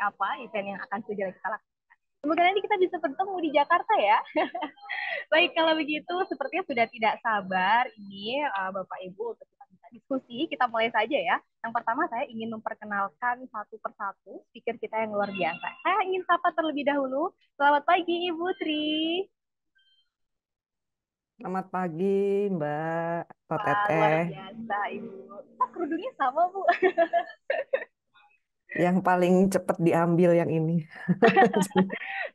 apa event yang akan segera kita lakukan. Semoga nanti kita bisa bertemu di Jakarta ya. Baik, kalau begitu sepertinya sudah tidak sabar ini Bapak Ibu untuk kita bisa diskusi. Kita mulai saja ya. Yang pertama saya ingin memperkenalkan satu persatu speaker kita yang luar biasa. Saya ingin sapa terlebih dahulu. Selamat pagi Ibu Tri. Selamat pagi, Mbak atau Wah, luar Teteh. biasa Ibu. Oh, kerudungnya sama Bu. Yang paling cepat diambil yang ini.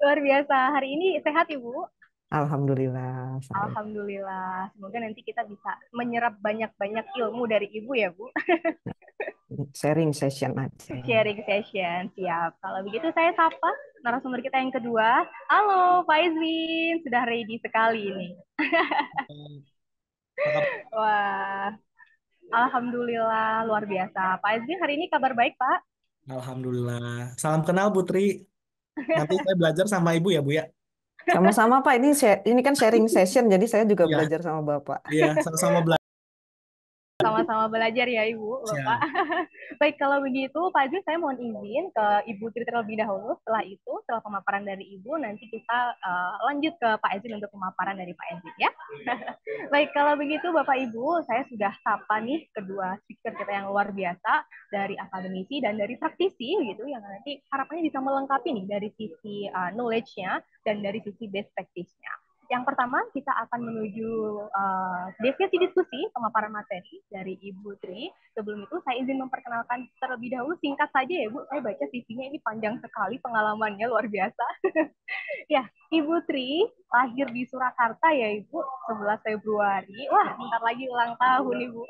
Luar biasa. Hari ini sehat Ibu? Alhamdulillah, saya Alhamdulillah. Semoga nanti kita bisa menyerap banyak-banyak ilmu dari Ibu ya Bu. sharing session aja. Sharing session, siap. Kalau begitu saya sapa narasumber kita yang kedua. Halo, Pak Izwin, sudah ready sekali ini. Apa kabar? Wah, Alhamdulillah, luar biasa. Pak Izwin, hari ini kabar baik, Pak? Alhamdulillah. Salam kenal Putri. Nanti saya belajar sama Ibu ya, Bu ya. Sama-sama Pak, ini kan sharing session, jadi saya juga Iya, belajar sama Bapak. iya, sama-sama belajar. Sama-sama belajar ya Ibu, Bapak. Siap. Baik, kalau begitu Pak Aziz saya mohon izin ke Ibu Tri terlebih dahulu. Setelah itu, setelah pemaparan dari Ibu, nanti kita lanjut ke Pak Aziz untuk pemaparan dari Pak Aziz ya. Baik, kalau begitu Bapak Ibu, saya sudah sapa nih kedua speaker kita yang luar biasa dari akademisi dan dari praktisi gitu yang nanti harapannya bisa melengkapi nih dari sisi knowledge-nya dan dari sisi best practice-nya. Yang pertama, kita akan menuju sesi diskusi pemaparan materi dari Ibu Tri. Sebelum itu, saya izin memperkenalkan terlebih dahulu, singkat saja ya Bu, saya baca CV-nya ini panjang sekali, pengalamannya luar biasa. Ya, Ibu Tri lahir di Surakarta ya Ibu, 11 Februari. Wah, bentar lagi ulang tahun Ibu.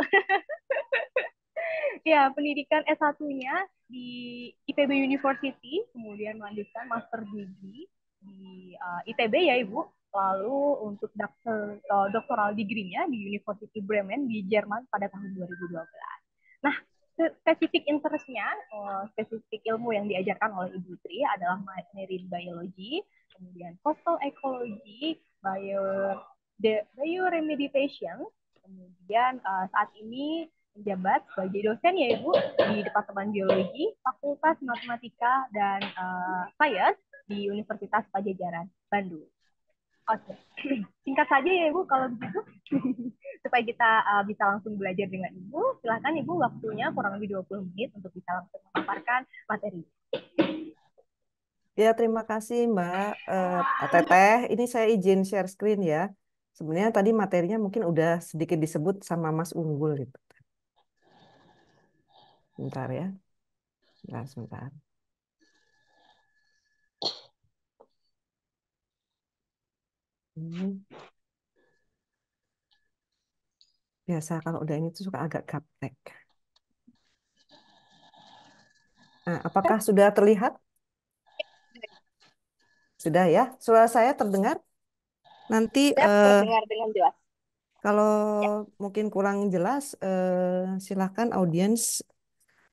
Ya, pendidikan S1-nya di IPB University, kemudian melanjutkan master degree di ITB ya Ibu. Lalu untuk doktoral degree-nya di University Bremen di Jerman pada tahun 2012. Nah, spesifik interest-nya, spesifik ilmu yang diajarkan oleh Ibu Tri adalah marine biology, kemudian coastal ecology, bioremediation, kemudian saat ini menjabat sebagai dosen ya Ibu di Departemen Biologi, Fakultas Matematika dan Sains di Universitas Pajajaran, Bandung. Oke, singkat saja ya Ibu kalau begitu. Supaya kita bisa langsung belajar dengan Ibu, silakan Ibu waktunya kurang lebih 20 menit untuk bisa langsung memaparkan materi. Ya, terima kasih Mbak Teteh. Ini saya izin share screen ya. Sebenarnya tadi materinya mungkin udah sedikit disebut sama Mas Unggul gitu. Bentar ya. Sebentar. Hmm. Biasa kalau udah ini tuh suka agak gaptek. Nah, apakah sudah terlihat? Sudah ya? Suara saya terdengar? Nanti Sudah terdengar dengan jelas. kalau Ya. mungkin kurang jelas, silahkan audiens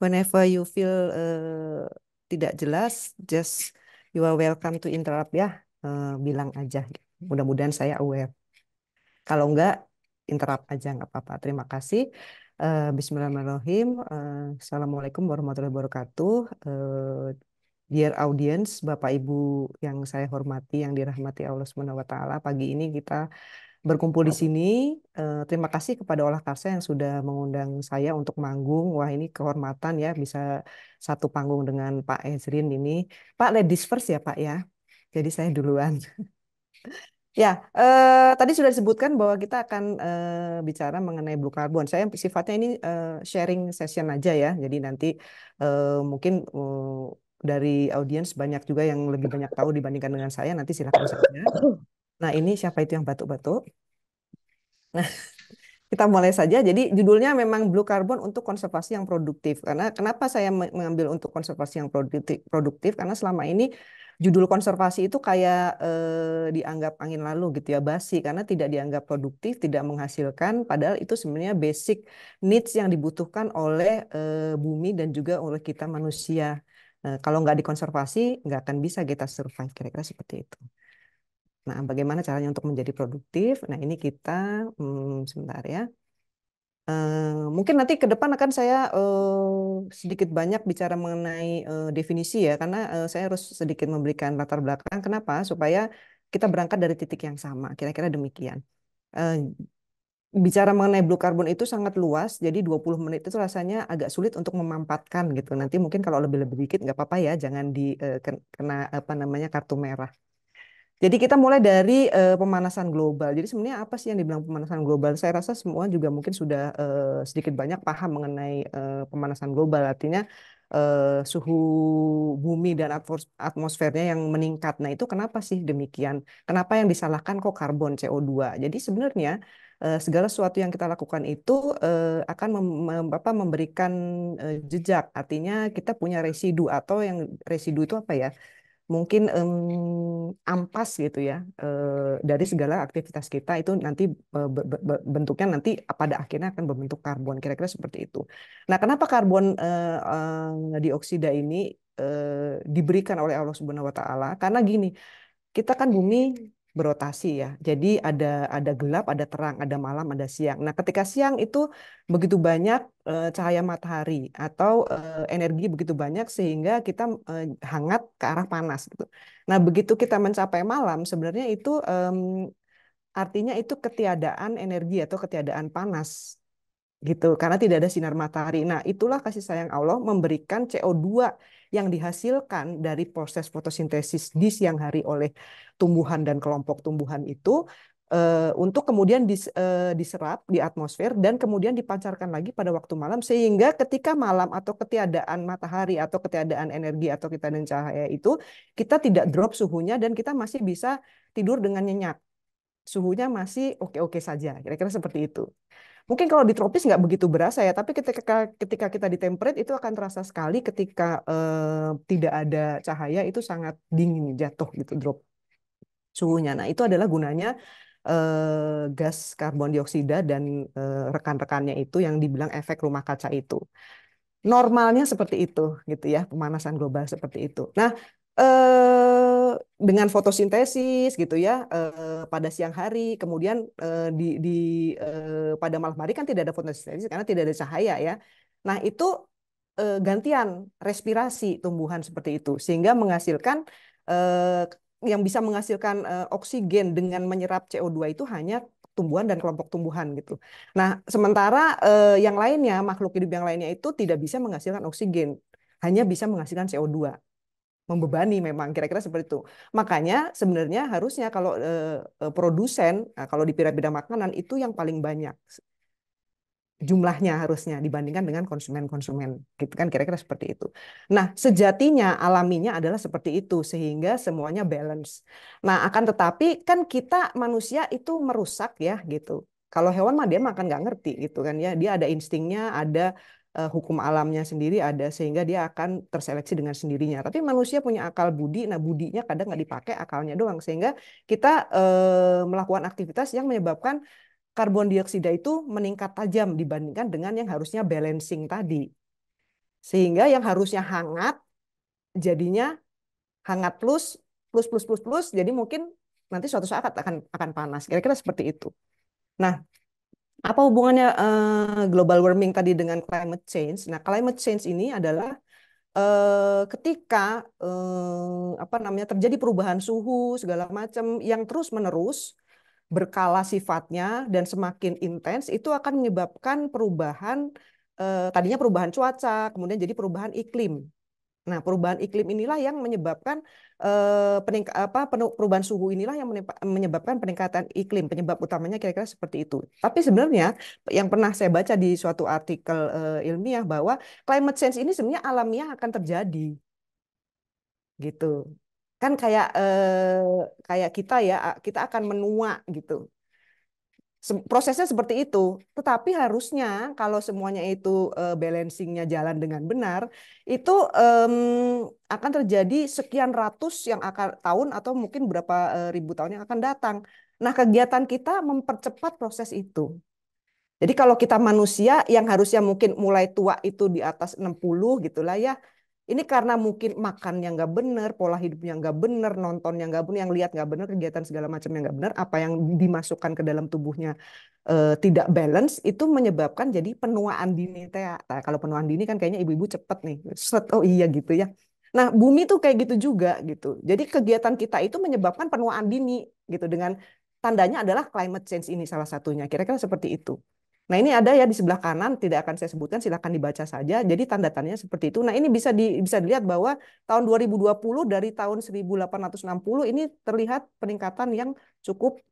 whenever you feel tidak jelas, just you are welcome to interrupt ya. Bilang aja. Mudah-mudahan saya aware. Kalau enggak, interrupt aja nggak apa-apa. Terima kasih. Bismillahirrahmanirrahim. Assalamualaikum warahmatullahi wabarakatuh. Dear audience, Bapak Ibu yang saya hormati, yang dirahmati Allah Subhanahu wa taala, pagi ini kita berkumpul di sini. Terima kasih kepada Olah Karsa yang sudah mengundang saya untuk manggung. Wah, ini kehormatan ya bisa satu panggung dengan Pak Ezrin ini. Pak, ladies first ya Pak ya. Jadi saya duluan. Ya, tadi sudah disebutkan bahwa kita akan bicara mengenai blue carbon. Saya sifatnya ini sharing session aja ya. Jadi nanti mungkin dari audiens banyak juga yang lebih banyak tahu dibandingkan dengan saya. Nanti silakan saja. Nah, ini siapa itu yang batuk-batuk? Kita mulai saja. Jadi judulnya memang Blue Carbon untuk konservasi yang produktif. Karena kenapa saya mengambil untuk konservasi yang produktif? Karena selama ini judul konservasi itu kayak dianggap angin lalu gitu ya, basi karena tidak dianggap produktif, tidak menghasilkan. Padahal itu sebenarnya basic needs yang dibutuhkan oleh bumi dan juga oleh kita manusia. Kalau nggak dikonservasi, nggak akan bisa kita survive. Kira-kira seperti itu. Nah, bagaimana caranya untuk menjadi produktif? Nah, ini kita sebentar ya. Mungkin nanti ke depan akan saya sedikit banyak bicara mengenai definisi ya, karena saya harus sedikit memberikan latar belakang. Kenapa? Supaya kita berangkat dari titik yang sama. Kira-kira demikian. Eh, Bicara mengenai blue carbon itu sangat luas, jadi 20 menit itu rasanya agak sulit untuk memampatkan gitu. Nanti mungkin kalau lebih-lebih dikit nggak apa-apa ya, jangan kena apa namanya kartu merah. Jadi kita mulai dari pemanasan global. Jadi sebenarnya apa sih yang dibilang pemanasan global? Saya rasa semua juga mungkin sudah sedikit banyak paham mengenai pemanasan global. Artinya suhu bumi dan atmosfernya yang meningkat. Nah itu kenapa sih demikian? Kenapa yang disalahkan kok karbon CO2? Jadi sebenarnya segala sesuatu yang kita lakukan itu akan memberikan jejak. Artinya kita punya residu atau yang residu itu apa ya? Mungkin ampas gitu ya dari segala aktivitas kita itu nanti bentuknya nanti pada akhirnya akan berbentuk karbon kira-kira seperti itu. Nah, kenapa karbon dioksida ini diberikan oleh Allah Subhanahu Wa Taala? Karena gini, kita kan bumi berotasi ya. Jadi ada gelap, ada terang, ada malam, ada siang. Nah, ketika siang itu begitu banyak cahaya matahari atau energi begitu banyak sehingga kita hangat ke arah panas gitu. Nah, begitu kita mencapai malam sebenarnya itu artinya itu ketiadaan energi atau ketiadaan panas gitu karena tidak ada sinar matahari. Nah, itulah kasih sayang Allah memberikan CO2 yang dihasilkan dari proses fotosintesis di siang hari oleh tumbuhan dan kelompok tumbuhan itu untuk kemudian diserap di atmosfer dan kemudian dipancarkan lagi pada waktu malam sehingga ketika malam atau ketiadaan matahari atau ketiadaan energi atau ketiadaan cahaya itu kita tidak drop suhunya dan kita masih bisa tidur dengan nyenyak. Suhunya masih oke-oke saja. Kira-kira seperti itu. Mungkin kalau di tropis nggak begitu berasa ya, tapi ketika kita di temperate itu akan terasa sekali ketika tidak ada cahaya itu sangat dingin jatuh gitu drop suhunya. Nah itu adalah gunanya gas karbon dioksida dan rekan-rekannya itu yang dibilang efek rumah kaca itu. Normalnya seperti itu gitu ya, pemanasan global seperti itu. Nah, dengan fotosintesis gitu ya pada siang hari, kemudian pada malam hari kan tidak ada fotosintesis karena tidak ada cahaya ya. Nah, itu gantian respirasi tumbuhan seperti itu sehingga menghasilkan eh, yang bisa menghasilkan oksigen dengan menyerap CO2 itu hanya tumbuhan dan kelompok tumbuhan gitu. Nah, sementara yang lainnya, makhluk hidup yang lainnya itu tidak bisa menghasilkan oksigen, hanya bisa menghasilkan CO2. Membebani memang kira-kira seperti itu. Makanya sebenarnya harusnya kalau produsen, kalau di piramida makanan itu yang paling banyak jumlahnya harusnya dibandingkan dengan konsumen-konsumen gitu kan kira-kira seperti itu. Nah, sejatinya alaminya adalah seperti itu sehingga semuanya balance. Nah, akan tetapi kan kita manusia itu merusak ya gitu. Kalau hewan mah dia makan nggak ngerti gitu kan ya. Dia ada instingnya, ada hukum alamnya sendiri ada sehingga dia akan terseleksi dengan sendirinya. Tapi manusia punya akal budi, nah budinya kadang nggak dipakai akalnya doang sehingga kita melakukan aktivitas yang menyebabkan karbon dioksida itu meningkat tajam dibandingkan dengan yang harusnya balancing tadi. Sehingga yang harusnya hangat jadinya hangat plus plus plus plus plus jadi mungkin nanti suatu saat akan panas. Kira-kira seperti itu. Nah, apa hubungannya global warming tadi dengan climate change? Nah, climate change ini adalah ketika apa namanya terjadi perubahan suhu segala macam yang terus-menerus berkala sifatnya dan semakin intens itu akan menyebabkan perubahan tadinya perubahan cuaca, kemudian jadi perubahan iklim. Nah, perubahan iklim inilah yang menyebabkan perubahan suhu inilah yang menyebabkan peningkatan iklim. Penyebab utamanya kira-kira seperti itu. Tapi sebenarnya yang pernah saya baca di suatu artikel ilmiah bahwa climate change ini sebenarnya alamiah akan terjadi gitu. Kan kayak kita ya, kita akan menua gitu. Prosesnya seperti itu. Tetapi harusnya kalau semuanya itu balancingnya jalan dengan benar, itu akan terjadi sekian ratus yang akan tahun atau mungkin berapa ribu tahun yang akan datang. Nah, kegiatan kita mempercepat proses itu. Jadi kalau kita manusia yang harusnya mungkin mulai tua itu di atas 60 gitulah ya. Ini karena mungkin makannya nggak benar, pola hidupnya nggak benar, nontonnya nggak benar, yang lihat nggak benar, kegiatan segala macamnya nggak benar, apa yang dimasukkan ke dalam tubuhnya tidak balance itu menyebabkan jadi penuaan dini teh. Nah, kalau penuaan dini kan kayaknya ibu-ibu cepet nih. Set, oh iya gitu ya. Nah, bumi tuh kayak gitu juga gitu. Jadi kegiatan kita itu menyebabkan penuaan dini gitu dengan tandanya adalah climate change ini salah satunya. Kira-kira seperti itu. Nah, ini ada ya di sebelah kanan, tidak akan saya sebutkan, silakan dibaca saja. Jadi tanda-tandanya seperti itu. Nah, ini bisa dilihat bahwa tahun 2020 dari tahun 1860 ini terlihat peningkatan yang cukup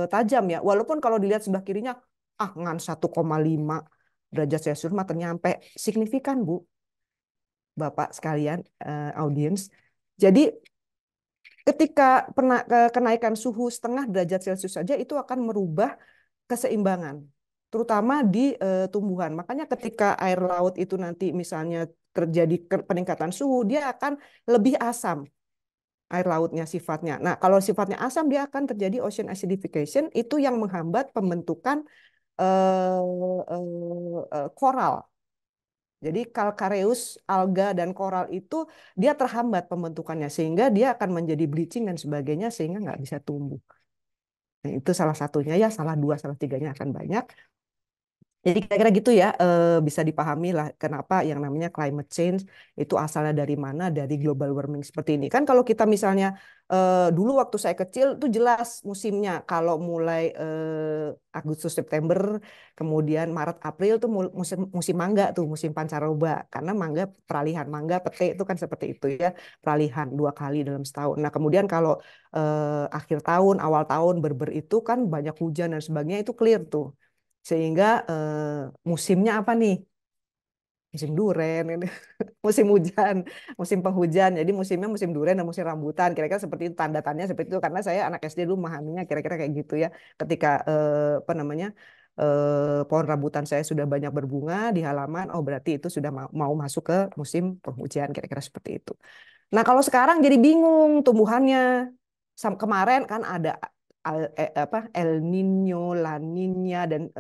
tajam ya. Walaupun kalau dilihat sebelah kirinya, ngan 1,5 derajat Celcius mah ternyampe signifikan, Bu, Bapak sekalian, audiens. Jadi ketika kenaikan suhu setengah derajat Celcius saja itu akan merubah keseimbangan, terutama di tumbuhan. Makanya ketika air laut itu nanti misalnya terjadi peningkatan suhu, dia akan lebih asam air lautnya sifatnya. Nah, kalau sifatnya asam dia akan terjadi ocean acidification, itu yang menghambat pembentukan koral. Jadi calcareous, alga dan koral itu dia terhambat pembentukannya sehingga dia akan menjadi bleaching dan sebagainya sehingga nggak bisa tumbuh. Nah, itu salah satunya ya, salah dua, salah tiganya akan banyak. Jadi kira-kira gitu ya, bisa dipahami lah kenapa yang namanya climate change itu asalnya dari mana, dari global warming seperti ini. Kan kalau kita misalnya dulu waktu saya kecil itu jelas musimnya. Kalau mulai Agustus September, kemudian Maret April tuh musim musim mangga tuh, musim pancaroba. Karena mangga peralihan mangga pete itu kan seperti itu ya, peralihan 2 kali dalam setahun. Nah kemudian kalau akhir tahun, awal tahun berber itu kan banyak hujan dan sebagainya itu clear tuh. Sehingga musimnya apa nih? Musim duren, ini. Musim hujan, musim penghujan. Jadi musimnya musim duren dan musim rambutan. Kira-kira seperti itu tanda-tandanya seperti itu. Karena saya anak SD dulu memahaminya kira-kira kayak gitu ya. Ketika apa namanya pohon rambutan saya sudah banyak berbunga di halaman, oh berarti itu sudah mau masuk ke musim penghujan. Kira-kira seperti itu. Nah, kalau sekarang jadi bingung tumbuhannya. Kemarin kan ada apa El Nino, La Nina dan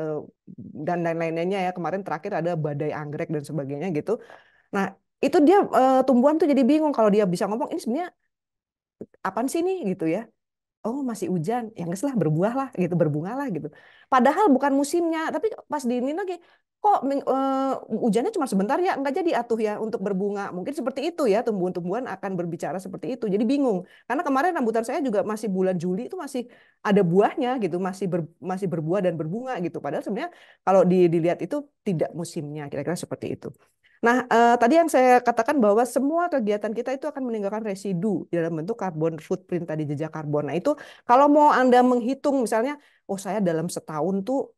lain-lainnya ya. Kemarin terakhir ada badai anggrek dan sebagainya gitu. Nah, itu dia tumbuhan tuh jadi bingung kalau dia bisa ngomong ini sebenarnya apaan sih nih gitu ya. Oh masih hujan, ya nggak lah berbuah lah gitu, berbunga lah gitu. Padahal bukan musimnya, tapi pas di ini lagi, kok hujannya cuma sebentar ya, nggak jadi atuh ya untuk berbunga. Mungkin seperti itu ya, tumbuhan-tumbuhan akan berbicara seperti itu. Jadi bingung, karena kemarin rambutan saya juga masih bulan Juli itu masih ada buahnya gitu, masih berbuah dan berbunga gitu. Padahal sebenarnya kalau dilihat itu tidak musimnya, kira-kira seperti itu. Nah, tadi yang saya katakan bahwa semua kegiatan kita itu akan meninggalkan residu dalam bentuk karbon footprint tadi, jejak karbon. Nah, itu kalau mau Anda menghitung misalnya, oh saya dalam setahun tuh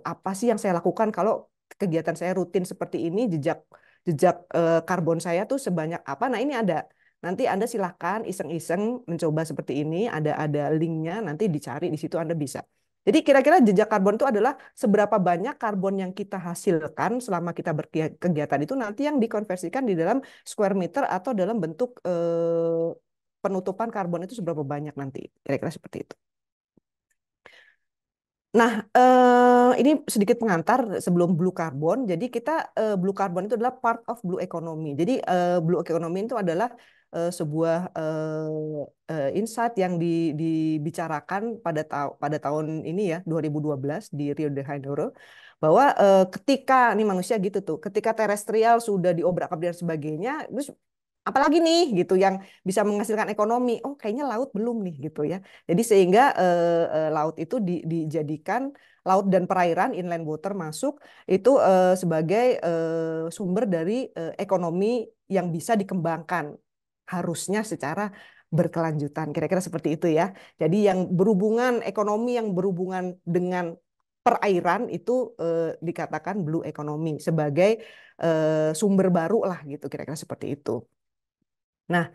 apa sih yang saya lakukan kalau kegiatan saya rutin seperti ini, jejak jejak karbon saya tuh sebanyak apa? Nah, ini ada. Nanti Anda silahkan iseng-iseng mencoba seperti ini, ada linknya, nanti dicari di situ Anda bisa. Jadi kira-kira jejak karbon itu adalah seberapa banyak karbon yang kita hasilkan selama kita berkegiatan itu nanti yang dikonversikan di dalam square meter atau dalam bentuk penutupan karbon itu seberapa banyak nanti. Kira-kira seperti itu. Nah, ini sedikit pengantar sebelum blue carbon. Jadi kita blue carbon itu adalah part of blue economy. Jadi blue economy itu adalah sebuah insight yang dibicarakan pada tahun ini ya 2012 di Rio de Janeiro bahwa ketika nih manusia gitu tuh, ketika terestrial sudah diobrak-abrik dan sebagainya, terus apalagi nih gitu yang bisa menghasilkan ekonomi. Oh, kayaknya laut belum nih gitu ya. Jadi sehingga laut itu dijadikan laut dan perairan inland water masuk itu sebagai sumber dari ekonomi yang bisa dikembangkan harusnya secara berkelanjutan. Kira-kira seperti itu ya. Jadi yang berhubungan ekonomi yang berhubungan dengan perairan itu dikatakan blue economy sebagai sumber baru lah gitu kira-kira seperti itu. Nah,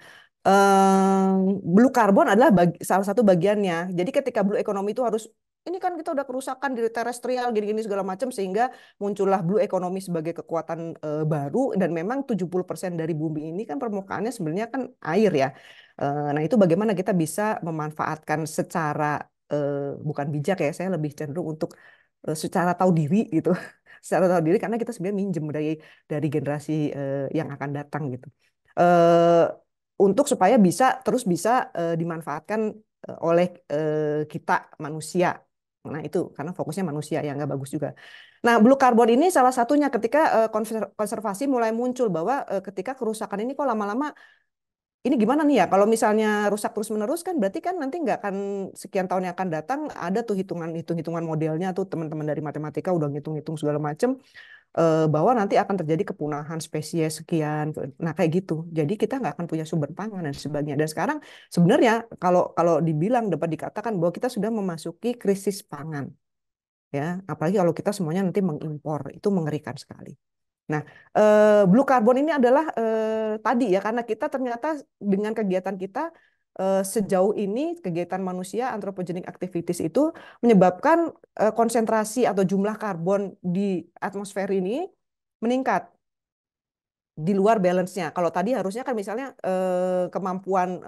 blue carbon adalah salah satu bagiannya. Jadi ketika blue economy itu harus ini kan kita udah kerusakan di terestrial gini-gini segala macam sehingga muncullah blue economy sebagai kekuatan baru dan memang 70% dari bumi ini kan permukaannya sebenarnya kan air ya. Nah, itu bagaimana kita bisa memanfaatkan secara bukan bijak ya, saya lebih cenderung untuk secara tahu diri gitu. Secara tahu diri karena kita sebenarnya minjem dari generasi yang akan datang gitu. Eh, untuk supaya terus bisa dimanfaatkan oleh kita manusia Nah, itu karena fokusnya manusia ya nggak bagus juga. Nah, blue carbon ini salah satunya ketika konservasi mulai muncul bahwa ketika kerusakan ini kok lama-lama ini gimana nih ya? Kalau misalnya rusak terus-menerus kan berarti kan nanti nggak akan sekian tahun yang akan datang ada tuh hitung-hitungan modelnya tuh teman-teman dari matematika udah ngitung-ngitung segala macam bahwa nanti akan terjadi kepunahan spesies sekian. Nah, kayak gitu. Jadi kita nggak akan punya sumber pangan dan sebagainya. Dan sekarang sebenarnya kalau kalau dibilang dapat dikatakan bahwa kita sudah memasuki krisis pangan. Ya, apalagi kalau kita semuanya nanti mengimpor, itu mengerikan sekali. Nah, blue carbon ini adalah tadi ya karena kita ternyata dengan kegiatan kita sejauh ini kegiatan manusia anthropogenic activities itu menyebabkan konsentrasi atau jumlah karbon di atmosfer ini meningkat di luar balance-nya. Kalau tadi harusnya kan misalnya kemampuan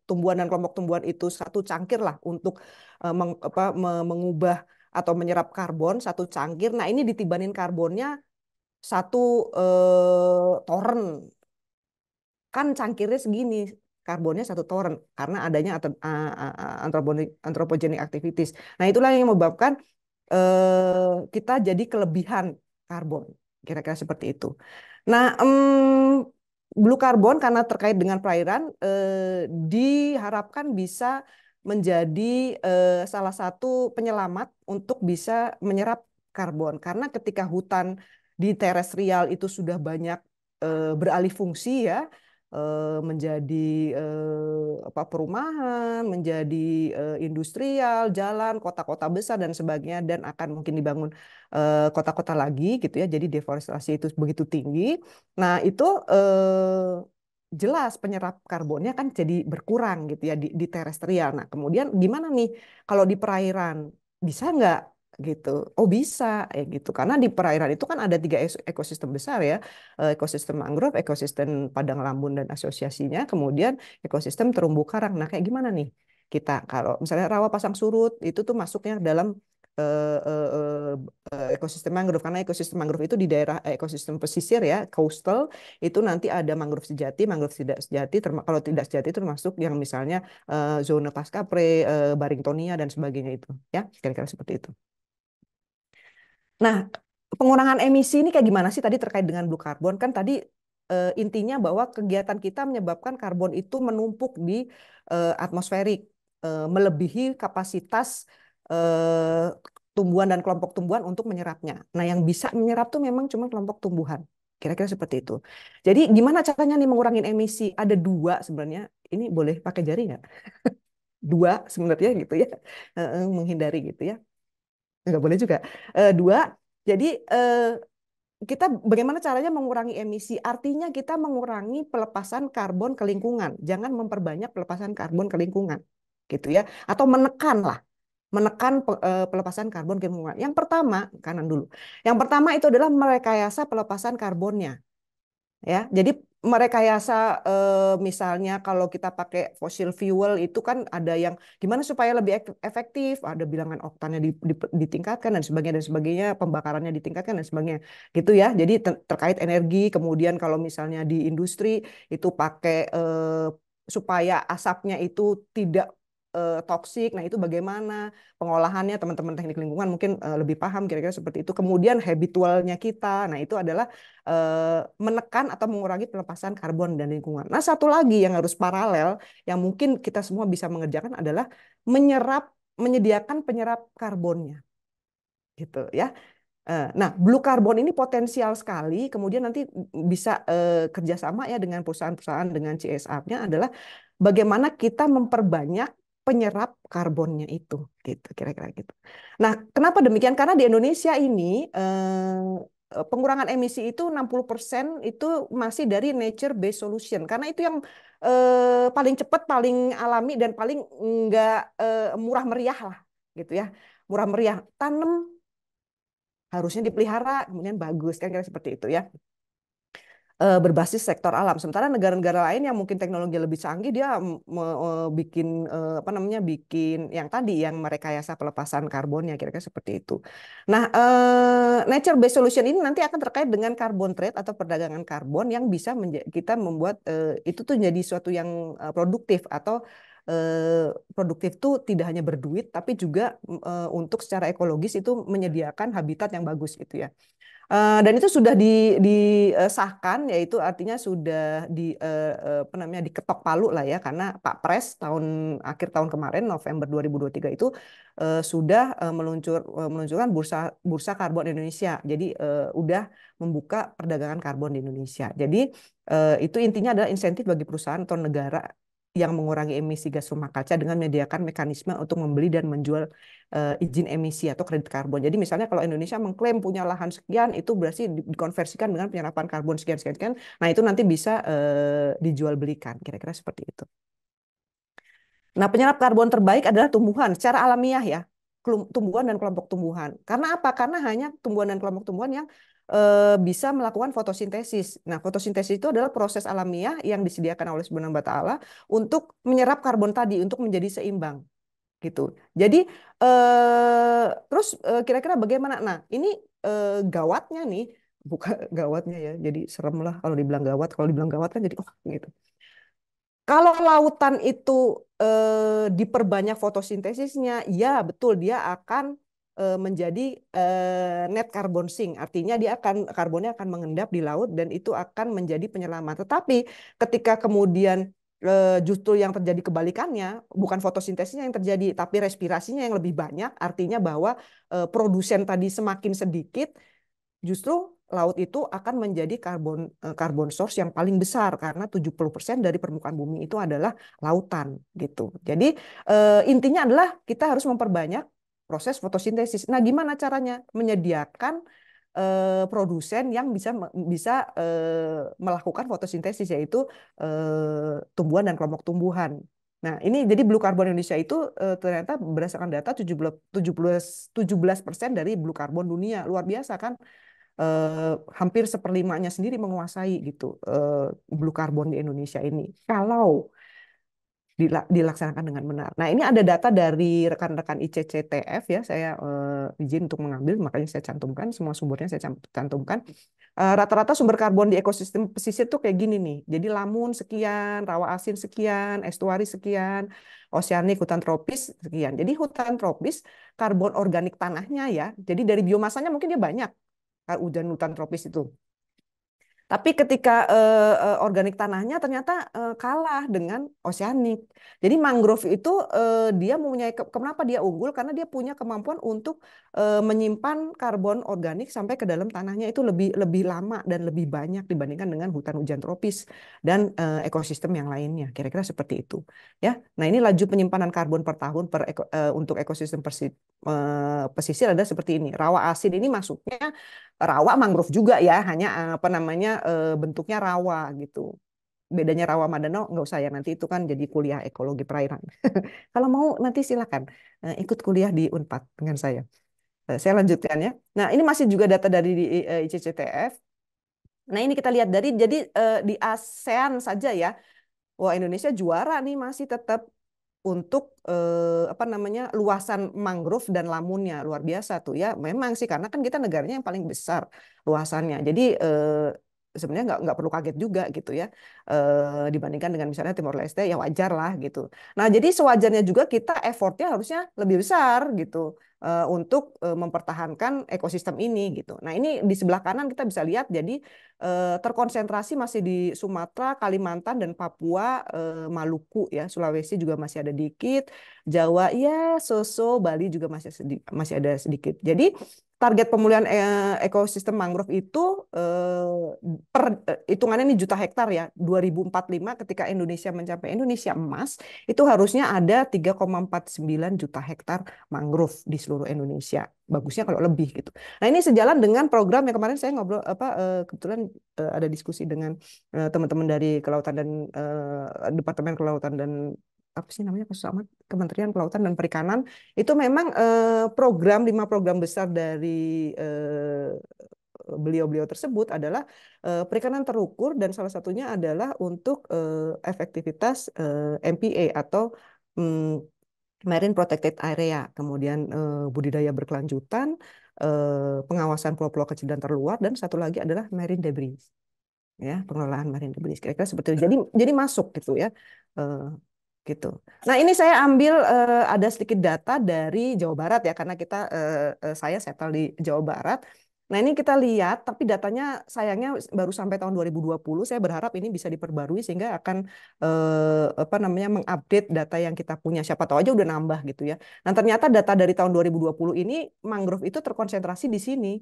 tumbuhan dan kelompok tumbuhan itu satu cangkir lah untuk mengubah atau menyerap karbon satu cangkir. Nah, ini ditibanin karbonnya satu toren kan cangkirnya segini karbonnya satu toren karena adanya anthropogenic activities. Nah, itulah yang menyebabkan kita jadi kelebihan karbon kira-kira seperti itu. Nah, blue carbon karena terkait dengan perairan diharapkan bisa menjadi salah satu penyelamat untuk bisa menyerap karbon karena ketika hutan di terestrial itu sudah banyak beralih fungsi ya menjadi perumahan, menjadi industrial, jalan, kota-kota besar dan sebagainya dan akan mungkin dibangun kota-kota lagi gitu ya. Jadi deforestasi itu begitu tinggi. Nah, itu jelas penyerap karbonnya kan jadi berkurang gitu ya di terestrial. Nah, kemudian gimana nih kalau di perairan? Bisa nggak gitu? Oh bisa, ya gitu. Karena di perairan itu kan ada 3 ekosistem besar ya, ekosistem mangrove, ekosistem padang lamun dan asosiasinya, kemudian ekosistem terumbu karang. Nah, kayak gimana nih kita kalau misalnya rawa pasang surut itu tuh masuknya dalam ekosistem mangrove karena ekosistem mangrove itu di daerah ekosistem pesisir ya, coastal itu nanti ada mangrove sejati, mangrove tidak sejati. Kalau tidak sejati itu termasuk yang misalnya zona Pascapre, Barringtonia dan sebagainya itu ya, kira-kira seperti itu. Nah, pengurangan emisi ini kayak gimana sih tadi terkait dengan blue carbon? Kan tadi intinya bahwa kegiatan kita menyebabkan karbon itu menumpuk di atmosferik, melebihi kapasitas tumbuhan dan kelompok tumbuhan untuk menyerapnya. Nah, yang bisa menyerap tuh memang cuma kelompok tumbuhan. Kira-kira seperti itu. Jadi gimana caranya nih mengurangi emisi? Ada 2 sebenarnya. Ini boleh pakai jari nggak? 2 sebenarnya gitu ya. Menghindari gitu ya. Nggak boleh juga. 2, jadi kita bagaimana caranya mengurangi emisi? Artinya kita mengurangi pelepasan karbon ke lingkungan. Jangan memperbanyak pelepasan karbon ke lingkungan. Gitu ya. Atau menekan lah. Menekan pelepasan karbon ke lingkungan. Yang pertama, kanan dulu. Yang pertama itu adalah merekayasa pelepasan karbonnya. Ya, jadi merekayasa misalnya kalau kita pakai fossil fuel itu kan ada yang gimana supaya lebih efektif, ada bilangan oktannya ditingkatkan dan sebagainya, pembakarannya ditingkatkan dan sebagainya, gitu ya. Jadi terkait energi, kemudian kalau misalnya di industri itu pakai supaya asapnya itu tidak toksik. Nah, itu bagaimana pengolahannya teman-teman teknik lingkungan mungkin lebih paham kira-kira seperti itu. Kemudian habitualnya kita. Nah, itu adalah menekan atau mengurangi pelepasan karbon dan lingkungan. Nah, satu lagi yang harus paralel yang mungkin kita semua bisa mengerjakan adalah menyediakan penyerap karbonnya. Gitu ya. Nah, blue carbon ini potensial sekali. Kemudian nanti bisa kerjasama ya dengan perusahaan-perusahaan dengan CSR-nya adalah bagaimana kita memperbanyak penyerap karbonnya itu, gitu kira-kira gitu. Nah, kenapa demikian? Karena di Indonesia ini pengurangan emisi itu 60% itu masih dari nature based solution. Karena itu yang paling cepat, paling alami dan paling enggak murah meriah lah, gitu ya. Murah meriah. Tanam harusnya dipelihara, kemudian bagus kan kira seperti itu ya. Berbasis sektor alam. Sementara negara-negara lain yang mungkin teknologi lebih canggih dia bikin apa namanya bikin yang tadi yang merekayasa pelepasan karbonnya kira-kira seperti itu. Nah, nature based solution ini nanti akan terkait dengan carbon trade atau perdagangan karbon yang bisa kita membuat itu tuh jadi suatu yang produktif atau produktif tuh tidak hanya berduit, tapi juga untuk secara ekologis itu menyediakan habitat yang bagus gitu ya. Dan itu sudah disahkan, yaitu artinya sudah apa namanya, diketok palu lah ya, karena Pak Pres akhir tahun kemarin November 2023 itu sudah meluncurkan bursa karbon Indonesia. Jadi udah membuka perdagangan karbon di Indonesia. Jadi itu intinya adalah insentif bagi perusahaan atau negara yang mengurangi emisi gas rumah kaca dengan menyediakan mekanisme untuk membeli dan menjual izin emisi atau kredit karbon. Jadi misalnya kalau Indonesia mengklaim punya lahan sekian, itu berarti dikonversikan dengan penyerapan karbon sekian sekian sekian. Nah itu nanti bisa dijual belikan, kira-kira seperti itu. Nah, penyerap karbon terbaik adalah tumbuhan secara alamiah ya, tumbuhan dan kelompok tumbuhan. Karena apa? Karena hanya tumbuhan dan kelompok tumbuhan yang bisa melakukan fotosintesis. Nah, fotosintesis itu adalah proses alamiah yang disediakan oleh Subhanahu wa Ta'ala untuk menyerap karbon tadi untuk menjadi seimbang gitu. Jadi terus kira-kira bagaimana? Nah, ini gawatnya nih, bukan gawatnya ya. Jadi serem lah kalau dibilang gawat. Kalau dibilang gawat kan jadi gitu. Kalau lautan itu diperbanyak fotosintesisnya, ya betul dia akan menjadi net carbon sink. Artinya dia karbonnya akan mengendap di laut dan itu akan menjadi penyelamat. Tetapi ketika kemudian justru yang terjadi kebalikannya, bukan fotosintesisnya yang terjadi, tapi respirasinya yang lebih banyak, artinya bahwa produsen tadi semakin sedikit, justru laut itu akan menjadi karbon source yang paling besar karena 70% dari permukaan bumi itu adalah lautan gitu. Jadi intinya adalah kita harus memperbanyak proses fotosintesis. Nah, gimana caranya? Menyediakan produsen yang bisa melakukan fotosintesis, yaitu tumbuhan dan kelompok tumbuhan. Nah, ini jadi Blue Carbon Indonesia itu ternyata berdasarkan data 17% dari Blue Carbon dunia. Luar biasa kan? Hampir seperlimanya sendiri menguasai gitu Blue Carbon di Indonesia ini. Kalau dilaksanakan dengan benar. Nah, ini ada data dari rekan-rekan ICCTF ya, saya izin untuk mengambil, makanya saya cantumkan, semua sumbernya saya cantumkan. Rata-rata sumber karbon di ekosistem pesisir tuh kayak gini nih. Jadi lamun sekian, rawa asin sekian, estuari sekian, oseanik, hutan tropis sekian. Jadi hutan tropis, karbon organik tanahnya ya, jadi dari biomasanya mungkin dia banyak, hutan tropis itu. Tapi ketika organik tanahnya ternyata kalah dengan oseanik. Jadi mangrove itu dia mempunyai kenapa dia unggul? Karena dia punya kemampuan untuk menyimpan karbon organik sampai ke dalam tanahnya itu lebih lama dan lebih banyak dibandingkan dengan hutan hujan tropis dan ekosistem yang lainnya. Kira-kira seperti itu. Ya. Nah, ini laju penyimpanan karbon per tahun untuk ekosistem pesisir ada seperti ini. Rawa asin ini masuknya rawa mangrove juga ya, hanya apa namanya bentuknya rawa gitu. Bedanya rawa sama danau nggak usah ya, nanti itu kan jadi kuliah ekologi perairan. Kalau mau nanti silakan ikut kuliah di Unpad dengan saya. Saya lanjutkan ya. Nah, ini masih juga data dari ICCTF. Nah, ini kita lihat jadi di ASEAN saja ya. Wah, Indonesia juara nih, masih tetap untuk apa namanya luasan mangrove dan lamunnya luar biasa tuh ya. Memang sih karena kan kita negaranya yang paling besar luasannya. Jadi sebenarnya nggak perlu kaget juga gitu ya, dibandingkan dengan misalnya Timor Leste, ya wajar lah gitu. Nah, jadi sewajarnya juga kita effortnya harusnya lebih besar gitu untuk mempertahankan ekosistem ini gitu. Nah, ini di sebelah kanan kita bisa lihat, jadi terkonsentrasi masih di Sumatera, Kalimantan dan Papua, Maluku ya, Sulawesi juga masih ada dikit, Jawa ya, Bali juga masih ada sedikit. Jadi target pemulihan ekosistem mangrove itu hitungannya ini juta hektar ya. 2045 ketika Indonesia mencapai Indonesia emas, itu harusnya ada 3,49 juta hektar mangrove di seluruh Indonesia. Bagusnya kalau lebih gitu. Nah, ini sejalan dengan program yang kemarin saya ngobrol kebetulan ada diskusi dengan teman-teman dari Kelautan dan Departemen Kelautan dan apa sih namanya, Kementerian Kelautan dan Perikanan, itu memang program 5 program besar dari beliau-beliau tersebut adalah perikanan terukur, dan salah satunya adalah untuk efektivitas MPA atau Marine Protected Area, kemudian budidaya berkelanjutan, pengawasan pulau-pulau kecil dan terluar, dan satu lagi adalah marine debris, ya, pengelolaan marine debris. Kira-kira seperti itu. Jadi masuk gitu ya. gitu. Nah, ini saya ambil ada sedikit data dari Jawa Barat ya, karena saya settle di Jawa Barat. Nah, ini kita lihat, tapi datanya sayangnya baru sampai tahun 2020. Saya berharap ini bisa diperbarui sehingga akan apa namanya mengupdate data yang kita punya. Siapa tahu aja udah nambah gitu ya. Nah, ternyata data dari tahun 2020 ini mangrove itu terkonsentrasi di sini.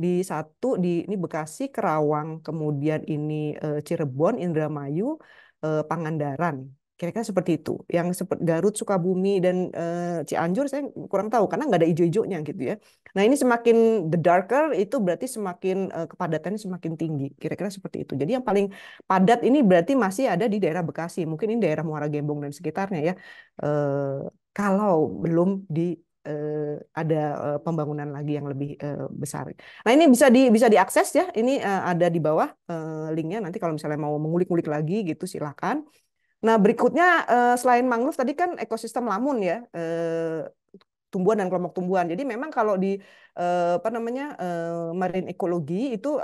Ini Bekasi, Kerawang, kemudian ini Cirebon, Indramayu, Pangandaran. Kira-kira seperti itu. Yang seperti Garut, Sukabumi, dan Cianjur saya kurang tahu karena nggak ada ijo-ijonya gitu ya. Nah, ini semakin the darker itu berarti semakin kepadatannya semakin tinggi. Kira-kira seperti itu. Jadi yang paling padat ini berarti masih ada di daerah Bekasi. Mungkin ini daerah Muara Gembong dan sekitarnya ya. Kalau belum ada pembangunan lagi yang lebih besar. Nah, ini bisa diakses ya. Ini ada di bawah linknya. Nanti kalau misalnya mau mengulik-ngulik lagi gitu silakan. Nah, berikutnya selain mangrove tadi kan ekosistem lamun ya, tumbuhan dan kelompok tumbuhan. Jadi memang kalau di apa namanya marine ekologi itu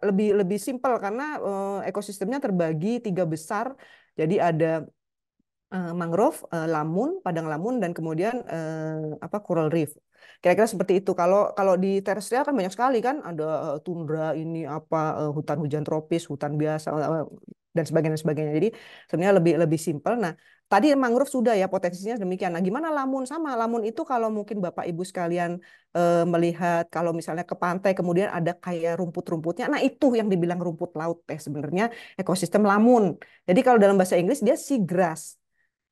lebih lebih simpel karena ekosistemnya terbagi 3 besar. Jadi ada mangrove, lamun, padang lamun, dan kemudian apa coral reef. Kira-kira seperti itu. Kalau kalau di terestrial kan banyak sekali kan, ada tundra ini apa hutan hujan tropis, hutan biasa dan sebagainya dan sebagainya. Jadi sebenarnya lebih lebih simpel. Nah, tadi mangrove sudah ya potensinya demikian. Nah, gimana lamun sama lamun itu kalau mungkin Bapak Ibu sekalian melihat kalau misalnya ke pantai kemudian ada kayak rumput-rumputnya. Nah, itu yang dibilang rumput laut teh sebenarnya ekosistem lamun. Jadi kalau dalam bahasa Inggris dia seagrass.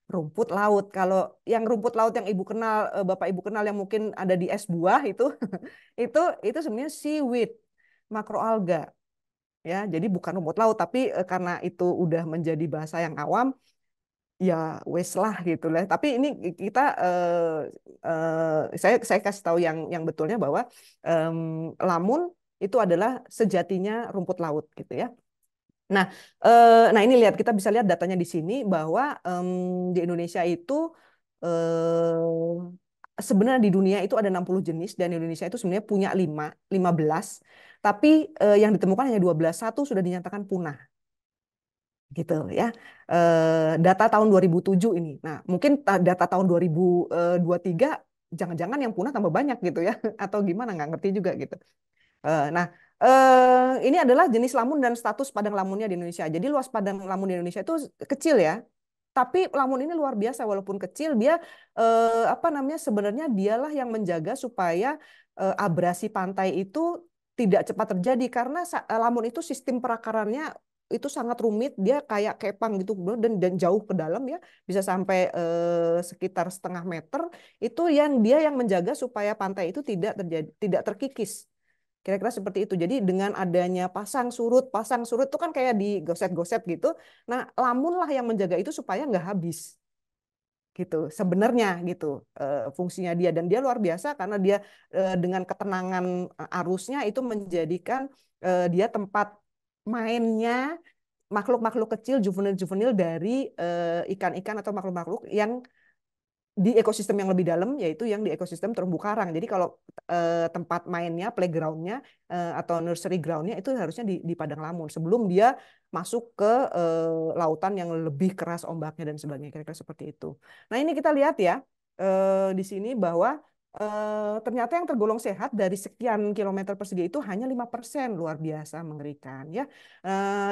Rumput laut. Kalau yang rumput laut yang Ibu kenal, Bapak Ibu kenal yang mungkin ada di es buah itu, itu itu sebenarnya seaweed, makroalga. Ya, jadi bukan rumput laut, tapi karena itu udah menjadi bahasa yang awam, ya wes lah gitu lah. Tapi ini kita, saya kasih tahu yang betulnya bahwa em, lamun itu adalah sejatinya rumput laut gitu ya. Nah, nah ini lihat kita bisa lihat datanya di sini bahwa di Indonesia itu sebenarnya di dunia itu ada 60 jenis dan Indonesia itu sebenarnya punya 15, tapi yang ditemukan hanya 12, satu sudah dinyatakan punah gitu ya. Data tahun 2007 ini. Nah, mungkin data tahun 2023 jangan-jangan yang punah tambah banyak gitu ya atau gimana nggak ngerti juga gitu. Nah, ini adalah jenis lamun dan status padang lamunnya di Indonesia. Jadi luas padang lamun di Indonesia itu kecil ya. Tapi lamun ini luar biasa walaupun kecil dia apa namanya sebenarnya dialah yang menjaga supaya abrasi pantai itu tidak cepat terjadi karena lamun itu sistem perakarannya itu sangat rumit, dia kayak kepang gitu dan jauh ke dalam ya, bisa sampai sekitar setengah meter. Itu yang dia yang menjaga supaya pantai itu tidak terjadi, tidak terkikis. Kira-kira seperti itu. Jadi dengan adanya pasang surut itu kan kayak digosep-gosep gitu. Nah, lamun lah yang menjaga itu supaya nggak habis gitu. Sebenarnya gitu fungsinya dia dan dia luar biasa karena dia dengan ketenangan arusnya itu menjadikan dia tempat mainnya makhluk-makhluk kecil juvenil-juvenil dari ikan-ikan atau makhluk-makhluk yang di ekosistem yang lebih dalam yaitu yang di ekosistem terumbu karang. Jadi kalau tempat mainnya, playgroundnya atau nursery groundnya itu harusnya di padang lamun sebelum dia masuk ke lautan yang lebih keras ombaknya dan sebagainya. Kira-kira seperti itu. Nah ini kita lihat ya di sini bahwa ternyata yang tergolong sehat dari sekian kilometer persegi itu hanya 5%, luar biasa mengerikan ya.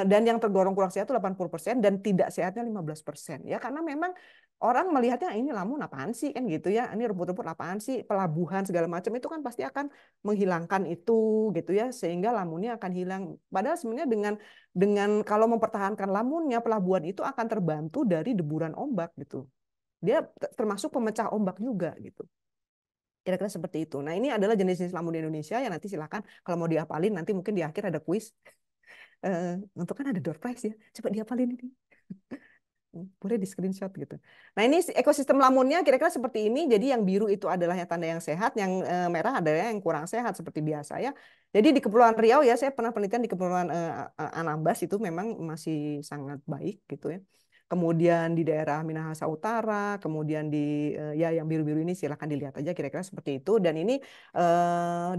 Dan yang tergolong kurang sehat itu 80% dan tidak sehatnya 15% ya karena memang orang melihatnya ini lamun apaan sih kan gitu ya. Ini rumput-rumput apaan sih? Pelabuhan segala macam itu kan pasti akan menghilangkan itu gitu ya sehingga lamunnya akan hilang. Padahal sebenarnya dengan kalau mempertahankan lamunnya pelabuhan itu akan terbantu dari deburan ombak gitu. Dia termasuk pemecah ombak juga gitu. Kira-kira seperti itu. Nah, ini adalah jenis-jenis lamun di Indonesia yang nanti silakan kalau mau dihafalin nanti mungkin di akhir ada kuis. Untuk kan ada door prize ya. Coba dihafalin ini. Boleh di screenshot gitu. Nah ini ekosistem lamunnya kira-kira seperti ini. Jadi yang biru itu adalah yang tanda yang sehat, yang merah adalah yang kurang sehat seperti biasa ya. Jadi di Kepulauan Riau ya saya pernah penelitian di Kepulauan Anambas itu memang masih sangat baik gitu ya. Kemudian di daerah Minahasa Utara, kemudian di ya yang biru-biru ini silakan dilihat aja kira-kira seperti itu. Dan ini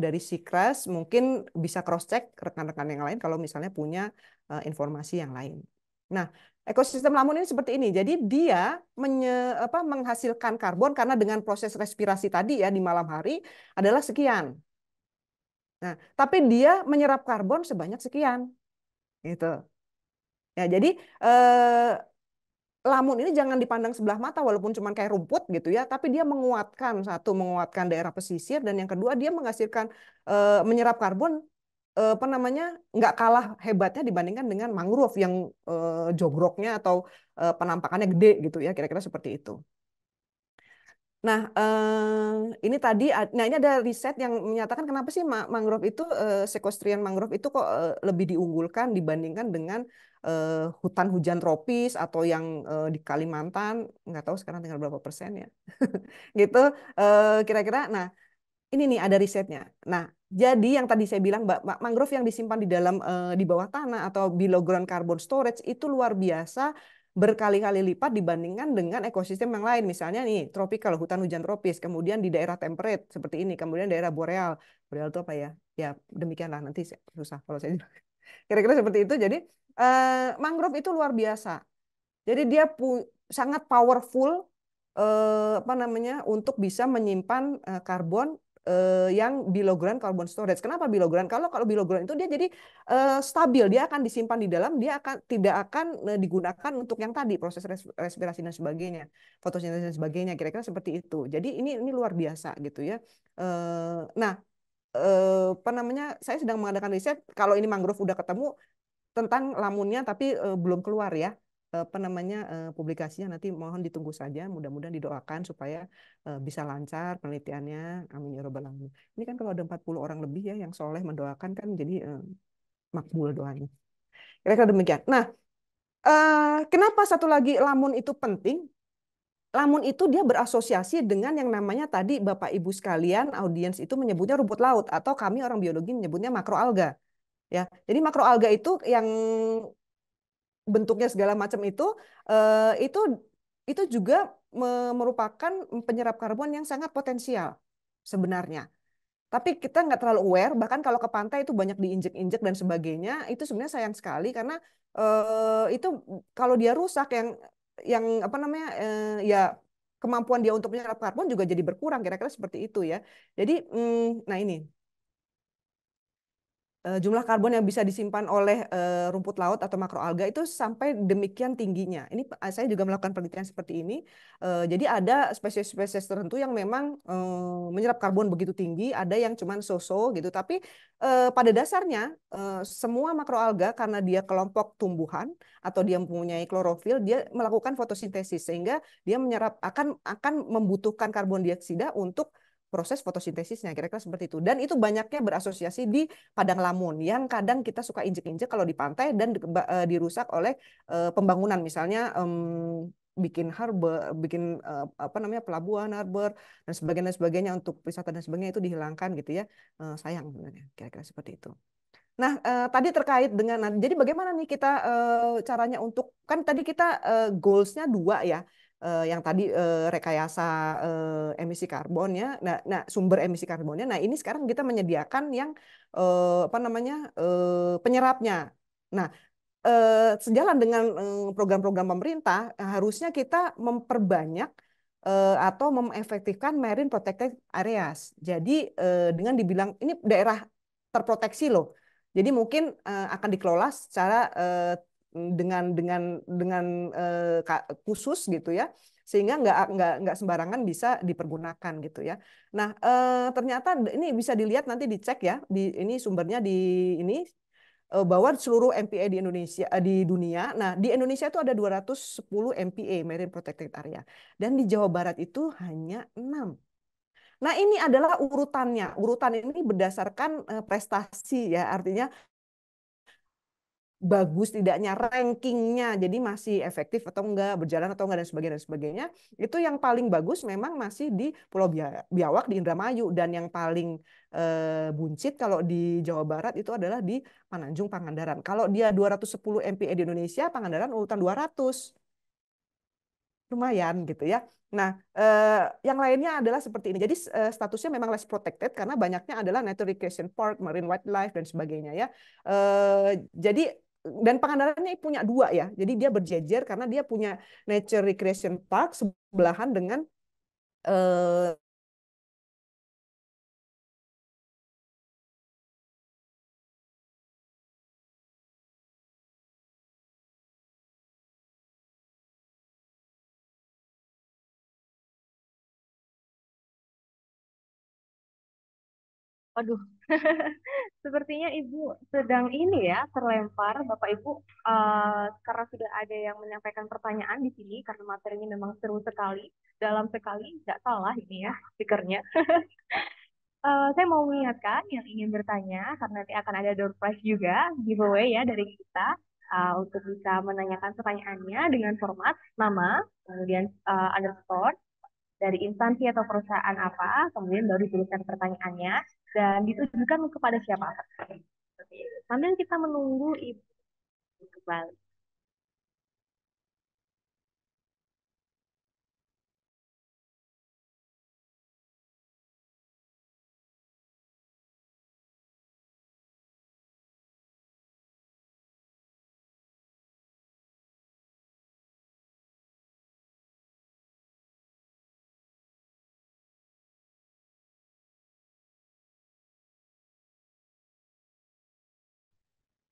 dari Sikras mungkin bisa cross check rekan-rekan yang lain kalau misalnya punya informasi yang lain. Nah, ekosistem lamun ini seperti ini. Jadi dia menghasilkan karbon karena dengan proses respirasi tadi ya di malam hari adalah sekian. Nah, tapi dia menyerap karbon sebanyak sekian, gitu. Ya, jadi lamun ini jangan dipandang sebelah mata walaupun cuma kayak rumput gitu ya, tapi dia menguatkan daerah pesisir, dan yang kedua dia menghasilkan menyerap karbon apa namanya nggak kalah hebatnya dibandingkan dengan mangrove yang jogroknya atau penampakannya gede gitu ya, kira-kira seperti itu. Nah, ini tadi, nah ini ada riset yang menyatakan kenapa sih mangrove itu, sequestrian mangrove itu kok lebih diunggulkan dibandingkan dengan hutan hujan tropis atau yang di Kalimantan, nggak tahu sekarang tinggal berapa persen ya, gitu kira-kira. Nah, ini nih ada risetnya. Nah, jadi yang tadi saya bilang, mangrove yang disimpan di dalam di bawah tanah atau below ground carbon storage itu luar biasa berkali-kali lipat dibandingkan dengan ekosistem yang lain. Misalnya nih, tropical, hutan hujan tropis, kemudian di daerah temperate seperti ini, kemudian daerah boreal. Boreal itu apa ya? Ya, demikianlah, nanti susah kalau saya kira-kira seperti itu. Jadi mangrove itu luar biasa. Jadi dia sangat powerful apa namanya untuk bisa menyimpan karbon yang below ground carbon storage. Kenapa below ground? Kalau below ground itu dia jadi stabil, dia akan disimpan di dalam, dia tidak akan digunakan untuk yang tadi proses respirasi dan sebagainya, fotosintesis dan sebagainya, kira-kira seperti itu. Jadi ini luar biasa gitu ya. Nah, apa namanya? Saya sedang mengadakan riset kalau ini mangrove udah ketemu tentang lamunnya, tapi belum keluar ya apa namanya publikasinya, nanti mohon ditunggu saja, mudah-mudahan didoakan supaya bisa lancar penelitiannya, amin ya robbal alamin. Ini kan kalau ada 40 orang lebih ya yang soleh mendoakan kan jadi makbul doanya, kira-kira demikian. Nah, kenapa satu lagi lamun itu penting? Lamun itu dia berasosiasi dengan yang namanya tadi Bapak Ibu sekalian audiens itu menyebutnya rumput laut, atau kami orang biologi menyebutnya makroalga ya. Jadi makroalga itu yang bentuknya segala macam eh, itu itu juga merupakan penyerap karbon yang sangat potensial sebenarnya. Tapi kita nggak terlalu aware, bahkan kalau ke pantai itu banyak diinjek-injek dan sebagainya. Itu sebenarnya sayang sekali karena itu kalau dia rusak yang apa namanya ya kemampuan dia untuk menyerap karbon juga jadi berkurang, kira-kira seperti itu ya. Jadi nah ini jumlah karbon yang bisa disimpan oleh rumput laut atau makroalga itu sampai demikian tingginya. Ini saya juga melakukan penelitian seperti ini. Jadi ada spesies-spesies tertentu yang memang menyerap karbon begitu tinggi, ada yang cuman so-so gitu. Tapi pada dasarnya semua makroalga karena dia kelompok tumbuhan atau dia mempunyai klorofil, dia melakukan fotosintesis sehingga dia menyerap akan membutuhkan karbon dioksida untuk proses fotosintesisnya, kira-kira seperti itu. Dan itu banyaknya berasosiasi di padang lamun yang kadang kita suka injek-injek kalau di pantai dan dirusak oleh pembangunan, misalnya bikin harbor, bikin apa namanya pelabuhan, harbor dan sebagainya untuk wisata dan sebagainya, itu dihilangkan gitu ya. Sayang sebenarnya, kira-kira seperti itu. Nah, tadi terkait dengan, jadi bagaimana nih kita caranya untuk, kan tadi kita goals-nya dua ya, yang tadi rekayasa emisi karbonnya, nah sumber emisi karbonnya, nah ini sekarang kita menyediakan yang apa namanya penyerapnya. Nah, sejalan dengan program-program pemerintah, harusnya kita memperbanyak atau mengefektifkan marine protected areas. Jadi dengan dibilang ini daerah terproteksi loh. Jadi mungkin akan dikelola secara dengan khusus gitu ya, sehingga nggak sembarangan bisa dipergunakan gitu ya. Nah, ternyata ini bisa dilihat, nanti dicek ya, ini sumbernya di ini bahwa seluruh MPA di Indonesia di dunia. Nah, di Indonesia itu ada 210 MPA Marine Protected Area, dan di Jawa Barat itu hanya 6. Nah, ini adalah urutannya. Urutan ini berdasarkan prestasi ya, artinya bagus tidaknya rankingnya, jadi masih efektif atau enggak, berjalan atau enggak dan sebagainya. Itu yang paling bagus memang masih di Pulau Biawak di Indramayu, dan yang paling buncit kalau di Jawa Barat itu adalah di Pananjung Pangandaran. Kalau dia 210 MPA di Indonesia, Pangandaran urutan 200. Lumayan gitu ya. Nah, yang lainnya adalah seperti ini. Jadi statusnya memang less protected karena banyaknya adalah nature recreation park, marine wildlife dan sebagainya ya. Jadi dan Pangandarannya punya dua ya. Jadi dia berjejer karena dia punya Nature Recreation Park sebelahan dengan eh, Waduh, sepertinya Ibu sedang ini ya, terlempar. Bapak Ibu, karena sudah ada yang menyampaikan pertanyaan di sini, karena materinya memang seru sekali, dalam sekali, nggak salah ini ya, speakernya. Saya mau mengingatkan yang ingin bertanya, karena nanti akan ada door prize juga, giveaway ya dari kita, untuk bisa menanyakan pertanyaannya dengan format nama, kemudian underscore, dari instansi atau perusahaan apa, kemudian baru dituliskan pertanyaannya, dan ditujukan kepada siapa. Sambil kita menunggu Ibu kembali.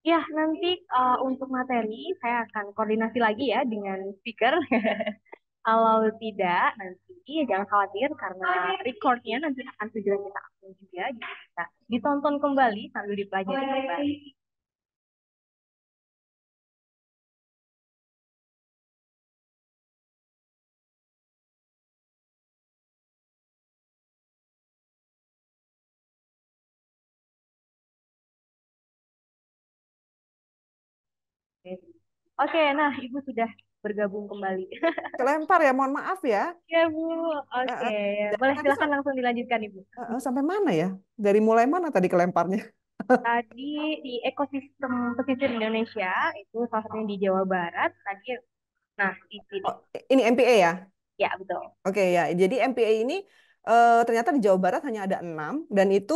Ya, nanti untuk materi saya akan koordinasi lagi ya dengan speaker. Kalau tidak, nanti jangan khawatir karena recordnya nanti akan segera kita upload juga. Jadi bisa ditonton kembali sambil dipelajari kembali. Oke, nah Ibu sudah bergabung kembali. kelempar ya, mohon maaf ya. Ya, Bu. Eh, Oke, eh. Jadi boleh nanti silakan langsung dilanjutkan, Ibu. sampai mana ya? Dari mulai mana tadi kelemparnya? Tadi di ekosistem pesisir Indonesia, itu salah satunya di Jawa Barat. Tadi, nah di sini. Oh, ini MPA ya? Ya, betul. Oke ya, jadi MPA ini ternyata di Jawa Barat hanya ada 6 dan itu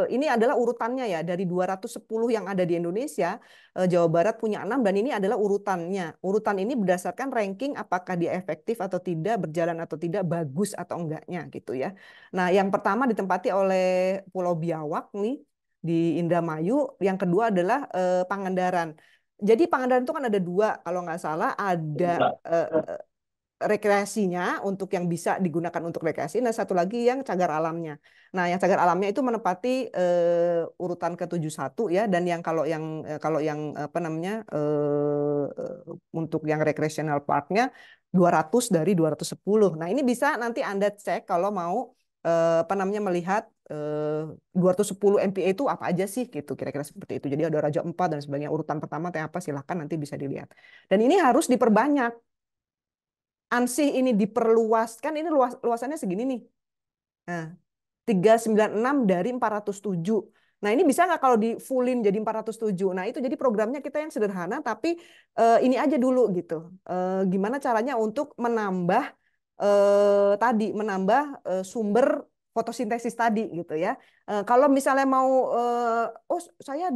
ini adalah urutannya ya dari 210 yang ada di Indonesia, Jawa Barat punya 6 dan ini adalah urutannya. Urutan ini berdasarkan ranking apakah dia efektif atau tidak, berjalan atau tidak, bagus atau enggaknya gitu ya. Nah, yang pertama ditempati oleh Pulau Biawak nih di Indramayu, yang kedua adalah Pangandaran. Jadi Pangandaran itu kan ada dua kalau nggak salah, ada eh, rekreasinya untuk yang bisa digunakan untuk rekreasi, dan satu lagi yang cagar alamnya. Nah, yang cagar alamnya itu menempati urutan ke-71 ya, dan yang kalau yang apa namanya untuk yang recreational parknya 200 dari 210. Nah, ini bisa nanti Anda cek kalau mau apa namanya melihat 210 MPA itu apa aja sih gitu, kira-kira seperti itu. Jadi ada Raja Empat dan sebagainya, urutan pertama teh apa, silahkan nanti bisa dilihat. Dan ini harus diperbanyak. Ansih ini diperluaskan, ini luasannya segini nih. Nah, 396 dari 407. Nah, ini bisa nggak kalau di fullin jadi 407? Nah, itu jadi programnya kita yang sederhana, tapi ini aja dulu gitu. Gimana caranya untuk menambah menambah sumber fotosintesis tadi gitu ya. Kalau misalnya mau, oh saya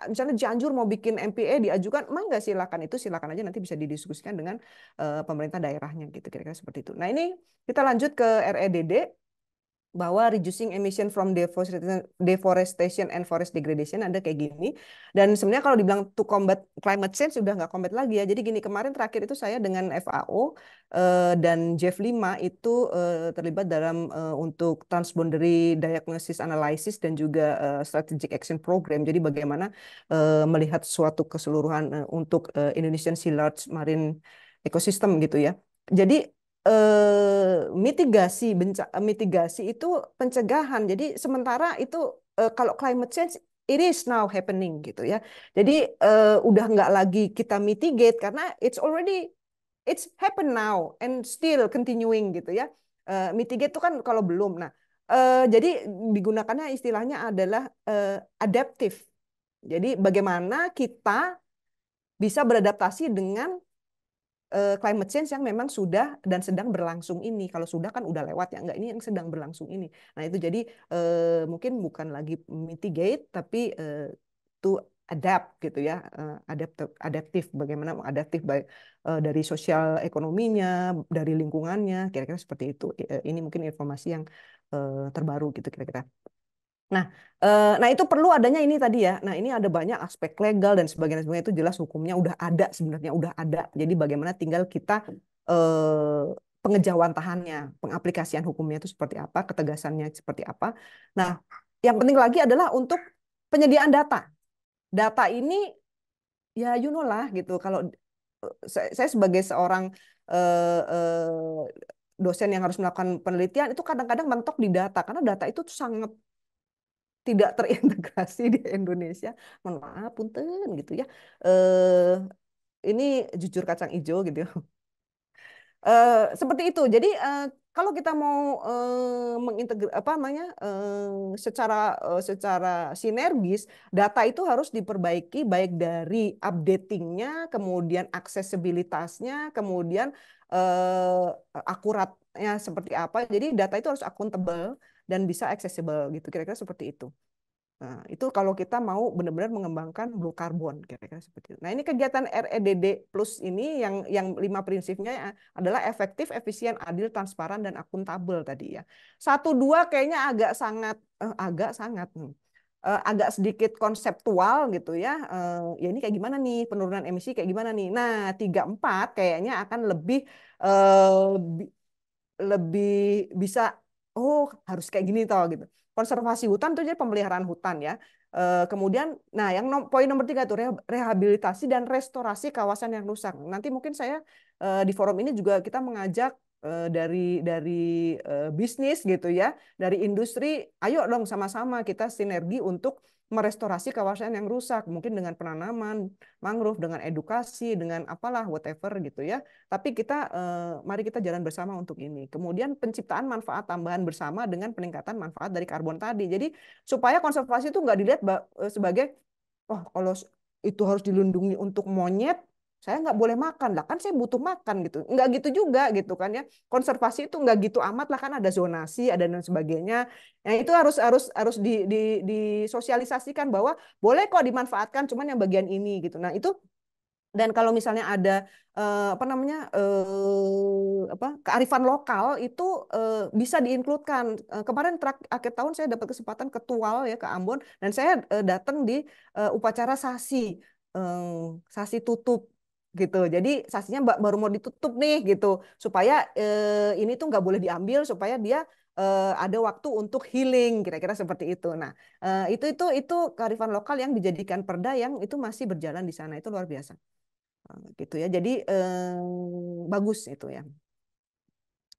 misalnya di Cianjur mau bikin MPA diajukan, emang nggak, silakan, itu silakan aja, nanti bisa didiskusikan dengan pemerintah daerahnya gitu, kira-kira seperti itu. Nah, ini kita lanjut ke REDD, bahwa reducing emission from deforestation and forest degradation ada kayak gini. Dan sebenarnya kalau dibilang to combat climate change sudah nggak combat lagi ya. Jadi gini, kemarin terakhir itu saya dengan FAO dan Jeff 5 itu terlibat dalam untuk transboundary diagnosis analysis dan juga strategic action program. Jadi bagaimana melihat suatu keseluruhan untuk Indonesian Sea Large Marine Ecosystem gitu ya. Jadi mitigasi itu pencegahan. Jadi sementara itu kalau climate change it is now happening gitu ya. Jadi udah nggak lagi kita mitigate karena it's happen now and still continuing gitu ya. Mitigate itu kan kalau belum. Nah, jadi digunakannya istilahnya adalah adaptive. Jadi bagaimana kita bisa beradaptasi dengan climate change yang memang sudah dan sedang berlangsung ini. Kalau sudah kan udah lewat ya, enggak, ini yang sedang berlangsung ini. Nah, itu jadi mungkin bukan lagi mitigate tapi to adapt gitu ya, adaptif, bagaimana adaptif dari sosial ekonominya, dari lingkungannya, kira-kira seperti itu. Ini mungkin informasi yang terbaru gitu kira-kira. Nah, nah itu perlu adanya ini tadi ya. Nah, ini ada banyak aspek legal dan sebagainya itu jelas hukumnya udah ada sebenarnya udah ada. Jadi bagaimana tinggal kita pengejawantahannya, pengaplikasian hukumnya itu seperti apa, ketegasannya seperti apa. Nah, yang penting lagi adalah untuk penyediaan data. Data ini ya you know lah gitu. Kalau saya sebagai seorang dosen yang harus melakukan penelitian itu kadang-kadang mentok di data karena data itu tuh sangat tidak terintegrasi di Indonesia. Mohon maaf, punten gitu ya. Ini jujur kacang hijau gitu ya. Seperti itu. Jadi kalau kita mau mengintegrasi apa namanya secara sinergis, data itu harus diperbaiki baik dari updatingnya, kemudian aksesibilitasnya, kemudian akuratnya seperti apa. Jadi data itu harus akuntabel dan bisa accessible gitu. Kira-kira seperti itu. Nah, itu kalau kita mau benar-benar mengembangkan blue carbon, kira-kira seperti itu. Nah, ini kegiatan REDD Plus ini yang 5 prinsipnya adalah efektif, efisien, adil, transparan, dan akuntabel tadi ya. 1, 2 kayaknya agak sedikit konseptual gitu ya. Ya ini kayak gimana nih penurunan emisi kayak gimana nih. Nah, 3, 4 kayaknya akan eh, lebih bisa harus kayak gini toh gitu. Konservasi hutan itu jadi pemeliharaan hutan ya. Kemudian nah yang poin nomor 3 itu rehabilitasi dan restorasi kawasan yang rusak. Nanti mungkin saya di forum ini juga kita mengajak dari bisnis gitu ya, dari industri, ayo dong sama-sama kita sinergi untuk merestorasi kawasan yang rusak, mungkin dengan penanaman mangrove, dengan edukasi, dengan apalah whatever gitu ya. Tapi kita mari kita jalan bersama untuk ini. Kemudian penciptaan manfaat tambahan bersama dengan peningkatan manfaat dari karbon tadi. Jadi supaya konservasi itu nggak dilihat sebagai oh kalau itu harus dilindungi untuk monyet, saya nggak boleh makan lah kan saya butuh makan gitu. Nggak gitu juga gitu kan ya. Konservasi itu nggak gitu amat lah kan ada zonasi, ada dan sebagainya. Nah itu harus disosialisasikan bahwa boleh kok dimanfaatkan, cuman yang bagian ini gitu. Nah itu dan kalau misalnya ada apa namanya kearifan lokal itu bisa diinkludkan. Kemarin akhir tahun saya dapat kesempatan ke Tual ya ke Ambon dan saya datang di upacara sasi tutup gitu. Jadi sasinya baru mau ditutup nih gitu supaya ini tuh nggak boleh diambil supaya dia ada waktu untuk healing kira-kira seperti itu. Nah, itu kearifan lokal yang dijadikan perda yang itu masih berjalan di sana itu luar biasa gitu ya. Jadi bagus itu ya.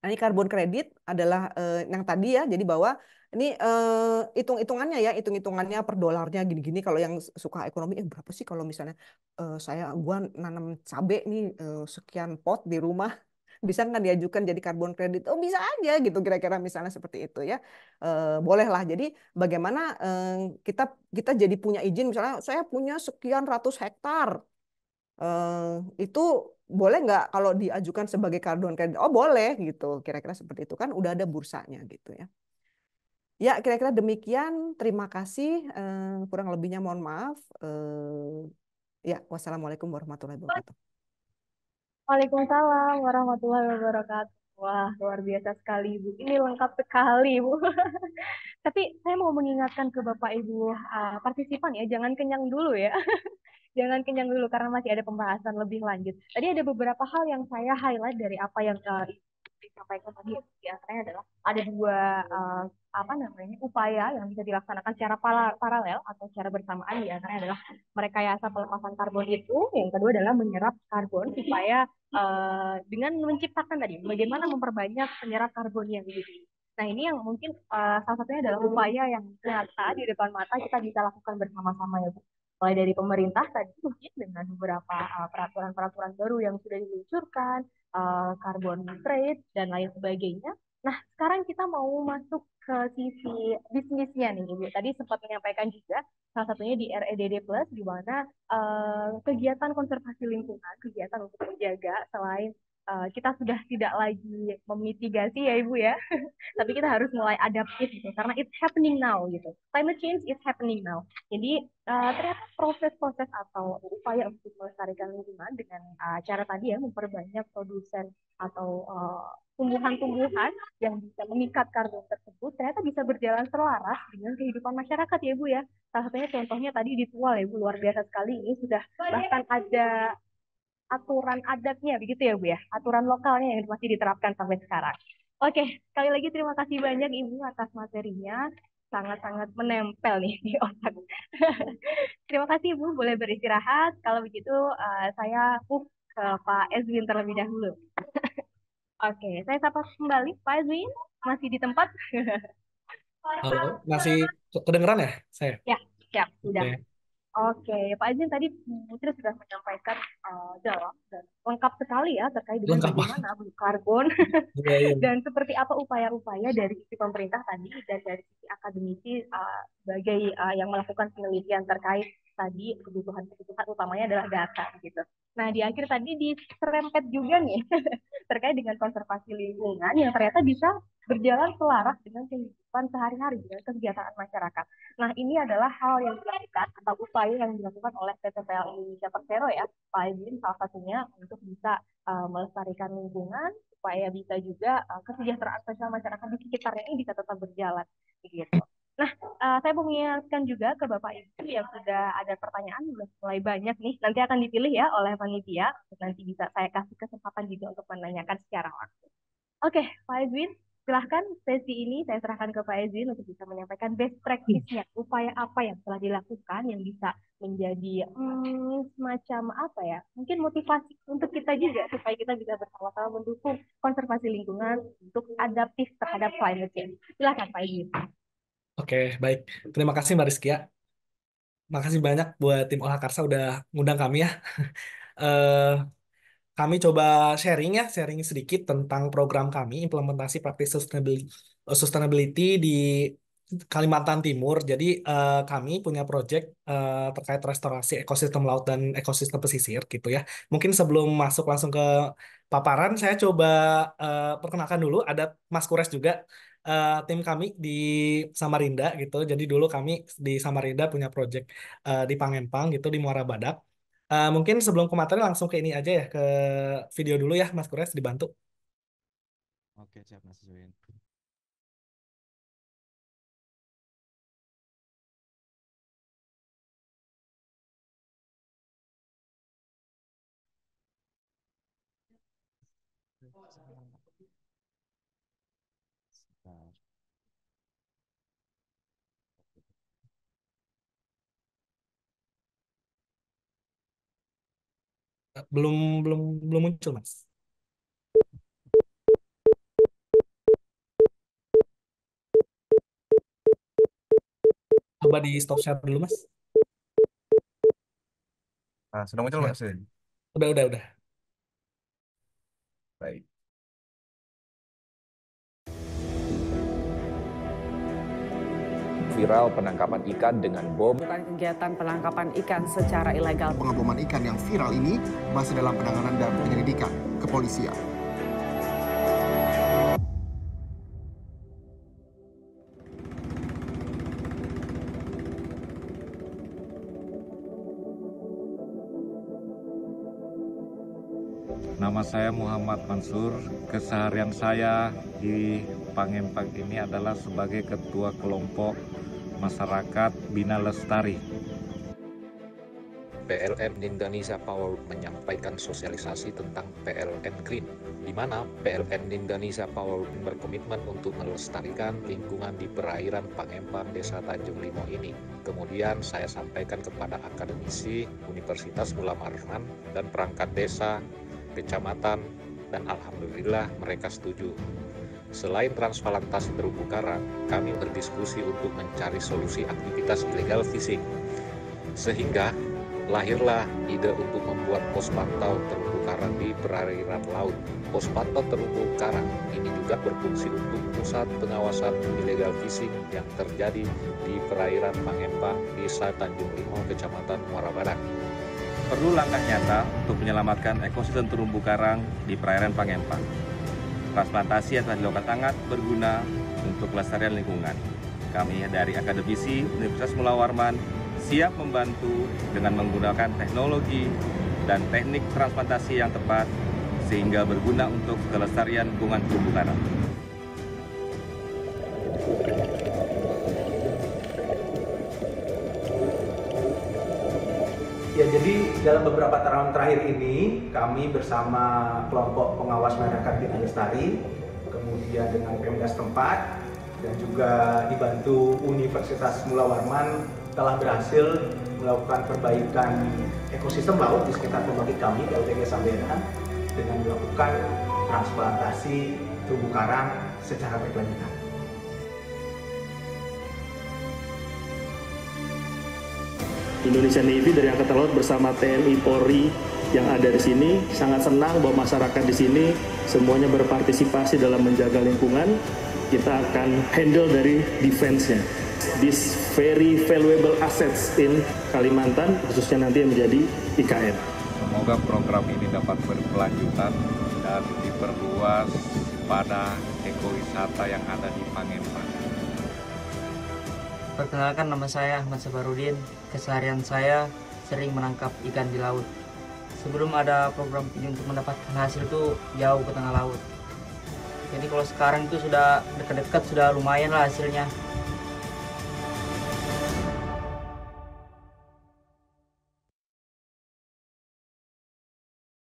Nah, ini karbon kredit adalah yang tadi ya. Jadi bahwa ini hitung-hitungannya ya, hitung-hitungannya per dolarnya gini-gini. Kalau yang suka ekonomi, berapa sih kalau misalnya gua nanam cabe nih sekian pot di rumah, bisa nggak diajukan jadi karbon kredit? Oh bisa aja gitu kira-kira misalnya seperti itu ya. Bolehlah. Jadi bagaimana kita kita jadi punya izin misalnya saya punya sekian ratus hektar itu boleh nggak kalau diajukan sebagai karbon kredit? Oh boleh gitu, kira-kira seperti itu kan udah ada bursanya gitu ya. Ya kira-kira demikian. Terima kasih. Kurang lebihnya mohon maaf. Ya wassalamualaikum warahmatullahi wabarakatuh. Waalaikumsalam warahmatullahi wabarakatuh. Wah, luar biasa sekali, Bu. Ini lengkap sekali, Bu. Tapi saya mau mengingatkan ke Bapak Ibu partisipan ya, jangan kenyang dulu ya. Jangan kenyang dulu karena masih ada pembahasan lebih lanjut. Tadi ada beberapa hal yang saya highlight dari apa yang disampaikan tadi. Di antaranya adalah ada dua apa namanya upaya yang bisa dilaksanakan secara paralel atau secara bersamaan. Di antaranya adalah merekayasa pelepasan karbon itu. Yang kedua adalah menyerap karbon supaya dengan menciptakan tadi bagaimana memperbanyak penyerap karbon yang begitu. Nah, ini yang mungkin salah satunya adalah upaya yang nyata di depan mata kita bisa lakukan bersama-sama ya, Bu. Mulai dari pemerintah tadi mungkin dengan beberapa peraturan-peraturan baru yang sudah diluncurkan, carbon trade, dan lain sebagainya. Nah, sekarang kita mau masuk ke sisi bisnisnya nih, Ibu. Tadi sempat menyampaikan juga, salah satunya di REDD Plus, di mana kegiatan konservasi lingkungan, kegiatan untuk menjaga selain kita sudah tidak lagi memitigasi ya Ibu ya, tapi kita harus mulai adaptif gitu, karena it's happening now gitu. Climate change is happening now. Jadi ternyata proses-proses atau upaya untuk melestarikan lingkungan dengan cara tadi ya memperbanyak produsen atau tumbuhan-tumbuhan yang bisa mengikat karbon tersebut ternyata bisa berjalan selaras dengan kehidupan masyarakat ya Bu ya. Salah satunya contohnya tadi di Tual ya Bu, luar biasa sekali, ini sudah bahkan ada aturan adatnya begitu ya Bu ya, aturan lokalnya yang masih diterapkan sampai sekarang. Oke, sekali lagi terima kasih banyak Ibu atas materinya, sangat-sangat menempel nih di otak. Terima kasih Ibu, boleh beristirahat. Kalau begitu saya ke Pak Ezwin terlebih dahulu. Oke, saya sapa kembali Pak Ezwin, masih di tempat? Halo, masih kedengeran ya saya? Ya, siap, sudah. Oke. Oke, Pak Izin tadi Putri sudah menyampaikan dalam dan lengkap sekali ya terkait dengan Lengkap banget. bagaimana blue carbon Iya, iya. dan seperti apa upaya-upaya dari sisi pemerintah tadi dan dari sisi akademisi sebagai yang melakukan penelitian terkait tadi kebutuhan-kebutuhan utamanya adalah data gitu. Nah, di akhir tadi diserempet juga nih terkait dengan konservasi lingkungan yang ternyata bisa berjalan selaras dengan kehidupan sehari-hari dengan kegiatan masyarakat. Nah, ini adalah hal yang dilakukan atau upaya yang dilakukan oleh PT PL Indonesia Persero ya, Pak Edwin, salah satunya untuk bisa melestarikan lingkungan, supaya bisa juga kesejahteraan sosial masyarakat di sekitarnya ini bisa tetap berjalan, begitu. Nah, saya mau mengingatkan juga ke Bapak Ibu yang sudah ada pertanyaan, sudah mulai banyak nih, nanti akan dipilih ya oleh panitia, nanti bisa saya kasih kesempatan juga untuk menanyakan secara langsung. Oke, Pak Edwin, silahkan sesi ini saya serahkan ke Pak Ezin untuk bisa menyampaikan best practice-nya, upaya apa yang telah dilakukan yang bisa menjadi semacam apa ya, mungkin motivasi untuk kita juga supaya kita bisa bersama-sama mendukung konservasi lingkungan untuk adaptif terhadap climate change. Silahkan Pak Ezin. Oke, baik. Terima kasih Mbak Rizkia. Makasih banyak buat tim Olah Karsa udah ngundang kami ya. Eh, Kami coba sharing sedikit tentang program kami, implementasi praktik sustainability di Kalimantan Timur. Jadi kami punya project terkait restorasi ekosistem laut dan ekosistem pesisir gitu ya. Mungkin sebelum masuk langsung ke paparan, saya coba perkenalkan dulu. Ada Mas Kures juga, tim kami di Samarinda gitu. Jadi dulu kami di Samarinda punya project di Pangempang gitu di Muara Badak. Mungkin sebelum ke materi langsung ke ini aja ya, ke video dulu ya Mas Kures, dibantu. Oke, siap Mas Join. Sebentar. Belum belum belum muncul Mas. Coba di stop share dulu Mas. Sudah muncul Ya, Mas Join? udah. Baik. Viral penangkapan ikan dengan bom. Bukan kegiatan penangkapan ikan secara ilegal. Pengaboman ikan yang viral ini masih dalam penanganan dan penyelidikan kepolisian. Nama saya Muhammad Mansur. Keseharian saya di Pangempang ini adalah sebagai ketua kelompok masyarakat Bina Lestari. PLN Indonesia Power menyampaikan sosialisasi tentang PLN Green, di mana PLN Indonesia Power berkomitmen untuk melestarikan lingkungan di perairan Pangempang, Desa Tanjung Limo ini. Kemudian saya sampaikan kepada akademisi Universitas Ulama Rahman dan perangkat desa, kecamatan, dan alhamdulillah mereka setuju. Selain transplantasi terumbu karang, kami berdiskusi untuk mencari solusi aktivitas illegal fishing. Sehingga lahirlah ide untuk membuat pos pantau terumbu karang di perairan laut. Pos pantau terumbu karang ini juga berfungsi untuk pusat pengawasan illegal fishing yang terjadi di perairan Pangempang, Desa Tanjung Limo, Kecamatan Muara Badak. perlu langkah nyata untuk menyelamatkan ekosistem terumbu karang di perairan Pangempang. Transplantasi yang telah dilakukan sangat berguna untuk kelestarian lingkungan. Kami dari akademisi Universitas Mula Warman siap membantu dengan menggunakan teknologi dan teknik transplantasi yang tepat sehingga berguna untuk kelestarian lingkungan terumbu karang. Ya, jadi dalam beberapa tahun terakhir ini kami bersama kelompok pengawas masyarakat Bina Lestari, kemudian dengan Pemda setempat dan juga dibantu Universitas Mula Warman telah berhasil melakukan perbaikan ekosistem laut di sekitar pembangkit kami PLTG Sambera dengan melakukan transplantasi terumbu karang secara berkelanjutan. Indonesia Navy dari Angkatan Laut bersama TNI Polri yang ada di sini sangat senang bahwa masyarakat di sini semuanya berpartisipasi dalam menjaga lingkungan. Kita akan handle dari defense-nya. These very valuable assets in Kalimantan, khususnya nanti yang menjadi IKN. Semoga program ini dapat berkelanjutan dan diperluas pada ekowisata yang ada di Pangempang. Perkenalkan, nama saya Ahmad Sabarudin. Keseharian saya sering menangkap ikan di laut. Sebelum ada program ini untuk mendapatkan hasil itu jauh ke tengah laut. Jadi kalau sekarang itu sudah dekat-dekat, sudah lumayan lah hasilnya.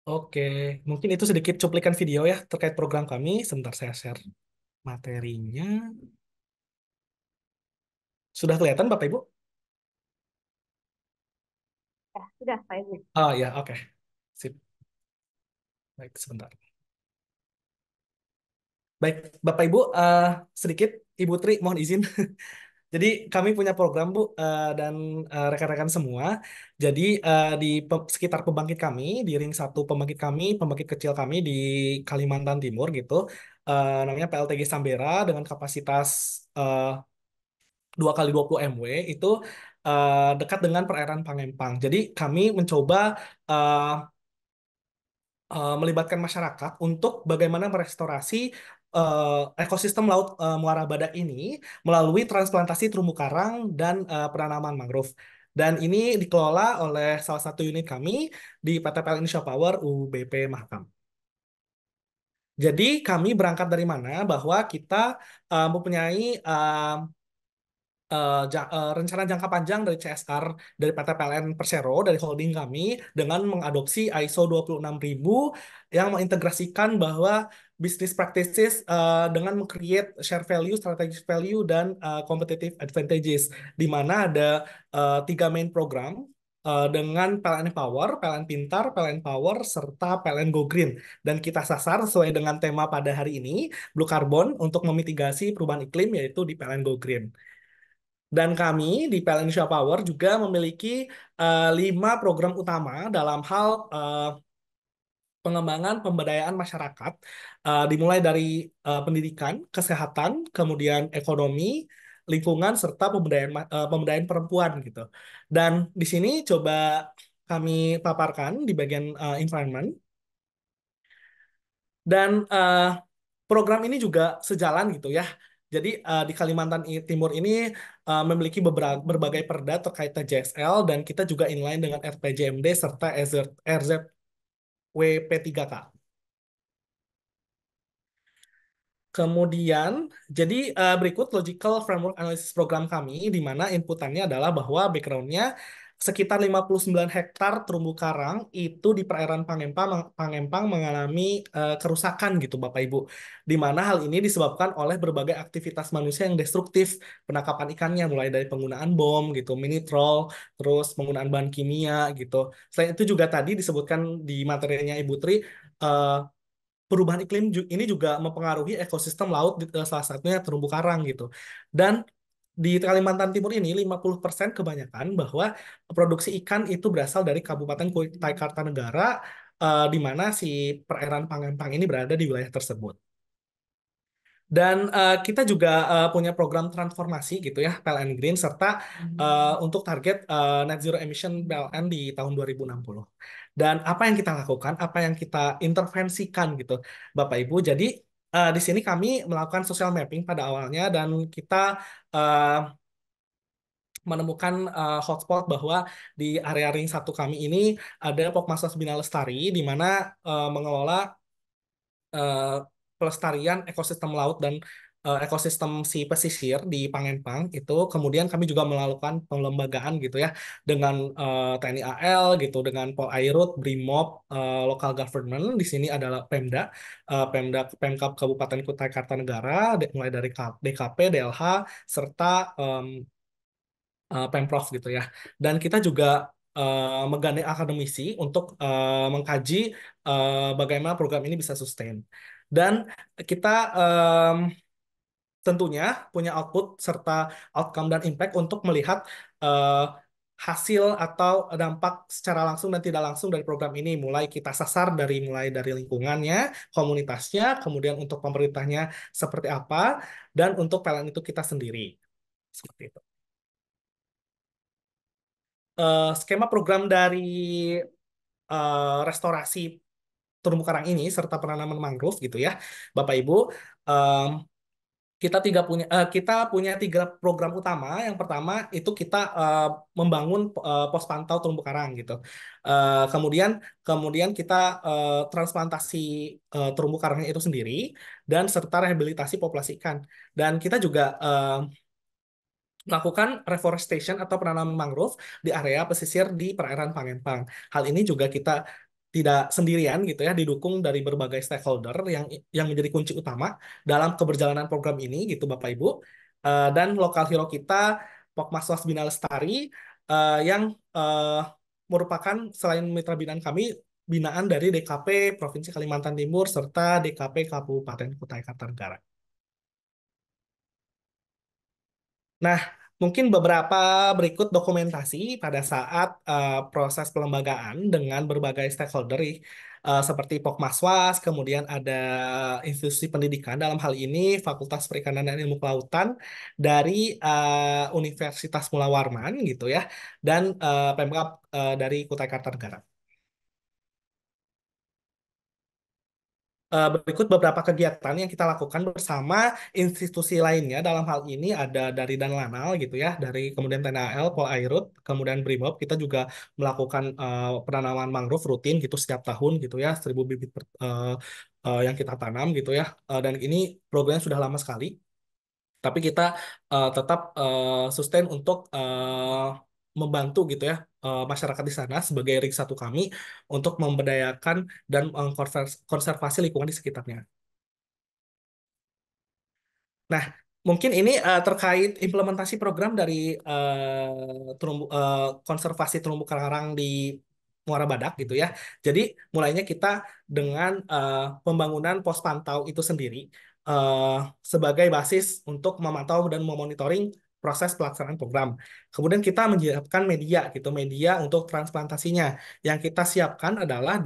Oke, mungkin itu sedikit cuplikan video ya terkait program kami. Sebentar saya share materinya. Sudah kelihatan Bapak Ibu? Ya, sudah, Pak Edi. Oh ya, oke. Sip. Baik, sebentar. Baik, Bapak Ibu, sedikit Ibu Tri mohon izin. Jadi kami punya program Bu dan rekan-rekan semua. Jadi di sekitar pembangkit kami, di ring 1 pembangkit kami, pembangkit kecil kami di Kalimantan Timur gitu, namanya PLTG Sambera dengan kapasitas 2x20 MW itu dekat dengan perairan Pangempang. Jadi kami mencoba melibatkan masyarakat untuk bagaimana merestorasi ekosistem laut Muara Badak ini melalui transplantasi terumbu karang dan penanaman mangrove. Dan ini dikelola oleh salah satu unit kami di PT PLN Indonesia Power UBP Mahakam. Jadi kami berangkat dari mana? Bahwa kita mempunyai rencana jangka panjang dari CSR dari PT PLN Persero dari holding kami dengan mengadopsi ISO 26000 yang mengintegrasikan bahwa business practices dengan meng-create share value, strategic value, dan competitive advantages, di mana ada 3 main program dengan PLN Power, PLN Pintar, PLN Power, serta PLN Go Green. Dan kita sasar sesuai dengan tema pada hari ini, Blue Carbon, untuk memitigasi perubahan iklim, yaitu di PLN Go Green. Dan kami di PLN Indonesia Power juga memiliki 5 program utama dalam hal pengembangan pemberdayaan masyarakat, dimulai dari pendidikan, kesehatan, kemudian ekonomi, lingkungan, serta pemberdayaan perempuan gitu. Dan di sini coba kami paparkan di bagian environment. Dan program ini juga sejalan gitu ya. Jadi di Kalimantan Timur ini memiliki berbagai perda terkait TJSL dan kita juga inline dengan RPJMD serta RZWP3K. Kemudian, jadi berikut logical framework analysis program kami, di mana inputannya adalah bahwa background-nya sekitar 59 hektar terumbu karang itu di perairan Pangempang mengalami kerusakan gitu Bapak Ibu. Di mana hal ini disebabkan oleh berbagai aktivitas manusia yang destruktif, penangkapan ikannya mulai dari penggunaan bom gitu, mini troll, terus penggunaan bahan kimia gitu. Selain itu juga tadi disebutkan di materinya Ibu Tri, perubahan iklim ini juga mempengaruhi ekosistem laut, salah satunya terumbu karang gitu. Dan di Kalimantan Timur ini 50% kebanyakan bahwa produksi ikan itu berasal dari Kabupaten Kutai Kartanegara, di mana si perairan Pangempang ini berada di wilayah tersebut. Dan kita juga punya program transformasi gitu ya, PLN Green, serta untuk target net zero emission PLN di tahun 2060. Dan apa yang kita lakukan, apa yang kita intervensikan gitu, Bapak Ibu. Jadi di sini kami melakukan social mapping pada awalnya dan kita eh, menemukan hotspot bahwa di area ring 1 kami ini ada Pokmaswas Bina Lestari di mana mengelola eh, pelestarian ekosistem laut dan ekosistem si pesisir di Pangempang itu. Kemudian kami juga melakukan pengembangan gitu ya dengan TNI AL gitu, dengan Polairut, Brimob, local government. Di sini adalah Pemda, Pemkab Kabupaten Kutai Kartanegara, mulai dari DKP, DLH, serta Pemprov gitu ya. Dan kita juga menggandeng akademisi untuk mengkaji bagaimana program ini bisa sustain. Dan kita tentunya punya output serta outcome dan impact untuk melihat eh, hasil atau dampak secara langsung dan tidak langsung dari program ini. Mulai kita sasar mulai dari lingkungannya, komunitasnya, kemudian untuk pemerintahnya seperti apa, dan untuk PLN itu kita sendiri. Seperti itu. Skema program dari restorasi terumbu karang ini serta penanaman mangrove gitu ya, Bapak Ibu. em, kita punya 3 program utama. Yang pertama itu kita membangun pos pantau terumbu karang gitu. Kemudian kemudian kita transplantasi terumbu karangnya itu sendiri dan serta rehabilitasi populasi ikan. Dan kita juga melakukan reforestation atau penanaman mangrove di area pesisir di perairan Pangempang. Hal ini juga kita tidak sendirian gitu ya, didukung dari berbagai stakeholder yang menjadi kunci utama dalam keberjalanan program ini gitu Bapak Ibu. Dan lokal hero kita Pokmaswas Bina Lestari yang merupakan selain mitra binaan kami binaan dari DKP Provinsi Kalimantan Timur serta DKP Kabupaten Kutai Kartanegara. Nah, mungkin beberapa berikut dokumentasi pada saat proses pelembagaan dengan berbagai stakeholder seperti Pokmaswas, kemudian ada institusi pendidikan dalam hal ini Fakultas Perikanan dan Ilmu Kelautan dari Universitas Mula Warman gitu ya, dan Pemkab dari Kutai Kartanegara. Berikut beberapa kegiatan yang kita lakukan bersama institusi lainnya. Dalam hal ini ada dari Danlanal gitu ya, dari kemudian TNAL, Polairut, kemudian Brimob. Kita juga melakukan penanaman mangrove rutin gitu setiap tahun gitu ya, 1.000 bibit yang kita tanam gitu ya. Dan ini programnya sudah lama sekali. Tapi kita tetap sustain untuk membantu gitu ya masyarakat di sana sebagai ring 1 kami untuk memberdayakan dan konservasi lingkungan di sekitarnya. Nah, mungkin ini terkait implementasi program dari konservasi terumbu karang di Muara Badak gitu ya. Jadi mulainya kita dengan pembangunan pos pantau itu sendiri eh, sebagai basis untuk memantau dan memonitoring proses pelaksanaan program. Kemudian kita menyiapkan media gitu, media untuk transplantasinya. Yang kita siapkan adalah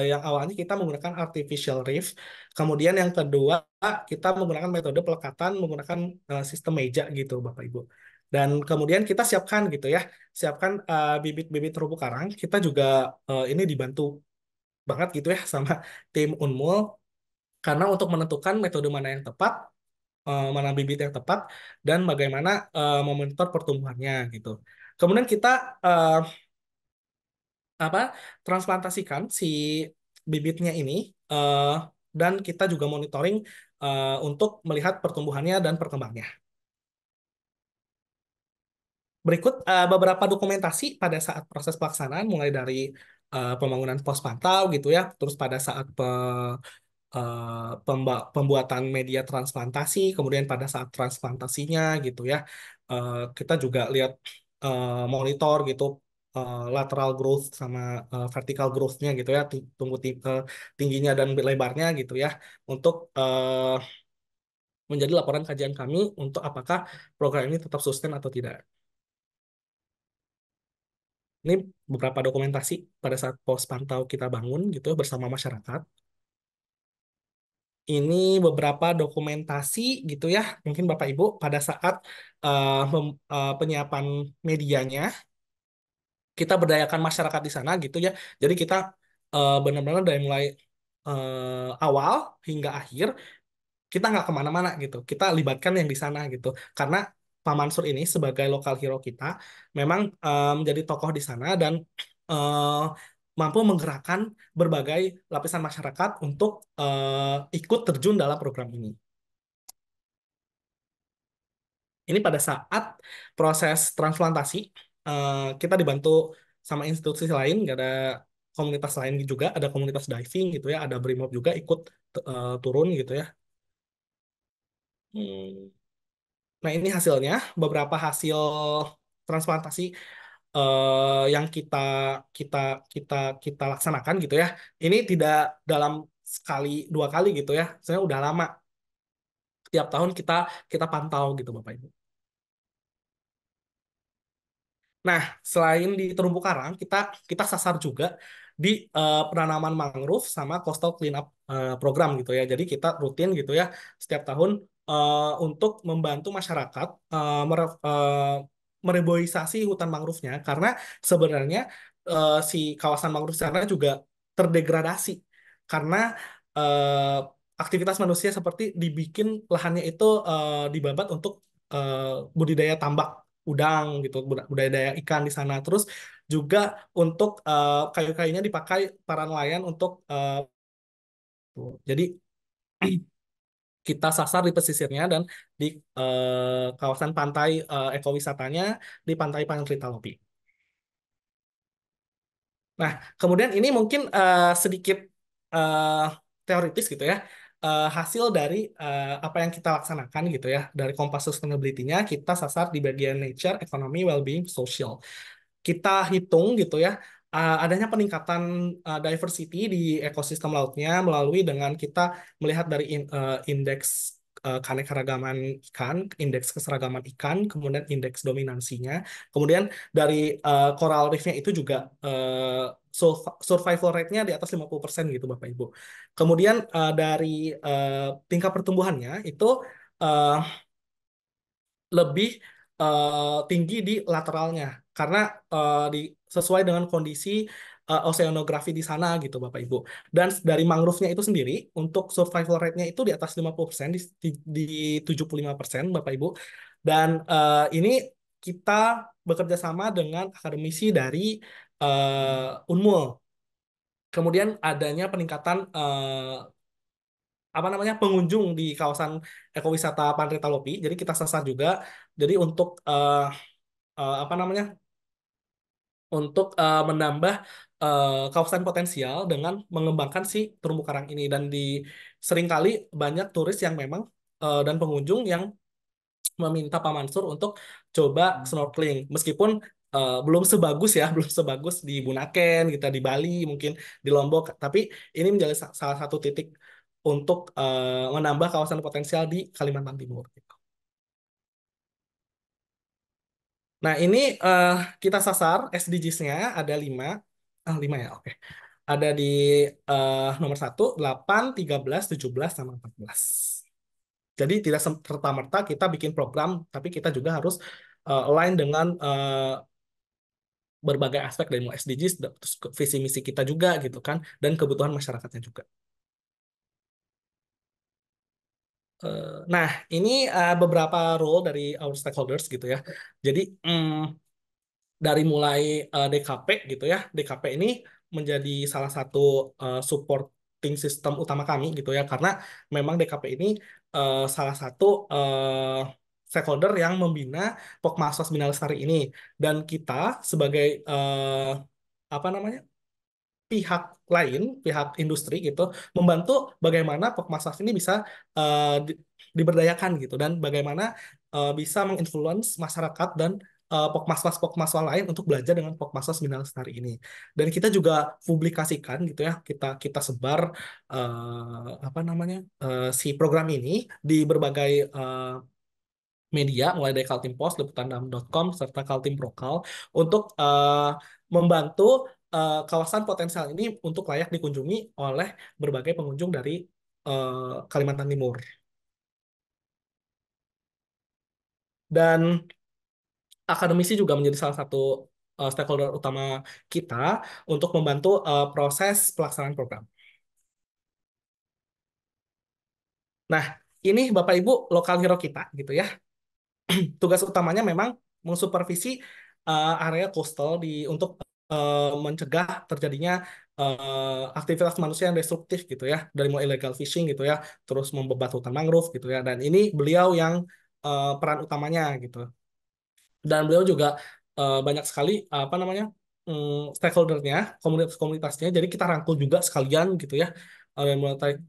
yang awalnya kita menggunakan artificial reef, kemudian yang kedua kita menggunakan metode pelekatan menggunakan sistem meja gitu Bapak Ibu. Dan kemudian kita siapkan gitu ya, siapkan bibit-bibit terumbu karang. Kita juga ini dibantu banget gitu ya sama tim Unmul karena untuk menentukan metode mana yang tepat, mana bibit yang tepat, dan bagaimana memonitor pertumbuhannya gitu. Kemudian kita eh, apa transplantasikan si bibitnya ini eh, dan kita juga monitoring untuk melihat pertumbuhannya dan perkembangannya. Berikut beberapa dokumentasi pada saat proses pelaksanaan mulai dari pembangunan pos pantau gitu ya, terus pada saat pembuatan media transplantasi, kemudian pada saat transplantasinya gitu ya, kita juga lihat monitor gitu lateral growth sama vertical growth-nya gitu ya, tingginya dan lebarnya gitu ya, untuk menjadi laporan kajian kami untuk apakah program ini tetap sustain atau tidak. Ini beberapa dokumentasi pada saat pos pantau kita bangun gitu bersama masyarakat. ini beberapa dokumentasi gitu ya, mungkin Bapak Ibu pada saat penyiapan medianya, kita berdayakan masyarakat di sana gitu ya. Jadi kita benar-benar dari mulai awal hingga akhir kita nggak kemana-mana gitu. Kita libatkan yang di sana gitu. Karena Pak Mansur ini sebagai lokal hero kita memang menjadi tokoh di sana dan eh, mampu menggerakkan berbagai lapisan masyarakat untuk ikut terjun dalam program ini. Ini pada saat proses transplantasi, kita dibantu sama institusi lain, nggak ada komunitas lain juga, ada komunitas diving gitu ya, ada Brimob juga ikut turun gitu ya. Hmm. Nah, ini hasilnya, beberapa hasil transplantasi yang kita kita kita kita laksanakan gitu ya. Ini tidak dalam sekali dua kali gitu ya. Sebenarnya udah lama. Tiap tahun kita kita pantau gitu Bapak Ibu. Nah, selain di terumbu karang, kita kita sasar juga di penanaman mangrove sama coastal cleanup program gitu ya. Jadi kita rutin gitu ya setiap tahun untuk membantu masyarakat mereboisasi hutan mangrove-nya karena sebenarnya si kawasan mangrove sana juga terdegradasi karena eh, aktivitas manusia seperti dibikin lahannya itu dibabat untuk eh, budidaya tambak udang gitu, budidaya ikan di sana. Terus juga untuk kayu-kayunya dipakai para nelayan untuk jadi kita sasar di pesisirnya dan di kawasan pantai ekowisatanya di Pantai Panritalopi. Nah, kemudian ini mungkin sedikit eh, teoritis gitu ya. Hasil dari apa yang kita laksanakan gitu ya. Dari Kompas Sustainability-nya kita sasar di bagian nature, economy, well-being, social. Kita hitung gitu ya adanya peningkatan diversity di ekosistem lautnya melalui dengan kita melihat dari indeks keanekaragaman ikan, indeks keseragaman ikan, kemudian indeks dominansinya, kemudian dari coral reef-nya itu juga survival rate-nya di atas 50% gitu Bapak Ibu. Kemudian dari tingkat pertumbuhannya itu eh, lebih tinggi di lateralnya karena sesuai dengan kondisi oceanografi di sana gitu Bapak Ibu. Dan dari mangrove-nya itu sendiri untuk survival rate-nya itu di atas 50% di 75% Bapak Ibu. Dan ini kita bekerja sama dengan akademisi dari Unmul. Kemudian adanya peningkatan apa namanya pengunjung di kawasan ekowisata Pantai Talopi. Jadi kita sasar juga. Jadi untuk apa namanya untuk menambah kawasan potensial dengan mengembangkan si terumbu karang ini dan di seringkali banyak turis yang memang dan pengunjung yang meminta Pak Mansur untuk coba snorkeling meskipun belum sebagus ya belum sebagus di Bunaken kita di Bali mungkin di Lombok tapi ini menjadi salah satu titik untuk menambah kawasan potensial di Kalimantan Timur gitu. Nah, ini kita sasar SDGs-nya ada 5. Ah, 5 ya, oke. Ada di nomor 1, 8, 13, 17, sama 14. Jadi tidak serta-merta kita bikin program, tapi kita juga harus align dengan berbagai aspek dari mulai SDGs, terus visi misi kita juga gitu kan, dan kebutuhan masyarakatnya juga. Nah, ini beberapa role dari our stakeholders gitu ya. Jadi, dari mulai DKP gitu ya. DKP ini menjadi salah satu supporting system utama kami gitu ya karena memang DKP ini salah satu stakeholder yang membina Pokmasos Bina Lestari ini dan kita sebagai apa namanya pihak lain, pihak industri gitu, membantu bagaimana Pokmasaf ini bisa diberdayakan gitu dan bagaimana bisa menginfluence masyarakat dan pokmaswas lain untuk belajar dengan Pokmaswas Bina Lestari ini. Dan kita juga publikasikan gitu ya, kita kita sebar apa namanya si program ini di berbagai media mulai dari Kaltim Post, liputan6.com serta Kaltim Prokal untuk membantu kawasan potensial ini untuk layak dikunjungi oleh berbagai pengunjung dari Kalimantan Timur. Dan akademisi juga menjadi salah satu stakeholder utama kita untuk membantu proses pelaksanaan program. Nah, ini Bapak Ibu lokal hero kita gitu ya. Tugas utamanya memang mensupervisi area coastal untuk mencegah terjadinya aktivitas manusia yang destruktif gitu ya, dari mulai illegal fishing gitu ya, terus membebat hutan mangrove gitu ya. Dan ini beliau yang peran utamanya gitu. Dan beliau juga banyak sekali apa namanya stakeholdernya, komunitas-komunitasnya. Jadi kita rangkul juga sekalian gitu ya.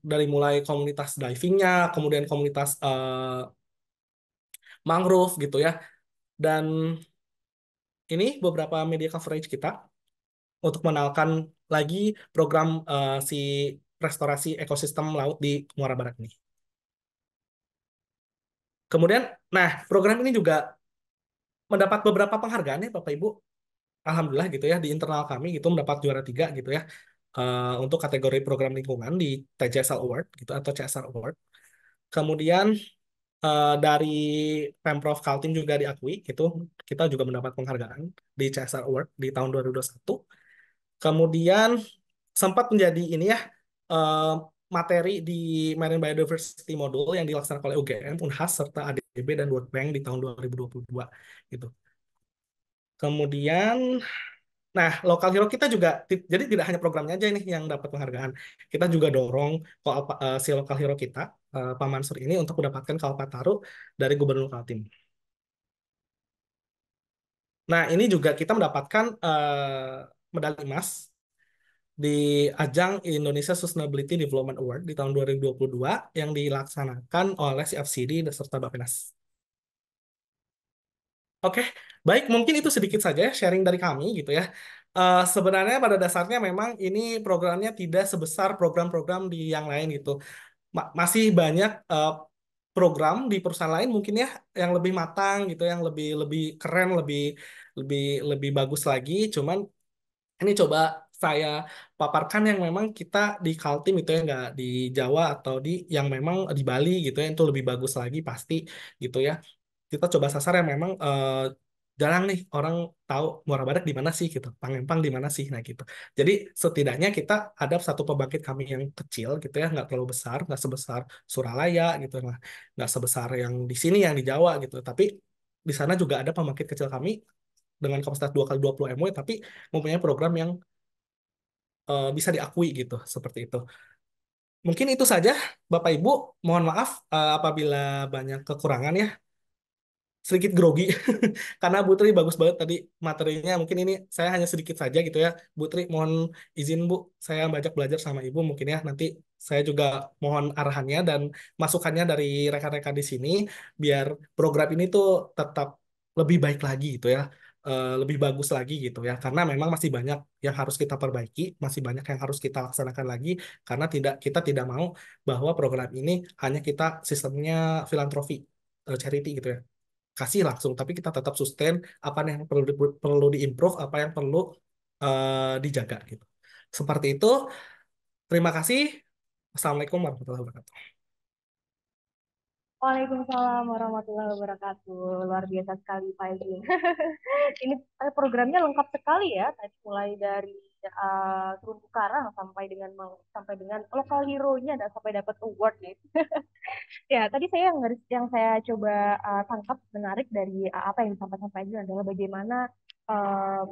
Dari mulai komunitas divingnya, kemudian komunitas mangrove gitu ya. Dan ini beberapa media coverage kita untuk mengenalkan lagi program si restorasi ekosistem laut di Muara Barat ini. Kemudian, nah program ini juga mendapat beberapa penghargaan ya Bapak Ibu. Alhamdulillah gitu ya di internal kami gitu mendapat juara 3 gitu ya untuk kategori program lingkungan di TJSL Award gitu atau CSR Award. Kemudian dari Pemprov Kaltim juga diakui gitu kita juga mendapat penghargaan di CSR Award di tahun 2021. Kemudian sempat menjadi ini ya eh, materi di Marine Biodiversity Module yang dilaksanakan oleh UGM, Unhas serta ADB dan World Bank di tahun 2022 gitu. Kemudian nah, lokal hero kita juga, jadi tidak hanya programnya aja ini yang dapat penghargaan. Kita juga dorong si lokal hero kita, Pak Mansur ini untuk mendapatkan Kalpataru dari Gubernur Kaltim. Nah, ini juga kita mendapatkan medali emas di ajang Indonesia Sustainability Development Award di tahun 2022 yang dilaksanakan oleh CFCD serta Bappenas. Oke, baik, mungkin itu sedikit saja ya sharing dari kami gitu ya. Sebenarnya pada dasarnya memang ini programnya tidak sebesar program-program di yang lain gitu. Masih banyak program di perusahaan lain mungkin ya yang lebih matang gitu, yang lebih lebih keren, lebih lebih lebih bagus lagi. Cuman ini coba saya paparkan yang memang kita di Kaltim itu ya nggak di Jawa atau di yang memang di Bali gitu ya itu lebih bagus lagi pasti gitu ya. Kita coba sasar yang memang jarang nih orang tahu Muara Badak di mana sih gitu, Pangempang di mana sih, nah gitu. Jadi setidaknya kita ada satu pembangkit kami yang kecil gitu ya, nggak terlalu besar, nggak sebesar Suralaya gitu, nggak sebesar yang di sini yang di Jawa gitu. Tapi di sana juga ada pembangkit kecil kami dengan kapasitas 2 kali 20 MW, tapi mempunyai program yang bisa diakui gitu, seperti itu. Mungkin itu saja, Bapak Ibu. Mohon maaf apabila banyak kekurangan ya, sedikit grogi karena Bu Tri bagus banget tadi materinya. Mungkin ini saya hanya sedikit saja gitu ya. Bu Tri, mohon izin Bu, saya banyak belajar sama Ibu mungkin ya. Nanti saya juga mohon arahannya dan masukannya dari rekan-rekan di sini biar program ini tuh tetap lebih baik lagi gitu ya. Lebih bagus lagi gitu ya. Karena memang masih banyak yang harus kita perbaiki, masih banyak yang harus kita laksanakan lagi karena kita tidak mau bahwa program ini hanya kita sistemnya filantropi charity gitu ya kasih langsung, tapi kita tetap sustain apa yang perlu diimprove, apa yang perlu dijaga gitu. Seperti itu. Terima kasih. Assalamualaikum warahmatullahi wabarakatuh. Waalaikumsalam warahmatullahi wabarakatuh. Luar biasa sekali Pak Ezin. Ini programnya lengkap sekali ya. Tadi mulai dari terumbu karang sampai dengan lokal hero-nya dan sampai dapat award nih. Ya, tadi yang saya coba tangkap menarik dari apa yang disampaikan Pak Ezin adalah bagaimana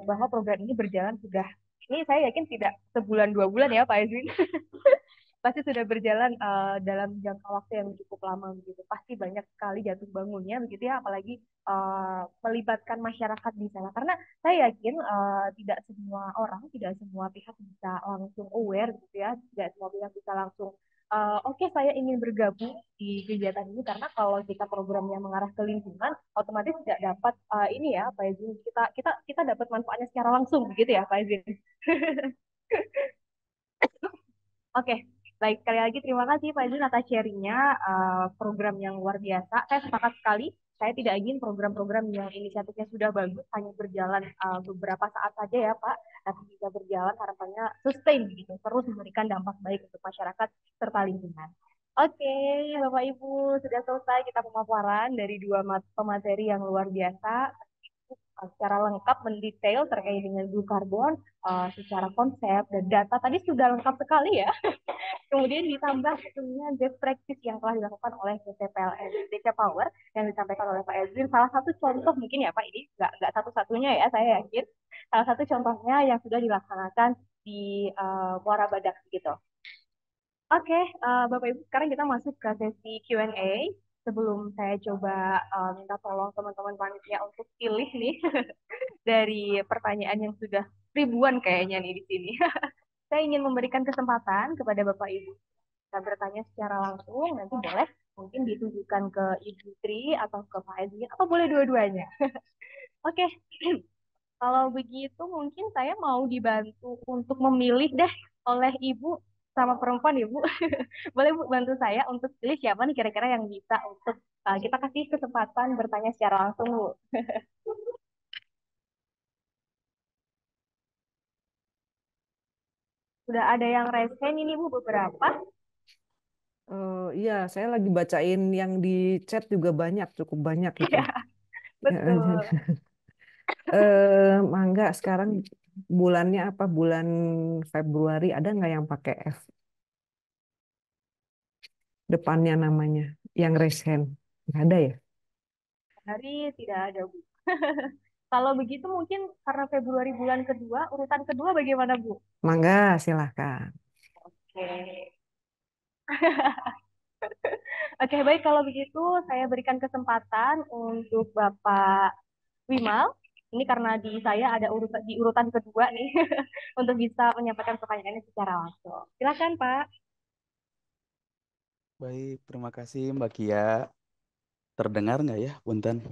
bahwa program ini berjalan sudah, ini saya yakin tidak sebulan 2 bulan ya Pak Ezin. Pasti sudah berjalan dalam jangka waktu yang cukup lama begitu. Pasti banyak sekali jatuh bangunnya begitu ya, apalagi melibatkan masyarakat di sana. Karena saya yakin tidak semua orang, tidak semua pihak bisa langsung aware gitu ya, tidak semua pihak bisa langsung oke, saya ingin bergabung di kegiatan ini karena kalau kita program yang mengarah ke lingkungan, otomatis tidak dapat ini ya, Pak Izin. Kita dapat manfaatnya secara langsung begitu ya, Pak Izin. Oke, baik, sekali lagi terima kasih Pak Izin atas sharingnya program yang luar biasa. Saya sepakat sekali, saya tidak ingin program-program yang inisiatifnya sudah bagus hanya berjalan beberapa saat saja ya Pak, tapi bisa berjalan harapannya sustain gitu, terus memberikan dampak baik untuk masyarakat serta lingkungan. Oke, Bapak Ibu, sudah selesai kita pemaparan dari dua pemateri yang luar biasa. Secara lengkap mendetail terkait dengan blue carbon, secara konsep dan data tadi sudah lengkap sekali ya. Kemudian ditambah tentunya best practice yang telah dilakukan oleh PT PLN Indonesia Power yang disampaikan oleh Pak Ezrin. Salah satu contoh mungkin ya Pak, ini nggak satu-satunya ya saya yakin. Salah satu contohnya yang sudah dilaksanakan di Muara Badak gitu. Oke, Bapak Ibu, sekarang kita masuk ke sesi Q&A. Sebelum saya coba minta tolong teman-teman panitia untuk pilih nih dari pertanyaan yang sudah ribuan kayaknya nih di sini. Saya ingin memberikan kesempatan kepada Bapak Ibu bisa bertanya secara langsung, nanti boleh mungkin ditujukan ke Ibu Tri atau ke Pak Ezrin, atau boleh dua-duanya. Oke, kalau begitu mungkin saya mau dibantu untuk memilih deh oleh Ibu sama perempuan Ibu. Boleh Bu bantu saya untuk pilih siapa nih kira-kira yang bisa untuk kita kasih kesempatan bertanya secara langsung Bu. Sudah ada yang resen ini Bu beberapa. Iya, saya lagi bacain yang di chat juga cukup banyak itu. Iya, betul. Mangga sekarang bulannya apa? Bulan Februari ada nggak yang pakai F depannya namanya? Yang resen nggak ada ya? Hari tidak ada Bu. Kalau begitu mungkin karena Februari bulan kedua, urutan kedua bagaimana Bu? Mangga, silahkan. Oke. Oke, baik kalau begitu saya berikan kesempatan untuk Bapak Wimal. Ini karena di saya ada urutan di urutan kedua nih untuk bisa menyampaikan pertanyaannya secara langsung. Silakan Pak. Baik, terima kasih Mbak Kia. Terdengar nggak ya, Punten?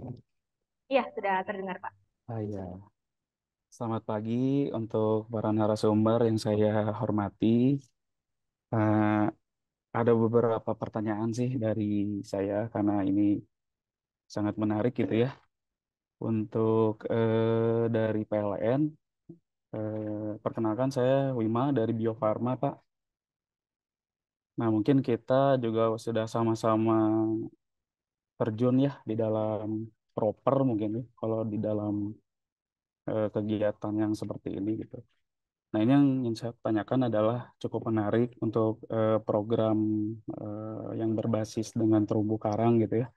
Iya, sudah terdengar Pak. Ah ya, selamat pagi untuk para narasumber yang saya hormati. Eh, ada beberapa pertanyaan sih dari saya karena ini sangat menarik gitu ya. Untuk dari PLN, perkenalkan saya Wima dari Bio Farma, Pak. Nah, mungkin kita juga sudah sama-sama terjun ya di dalam proper mungkin ya, kalau di dalam kegiatan yang seperti ini gitu. Nah, ini yang ingin saya tanyakan adalah cukup menarik untuk program yang berbasis dengan terumbu karang gitu ya.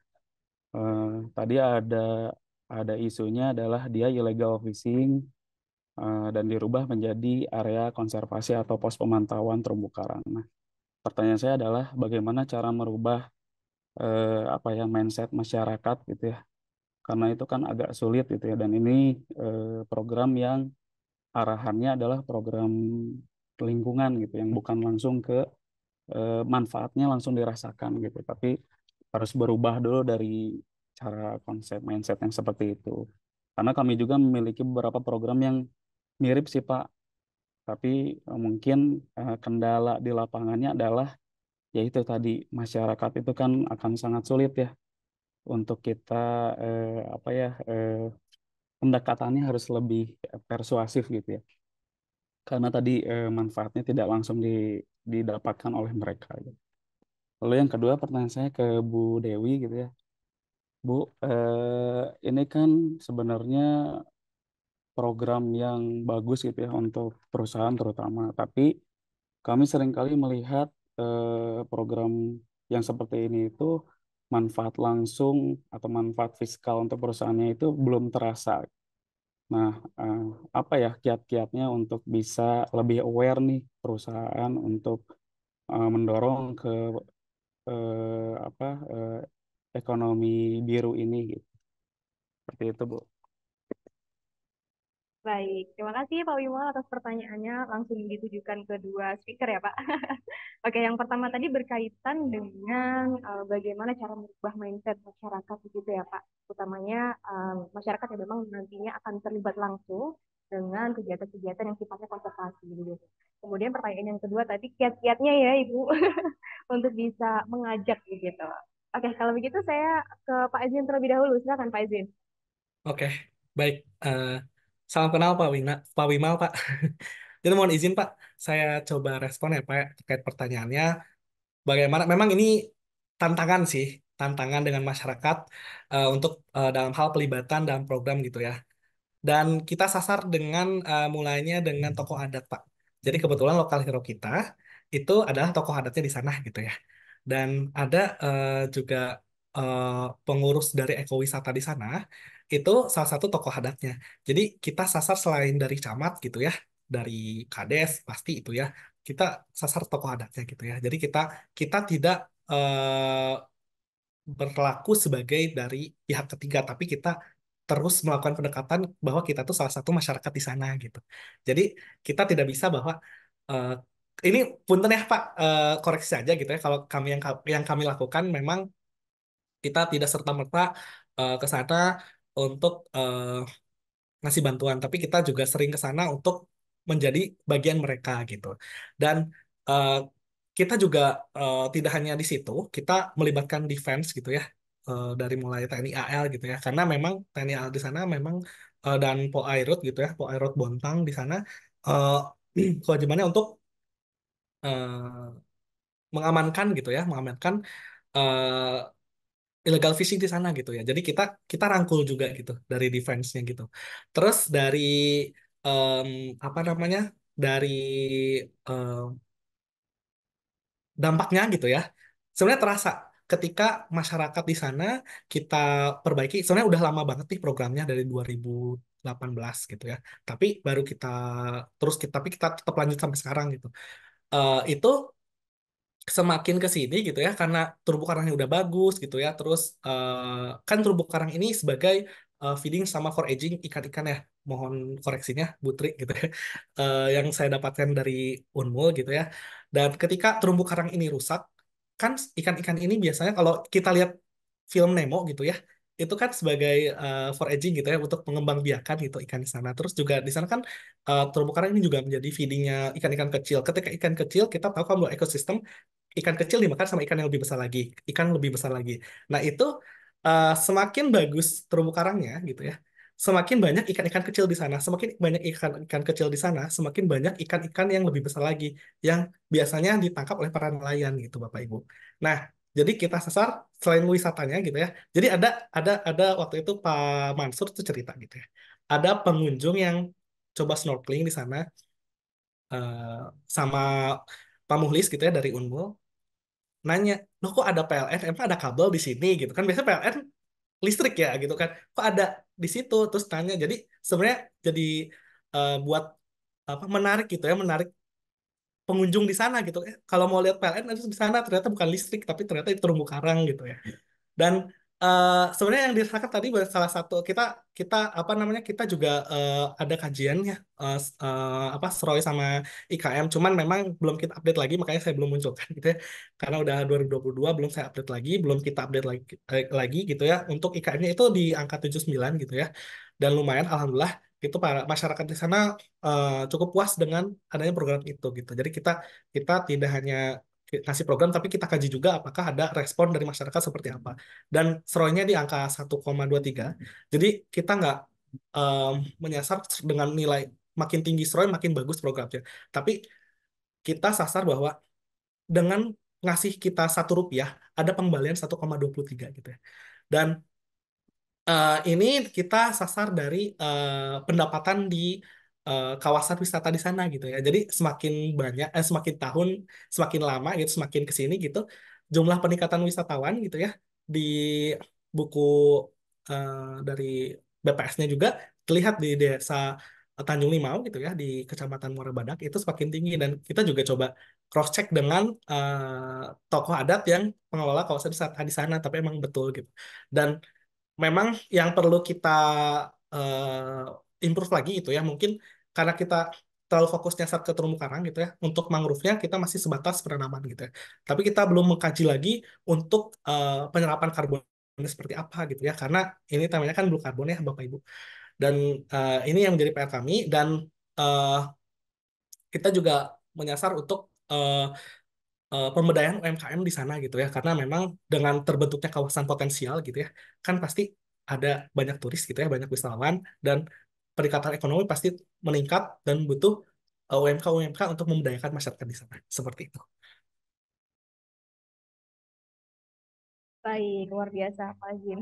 Tadi ada isunya adalah dia illegal fishing dan dirubah menjadi area konservasi atau pos pemantauan terumbu karang. Nah, pertanyaan saya adalah bagaimana cara merubah apa ya mindset masyarakat gitu ya, karena itu kan agak sulit gitu ya, dan ini program yang arahannya adalah program lingkungan gitu yang bukan langsung ke manfaatnya langsung dirasakan gitu, tapi harus berubah dulu dari cara konsep mindset yang seperti itu, karena kami juga memiliki beberapa program yang mirip sih Pak, tapi mungkin kendala di lapangannya adalah yaitu tadi masyarakat itu kan akan sangat sulit ya untuk kita apa ya pendekatannya harus lebih persuasif gitu ya, karena tadi manfaatnya tidak langsung didapatkan oleh mereka gitu. Lalu yang kedua pertanyaan saya ke Bu Dewi gitu ya, Bu, ini kan sebenarnya program yang bagus gitu ya untuk perusahaan terutama, tapi kami seringkali melihat program yang seperti ini itu manfaat langsung atau manfaat fiskal untuk perusahaannya itu belum terasa. Nah, eh, apa ya kiat-kiatnya untuk bisa lebih aware nih perusahaan untuk mendorong ke apa ekonomi biru ini gitu. Seperti itu, Bu. Baik, terima kasih Pak Wimal atas pertanyaannya. Langsung ditujukan ke dua speaker ya Pak. Oke, yang pertama tadi berkaitan dengan bagaimana cara merubah mindset masyarakat begitu ya Pak. Utamanya masyarakat yang memang nantinya akan terlibat langsung dengan kegiatan-kegiatan yang sifatnya konservasi gitu. Kemudian pertanyaan yang kedua tadi kiat-kiatnya ya Ibu untuk bisa mengajak begitu. Oke, kalau begitu saya ke Pak Izin terlebih dahulu. Silakan Pak Izin. Oke, baik. Salam kenal Pak Wimal, Pak. Jadi mohon izin Pak, saya coba respon ya Pak terkait pertanyaannya. bagaimana memang ini tantangan sih, tantangan dengan masyarakat untuk dalam hal pelibatan dalam program gitu ya. Dan kita sasar dengan mulainya dengan tokoh adat, Pak. Jadi kebetulan lokal hero kita itu adalah tokoh adatnya di sana gitu ya. Dan ada juga eh, pengurus dari ekowisata di sana itu salah satu tokoh adatnya. Jadi kita sasar selain dari camat gitu ya, dari kades pasti itu ya, kita sasar tokoh adatnya gitu ya. Jadi kita kita tidak berlaku sebagai dari pihak ketiga, tapi kita terus melakukan pendekatan bahwa kita tuh salah satu masyarakat di sana gitu. Jadi kita tidak bisa bahwa eh, ini punten ya Pak, koreksi saja gitu ya. Kalau kami yang kami lakukan memang kita tidak serta-merta ke sana untuk ngasih bantuan, tapi kita juga sering ke sana untuk menjadi bagian mereka gitu. Dan eh, kita juga tidak hanya di situ, kita melibatkan defense gitu ya, dari mulai TNI AL gitu ya, karena memang TNI AL di sana memang dan Polairut gitu ya, Polairut Bontang di sana eh, kewajibannya untuk eh, mengamankan gitu ya, mengamankan illegal fishing di sana gitu ya. Jadi kita kita rangkul juga gitu dari defense-nya gitu. Terus dari em, apa namanya? Dari em, dampaknya gitu ya. Sebenarnya terasa ketika masyarakat di sana kita perbaiki. Sebenarnya udah lama banget nih programnya dari 2018 gitu ya. Tapi baru kita tapi kita tetap lanjut sampai sekarang gitu. Itu semakin ke sini gitu ya karena terumbu karangnya udah bagus gitu ya terus kan terumbu karang ini sebagai feeding sama foraging ikan-ikan ya, mohon koreksinya Butri gitu ya. Yang saya dapatkan dari Unmul gitu ya, dan ketika terumbu karang ini rusak kan ikan-ikan ini biasanya kalau kita lihat film Nemo gitu ya, itu kan sebagai foraging gitu ya untuk mengembangbiakan gitu ikan di sana. Terus juga di sana kan terumbu karang ini juga menjadi feedingnya ikan-ikan kecil. Ketika ikan kecil kita tahu kalau ekosistem ikan kecil dimakan sama ikan yang lebih besar lagi, ikan lebih besar lagi. Nah, itu semakin bagus terumbu karangnya gitu ya. Semakin banyak ikan-ikan kecil di sana, semakin banyak ikan-ikan kecil di sana, semakin banyak ikan-ikan yang lebih besar lagi yang biasanya ditangkap oleh para nelayan gitu Bapak Ibu. Nah, jadi kita sasar selain wisatanya gitu ya. Jadi ada waktu itu Pak Mansur tuh cerita gitu ya. Ada pengunjung yang coba snorkeling di sana eh, sama Pak Muhlis gitu ya dari Unmul nanya, loh kok ada PLN, emang ada kabel di sini gitu kan, biasanya PLN listrik ya gitu kan, kok ada di situ, terus tanya, jadi sebenarnya jadi buat apa menarik gitu ya, menarik pengunjung di sana gitu. Kalau mau lihat PLN itu di sana ternyata bukan listrik tapi ternyata itu terumbu karang gitu ya. Dan sebenarnya yang dirasakan tadi salah satu kita kita apa namanya kita juga ada kajiannya apa SROI sama IKM, cuman memang belum kita update lagi makanya saya belum munculkan gitu ya. Karena udah 2022 belum saya update lagi, belum kita update lagi gitu ya. Untuk IKM-nya itu di angka 79 gitu ya. Dan lumayan alhamdulillah itu para masyarakat di sana cukup puas dengan adanya program itu gitu. Jadi kita kita tidak hanya kasih program tapi kita kaji juga apakah ada respon dari masyarakat seperti apa, dan SROI-nya di angka 1,23. Jadi kita nggak em, menyasar dengan nilai makin tinggi SROI makin bagus programnya, tapi kita sasar bahwa dengan ngasih kita Rp1 ada pengembalian 1,23 gitu ya. Dan ini kita sasar dari pendapatan di kawasan wisata di sana gitu ya. Jadi semakin banyak, semakin tahun, semakin lama gitu, semakin ke sini gitu, jumlah peningkatan wisatawan gitu ya di buku dari BPS-nya juga terlihat di desa Tanjung Limau gitu ya di Kecamatan Muara Badak itu semakin tinggi, dan kita juga coba cross check dengan tokoh adat yang pengelola kawasan wisata di sana, tapi emang betul gitu. Dan memang yang perlu kita improve lagi itu ya mungkin karena kita terlalu fokusnya saat ke terumbu karang gitu ya, untuk mangrove-nya kita masih sebatas penanaman gitu ya, tapi kita belum mengkaji lagi untuk penyerapan karbonnya seperti apa gitu ya, karena ini temanya kan blue carbon ya Bapak Ibu, dan ini yang menjadi PR kami. Dan eh, kita juga menyasar untuk pemberdayaan UMKM di sana gitu ya, karena memang dengan terbentuknya kawasan potensial gitu ya kan pasti ada banyak turis gitu ya, banyak wisatawan, dan peningkatan ekonomi pasti meningkat dan butuh UMK UMK untuk memberdayakan masyarakat di sana seperti itu. Baik, luar biasa Pak Jin.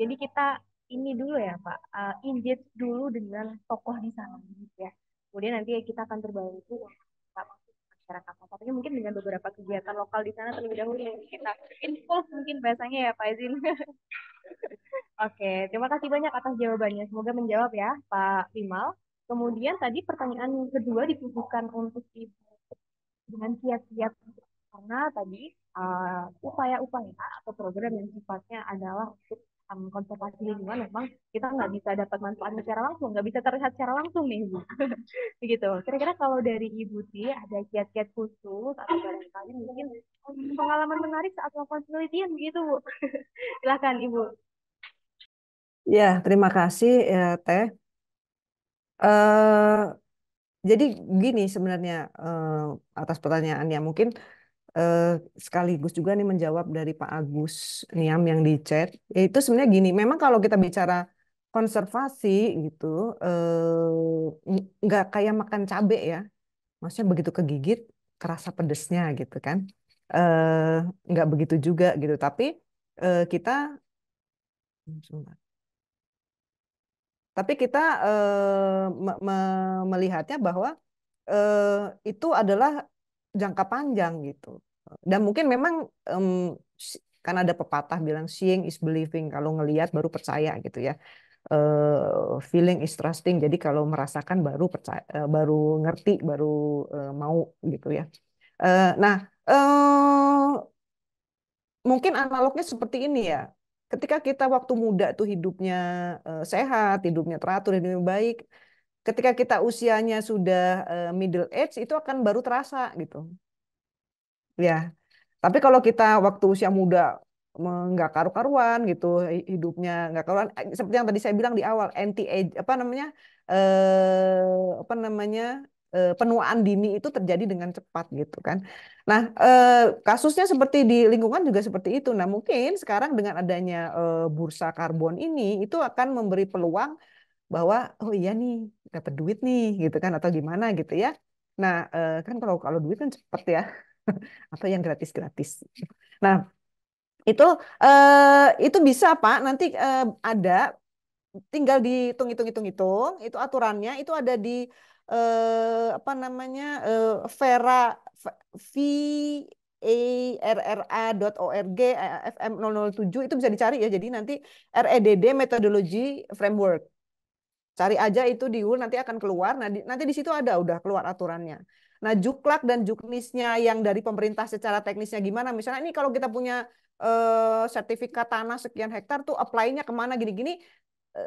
Jadi kita ini dulu ya Pak, engage dulu dengan tokoh di sana gitu ya. Kemudian nanti kita akan terbantu untuk kita masuk ke masyarakat. Tapi mungkin dengan beberapa kegiatan lokal di sana terlebih dahulu yang kita involve mungkin bahasanya ya Pak Jin. Oke, terima kasih banyak atas jawabannya. Semoga menjawab ya Pak Vimal. Kemudian tadi pertanyaan kedua ditujukan untuk Ibu dengan kiat-kiat karena tadi upaya-upaya atau program yang sifatnya adalah untuk konservasi lingkungan memang kita nggak bisa dapat manfaatnya secara langsung, nggak bisa terlihat secara langsung nih Bu. Begitu. Kira-kira kalau dari Ibu sih ada kiat-kiat khusus atau barangkali mungkin pengalaman menarik saat melakukan penelitian begitu Bu. Silakan Ibu. Ya, terima kasih ya, Teh. Eh, jadi gini sebenarnya atas pertanyaannya mungkin eh, sekaligus juga nih menjawab dari Pak Agus Niam yang di chat. Itu sebenarnya gini, memang kalau kita bicara konservasi gitu, nggak kayak makan cabe ya. Maksudnya begitu kegigit kerasa pedesnya gitu kan. Eh, nggak begitu juga gitu. Tapi kita sebentar. Tapi kita melihatnya bahwa itu adalah jangka panjang gitu. Dan mungkin memang karena ada pepatah bilang seeing is believing, kalau ngelihat baru percaya gitu ya. Feeling is trusting. Jadi kalau merasakan baru percaya, baru ngerti, baru mau gitu ya. Nah, mungkin analognya seperti ini ya. Ketika kita waktu muda tuh hidupnya sehat, hidupnya teratur, hidupnya baik. Ketika kita usianya sudah middle age itu akan baru terasa gitu. Ya. Tapi kalau kita waktu usia muda nggak karu-karuan gitu, hidupnya nggak karuan, seperti yang tadi saya bilang di awal, anti age apa namanya penuaan dini itu terjadi dengan cepat gitu kan. Nah, kasusnya seperti di lingkungan juga seperti itu. Nah, mungkin sekarang dengan adanya bursa karbon ini itu akan memberi peluang bahwa oh iya nih dapat duit nih gitu kan atau gimana gitu ya. Nah, kan kalau kalau duit kan cepet ya. Atau yang gratis-gratis. Nah, itu itu bisa Pak, nanti ada tinggal dihitung-hitung-hitung-hitung, itu aturannya itu ada di apa namanya Vera VARRA.org FM 007 itu bisa dicari ya. Jadi nanti REDD Methodology Framework. Cari aja itu di Google nanti akan keluar. Nah, nanti di situ ada udah keluar aturannya. Nah, juklak dan juknisnya yang dari pemerintah secara teknisnya gimana? Misalnya ini kalau kita punya sertifikat tanah sekian hektar tuh apply-nya kemana gini-gini.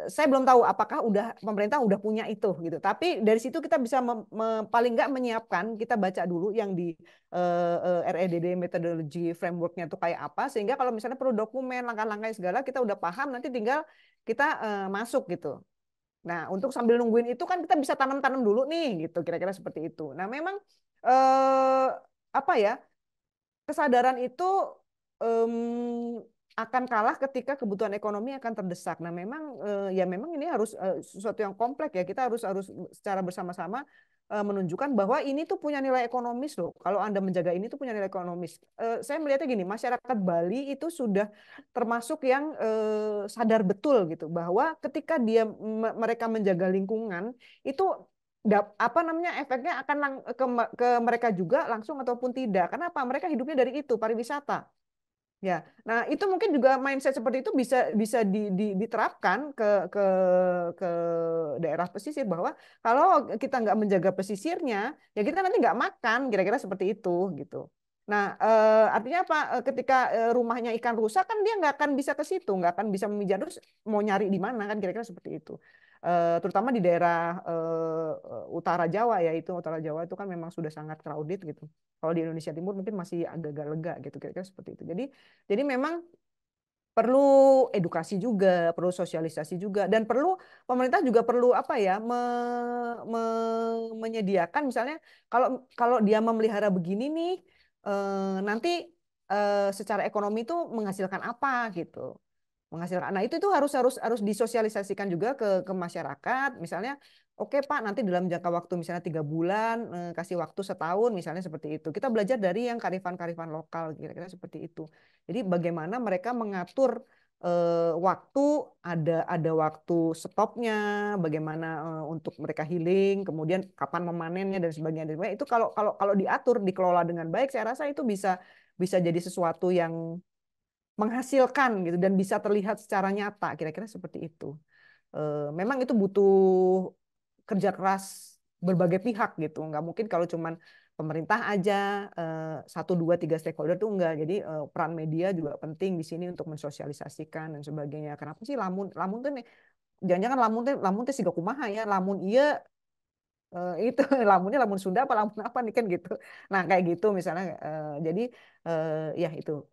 Saya belum tahu apakah pemerintah udah punya itu gitu. Tapi dari situ kita bisa paling nggak menyiapkan, kita baca dulu yang di REDD methodology framework-nya itu kayak apa, sehingga kalau misalnya perlu dokumen langkah-langkah segala kita udah paham, nanti tinggal kita masuk gitu. Nah, untuk sambil nungguin itu kan kita bisa tanam-tanam dulu nih, gitu. Kira-kira seperti itu. Nah, memang apa ya, kesadaran itu akan kalah ketika kebutuhan ekonomi akan terdesak. Nah, memang ya memang ini harus sesuatu yang kompleks ya. Kita harus secara bersama-sama menunjukkan bahwa ini tuh punya nilai ekonomis loh. Kalau Anda menjaga ini tuh punya nilai ekonomis. Saya melihatnya gini, masyarakat Bali itu sudah termasuk yang sadar betul gitu bahwa ketika mereka menjaga lingkungan itu apa namanya efeknya akan ke mereka juga langsung ataupun tidak. Karena apa? Mereka hidupnya dari itu pariwisata. Ya, nah itu mungkin juga mindset seperti itu bisa diterapkan ke daerah pesisir bahwa kalau kita nggak menjaga pesisirnya, ya kita nanti nggak makan, kira-kira seperti itu gitu. Nah, artinya apa? Ketika rumahnya ikan rusak kan dia nggak akan bisa ke situ, nggak akan bisa memijat, terus mau nyari di mana kan, kira-kira seperti itu. Terutama di daerah utara Jawa ya, itu utara Jawa itu kan memang sudah sangat crowded gitu. Kalau di Indonesia Timur mungkin masih agak-agak lega gitu, kira-kira seperti itu. Jadi memang perlu edukasi juga, perlu sosialisasi juga, dan pemerintah juga perlu apa ya menyediakan misalnya kalau dia memelihara begini nih nanti secara ekonomi itu menghasilkan apa gitu. menghasilkan. Nah, itu harus disosialisasikan juga ke masyarakat. Misalnya, oke Pak, nanti dalam jangka waktu misalnya 3 bulan, kasih waktu setahun, misalnya seperti itu. Kita belajar dari yang kearifan-kearifan lokal, kira-kira seperti itu. Jadi bagaimana mereka mengatur waktu, ada waktu stopnya, bagaimana untuk mereka healing, kemudian kapan memanennya dan sebagainya. Itu kalau diatur, dikelola dengan baik, saya rasa itu bisa jadi sesuatu yang menghasilkan gitu dan bisa terlihat secara nyata, kira-kira seperti itu. Memang itu butuh kerja keras berbagai pihak gitu, nggak mungkin kalau cuman pemerintah aja, 1, 2, 3 stakeholder tuh enggak. Jadi peran media juga penting di sini untuk mensosialisasikan dan sebagainya. Kenapa sih lamun tuh nih, jangan-jangan lamun teh siga kumaha ya, lamun iya itu lamunnya lamun Sunda apa lamun apa nih kan gitu. Nah kayak gitu misalnya, jadi ya itu.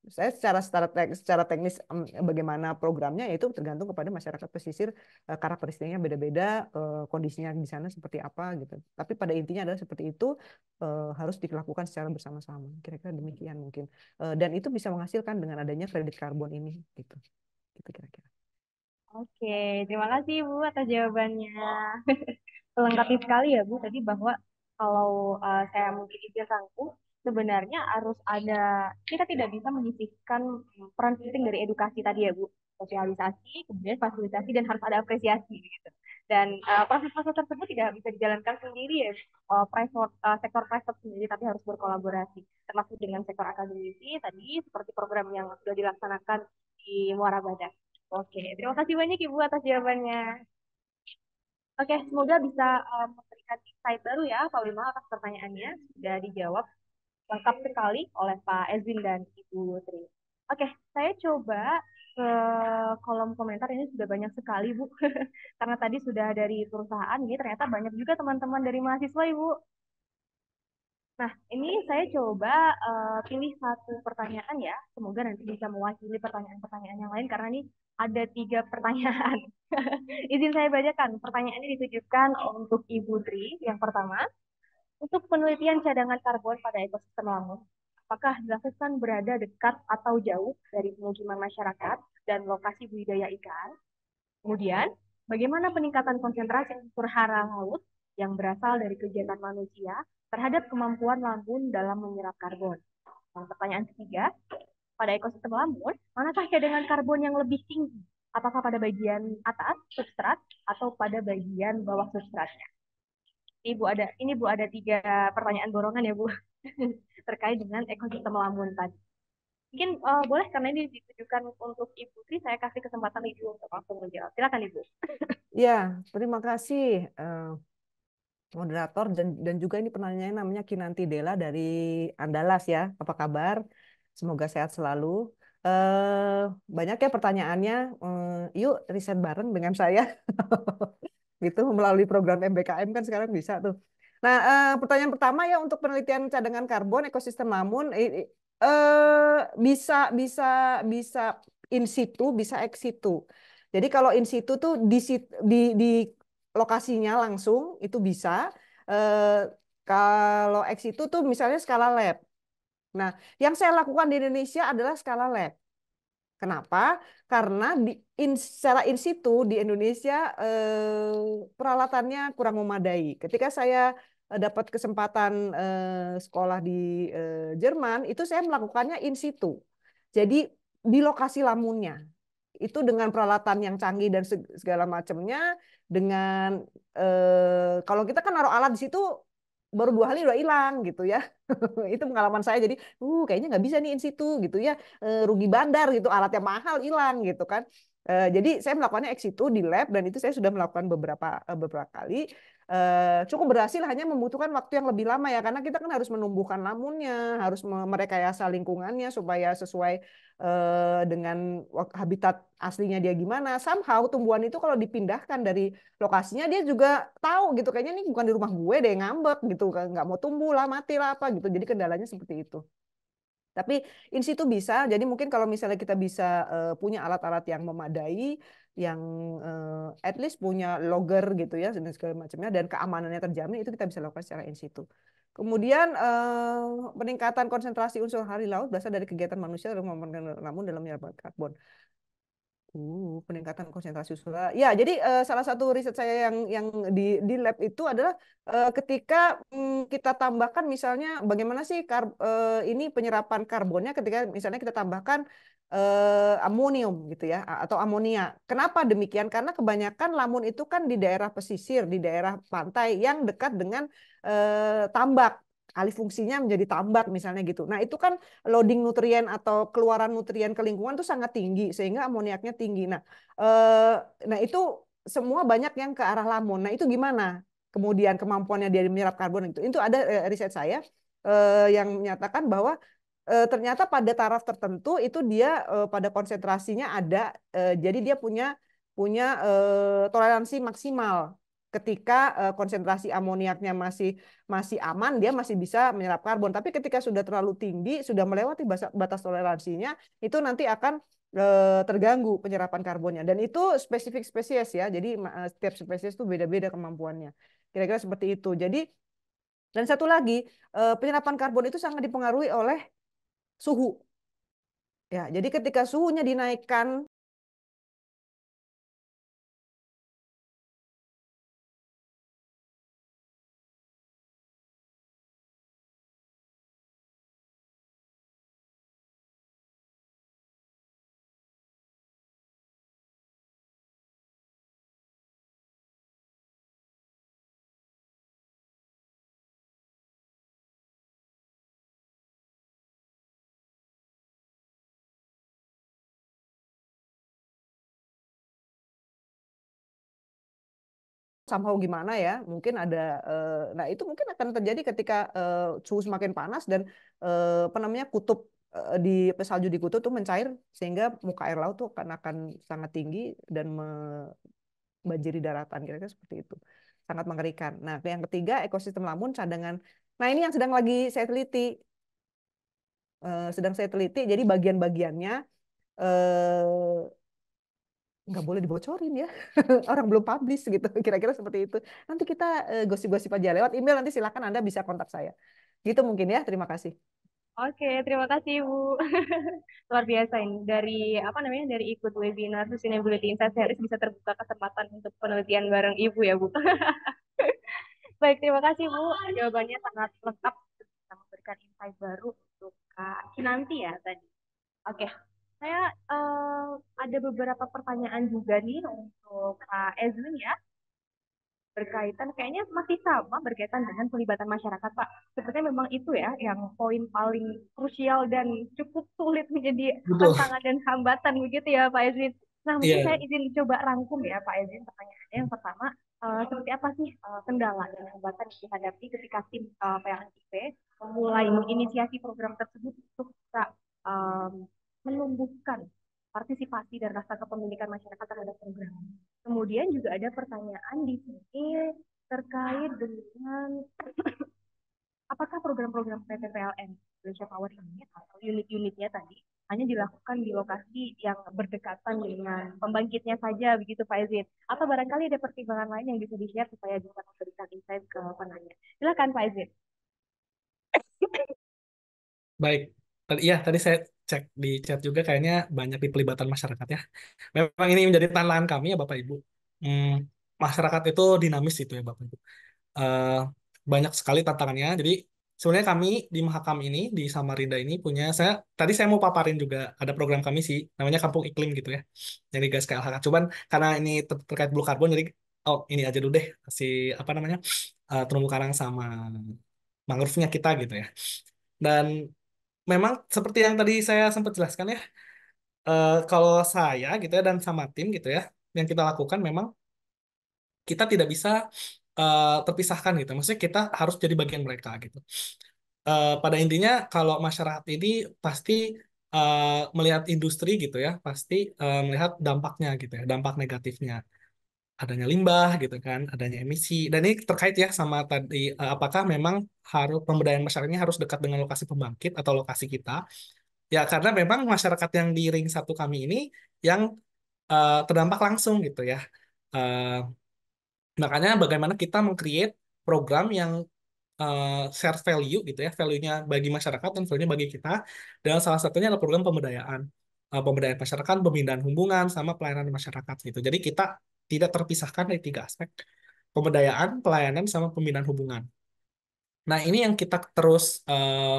Saya secara teknis bagaimana programnya itu tergantung kepada masyarakat pesisir, karakteristiknya beda-beda, kondisinya di sana seperti apa gitu. Tapi pada intinya adalah seperti itu, harus dilakukan secara bersama-sama. Kira-kira demikian mungkin. Dan itu bisa menghasilkan dengan adanya kredit karbon ini gitu. Gitu kira-kira. Oke, terima kasih Bu atas jawabannya. Melengkapi sekali ya Bu tadi bahwa kalau saya mungkin izin rangkum, sebenarnya harus ada, kita tidak bisa menyisihkan peran penting dari edukasi tadi ya Bu. Sosialisasi, kemudian fasilitasi, dan harus ada apresiasi gitu. Dan proses-proses tersebut tidak bisa dijalankan sendiri ya, sektor private sendiri, tapi harus berkolaborasi, termasuk dengan sektor akademisi tadi, seperti program yang sudah dilaksanakan di Muara Badak. Oke, terima kasih banyak Ibu atas jawabannya. Oke, semoga bisa memberikan insight baru ya Pak Wima atas pertanyaannya. Sudah dijawab lengkap sekali oleh Pak Ezin dan Ibu Tri. Oke, saya coba ke kolom komentar, ini sudah banyak sekali Bu. Karena tadi sudah dari perusahaan, ini ternyata banyak juga teman-teman dari mahasiswa Ibu. Nah, ini saya coba pilih satu pertanyaan ya. Semoga nanti bisa mewakili pertanyaan-pertanyaan yang lain, karena ini ada 3 pertanyaan. Izin saya bacakan. Pertanyaannya ditujukan untuk Ibu Tri. Yang pertama, untuk penelitian cadangan karbon pada ekosistem lamun, apakah dilakukan berada dekat atau jauh dari pemukiman masyarakat dan lokasi budidaya ikan? Kemudian, bagaimana peningkatan konsentrasi unsur hara laut yang berasal dari kegiatan manusia terhadap kemampuan lambung dalam menyerap karbon? Dan pertanyaan ketiga, pada ekosistem lambung, manakah cadangan karbon yang lebih tinggi? Apakah pada bagian atas substrat atau pada bagian bawah substratnya? Ini Bu ada 3 pertanyaan borongan ya Bu terkait dengan ekosistem lamun tadi. Mungkin boleh, karena ini ditujukan untuk Ibu Tri, saya kasih kesempatan Ibu untuk langsung menjawab. Silakan Ibu. Ya, terima kasih moderator dan juga ini penanyanya namanya Kinanti Dela dari Andalas ya. Apa kabar? Semoga sehat selalu. Banyak ya pertanyaannya. Yuk riset bareng dengan saya. Gitu melalui program MBKM kan sekarang bisa tuh. Nah, pertanyaan pertama ya, untuk penelitian cadangan karbon ekosistem lamun, bisa in situ, bisa ex situ. Jadi kalau in situ tuh di lokasinya langsung itu bisa. Kalau ex situ tuh misalnya skala lab. Nah, yang saya lakukan di Indonesia adalah skala lab. Kenapa? Karena secara in situ di Indonesia peralatannya kurang memadai. Ketika saya dapat kesempatan sekolah di Jerman, itu saya melakukannya in situ. Jadi di lokasi lamunnya. Itu dengan peralatan yang canggih dan segala macamnya. Dengan kalau kita kan naruh alat di situ baru 2 hari udah hilang gitu ya. Itu pengalaman saya. Jadi kayaknya nggak bisa nih in situ gitu ya, rugi bandar gitu, alatnya mahal hilang gitu kan. Jadi saya melakukannya ex situ di lab, dan itu saya sudah melakukan beberapa kali. Cukup berhasil, hanya membutuhkan waktu yang lebih lama ya, karena kita kan harus menumbuhkan lamunnya, harus merekayasa lingkungannya supaya sesuai dengan habitat aslinya dia gimana. Somehow tumbuhan itu kalau dipindahkan dari lokasinya, dia juga tahu gitu, kayaknya ini bukan di rumah gue deh, ngambek gitu, nggak mau tumbuh lah, mati lah apa gitu. Jadi kendalanya seperti itu. Tapi in situ bisa. Jadi mungkin kalau misalnya kita bisa punya alat-alat yang memadai, yang at least punya logger gitu ya, dan segala macamnya, dan keamanannya terjamin, itu kita bisa lakukan secara in situ. Kemudian peningkatan konsentrasi unsur hara di laut berasal dari kegiatan manusia dalam namun dalam menyerap karbon. Peningkatan konsentrasi unsur hara. Ya, jadi salah satu riset saya yang di lab itu adalah ketika kita tambahkan misalnya bagaimana sih ini penyerapan karbonnya ketika misalnya kita tambahkan amonium gitu ya atau amonia. Kenapa demikian? Karena kebanyakan lamun itu kan di daerah pesisir, di daerah pantai yang dekat dengan tambak. Alih fungsinya menjadi tambak misalnya gitu. Nah, itu kan loading nutrien atau keluaran nutrien ke lingkungan itu sangat tinggi sehingga amoniaknya tinggi. Nah itu semua banyak yang ke arah lamun. Nah, itu gimana? Kemudian kemampuannya dia menyerap karbon itu. Itu ada riset saya yang menyatakan bahwa ternyata pada taraf tertentu itu dia pada konsentrasinya ada jadi dia punya toleransi maksimal ketika konsentrasi amoniaknya masih aman dia masih bisa menyerap karbon tapi ketika sudah terlalu tinggi sudah melewati batas toleransinya itu nanti akan terganggu penyerapan karbonnya dan itu spesifik spesies ya jadi setiap spesies itu beda-beda kemampuannya kira-kira seperti itu jadi dan satu lagi penyerapan karbon itu sangat dipengaruhi oleh suhu. Ya, jadi ketika suhunya dinaikkan somehow gimana ya mungkin ada nah itu mungkin akan terjadi ketika suhu semakin panas dan apa namanya kutub di salju di kutub tuh mencair sehingga muka air laut tuh akan sangat tinggi dan membanjiri daratan kira-kira seperti itu sangat mengerikan. Nah yang ketiga ekosistem lamun cadangan. Nah ini yang sedang lagi saya teliti jadi bagian-bagiannya nggak boleh dibocorin ya orang belum publish gitu kira-kira seperti itu nanti kita gosip-gosip aja lewat email nanti silakan Anda bisa kontak saya gitu mungkin ya terima kasih. Oke, terima kasih Bu. Luar biasa ini dari apa namanya dari ikut webinar Sustainability Insight Series bisa terbuka kesempatan untuk penelitian bareng Ibu ya Bu. Baik, terima kasih Bu. Jawabannya sangat lengkap bisa memberikan insight baru untuk Kak Kinanti ya tadi. Oke, saya ada beberapa pertanyaan juga nih untuk Kak Ezlin ya. Berkaitan kayaknya masih sama berkaitan dengan pelibatan masyarakat Pak. Sepertinya memang itu ya yang poin paling krusial dan cukup sulit menjadi Betul. tantangan dan hambatan begitu ya Pak Ezlin. Nah mungkin Iya. saya izin coba rangkum ya Pak Ezlin pertanyaannya. Yang pertama seperti apa sih kendala dan hambatan yang dihadapi ketika tim PLNIP memulai menginisiasi program tersebut untuk bisa menumbuhkan partisipasi dan rasa kepemilikan masyarakat terhadap program. Kemudian juga ada pertanyaan di sini terkait dengan apakah program-program PT PLN Indonesia Power ini atau unit-unitnya tadi hanya dilakukan di lokasi yang berdekatan dengan pembangkitnya saja begitu Pak Ezin atau barangkali ada pertimbangan lain yang bisa di-share supaya bisa memberikan insight ke penanya. Silakan Pak Ezin. Baik. Tadi saya cek di chat juga kayaknya banyak di pelibatan masyarakat ya. Memang ini menjadi tantangan kami ya Bapak Ibu. Hmm, masyarakat itu dinamis itu ya Bapak Ibu. Eh, banyak sekali tantangannya. Jadi sebenarnya kami di Mahakam ini di Samarinda ini punya saya mau paparin juga ada program kami sih namanya Kampung Iklim gitu ya. Yang digas KLHK. Cuman karena ini terkait blue carbon jadi ini aja dulu deh si apa namanya terumbu karang sama mangrove-nya kita gitu ya. Dan memang seperti yang tadi saya sempat jelaskan ya, kalau saya gitu ya dan sama tim gitu ya, yang kita lakukan memang kita tidak bisa terpisahkan gitu. Maksudnya kita harus jadi bagian mereka gitu. Pada intinya kalau masyarakat ini pasti melihat industri gitu ya, pasti melihat dampaknya gitu ya, dampak negatifnya. Adanya limbah gitu kan, adanya emisi. Dan ini terkait ya sama tadi apakah memang harus pemberdayaan masyarakatnya harus dekat dengan lokasi pembangkit atau lokasi kita. Ya karena memang masyarakat yang di ring satu kami ini yang terdampak langsung gitu ya. Eh, makanya bagaimana kita meng-create program yang share value gitu ya, value-nya bagi masyarakat dan value-nya bagi kita. Dan salah satunya adalah program pemberdayaan. Pemberdayaan masyarakat, pembinaan hubungan, sama pelayanan masyarakat gitu. Jadi kita tidak terpisahkan dari tiga aspek, pemberdayaan, pelayanan, sama pembinaan hubungan. Nah, ini yang kita terus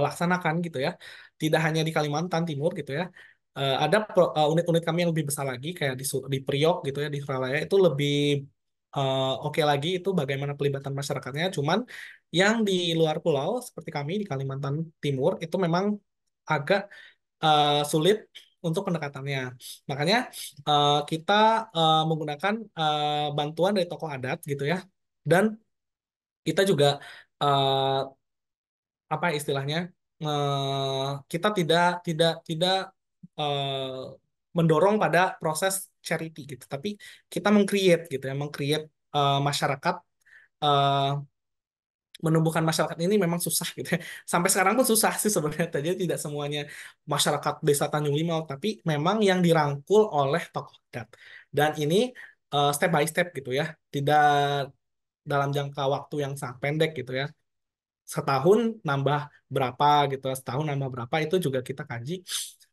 laksanakan gitu ya. Tidak hanya di Kalimantan Timur gitu ya. Ada unit-unit kami yang lebih besar lagi kayak di Priok gitu ya, di Suralaya itu lebih oke lagi itu bagaimana pelibatan masyarakatnya. Cuman yang di luar pulau seperti kami di Kalimantan Timur itu memang agak sulit untuk pendekatannya. Makanya kita menggunakan bantuan dari tokoh adat gitu ya. Dan kita juga eh, apa istilahnya, kita tidak eh, mendorong pada proses charity gitu, tapi kita meng-create gitu ya, meng-create masyarakat, eh, menumbuhkan masyarakat ini memang susah gitu ya. Sampai sekarang pun susah sih sebenarnya. Jadi tidak semuanya masyarakat Desa Tanjung Limau, tapi memang yang dirangkul oleh tokoh adat. Dan ini step by step gitu ya, tidak dalam jangka waktu yang sangat pendek gitu ya. Setahun nambah berapa gitu, setahun nambah berapa itu juga kita kaji.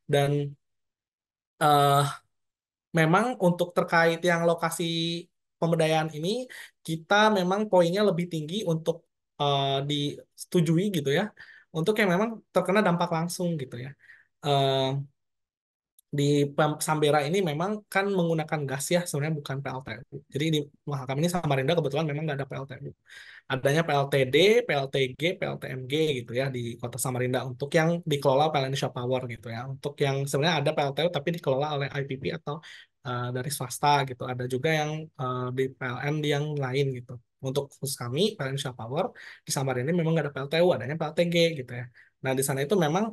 Dan eh, memang untuk terkait yang lokasi pemberdayaan ini, kita memang poinnya lebih tinggi untuk disetujui gitu ya, untuk yang memang terkena dampak langsung gitu ya. Eh, di Sambera ini memang kan menggunakan gas ya, sebenarnya bukan PLTU. Jadi di Mahakam ini Samarinda kebetulan memang nggak ada PLTU. Adanya PLTD, PLTG, PLTMG gitu ya di Kota Samarinda untuk yang dikelola PLN Indonesia Power gitu ya. Untuk yang sebenarnya ada PLTU tapi dikelola oleh IPP atau dari swasta gitu. Ada juga yang di PLN yang lain gitu. Untuk khusus kami PLN Indonesia Power di Samarinda memang nggak ada PLTU, adanya PLTG gitu ya. Nah di sana itu memang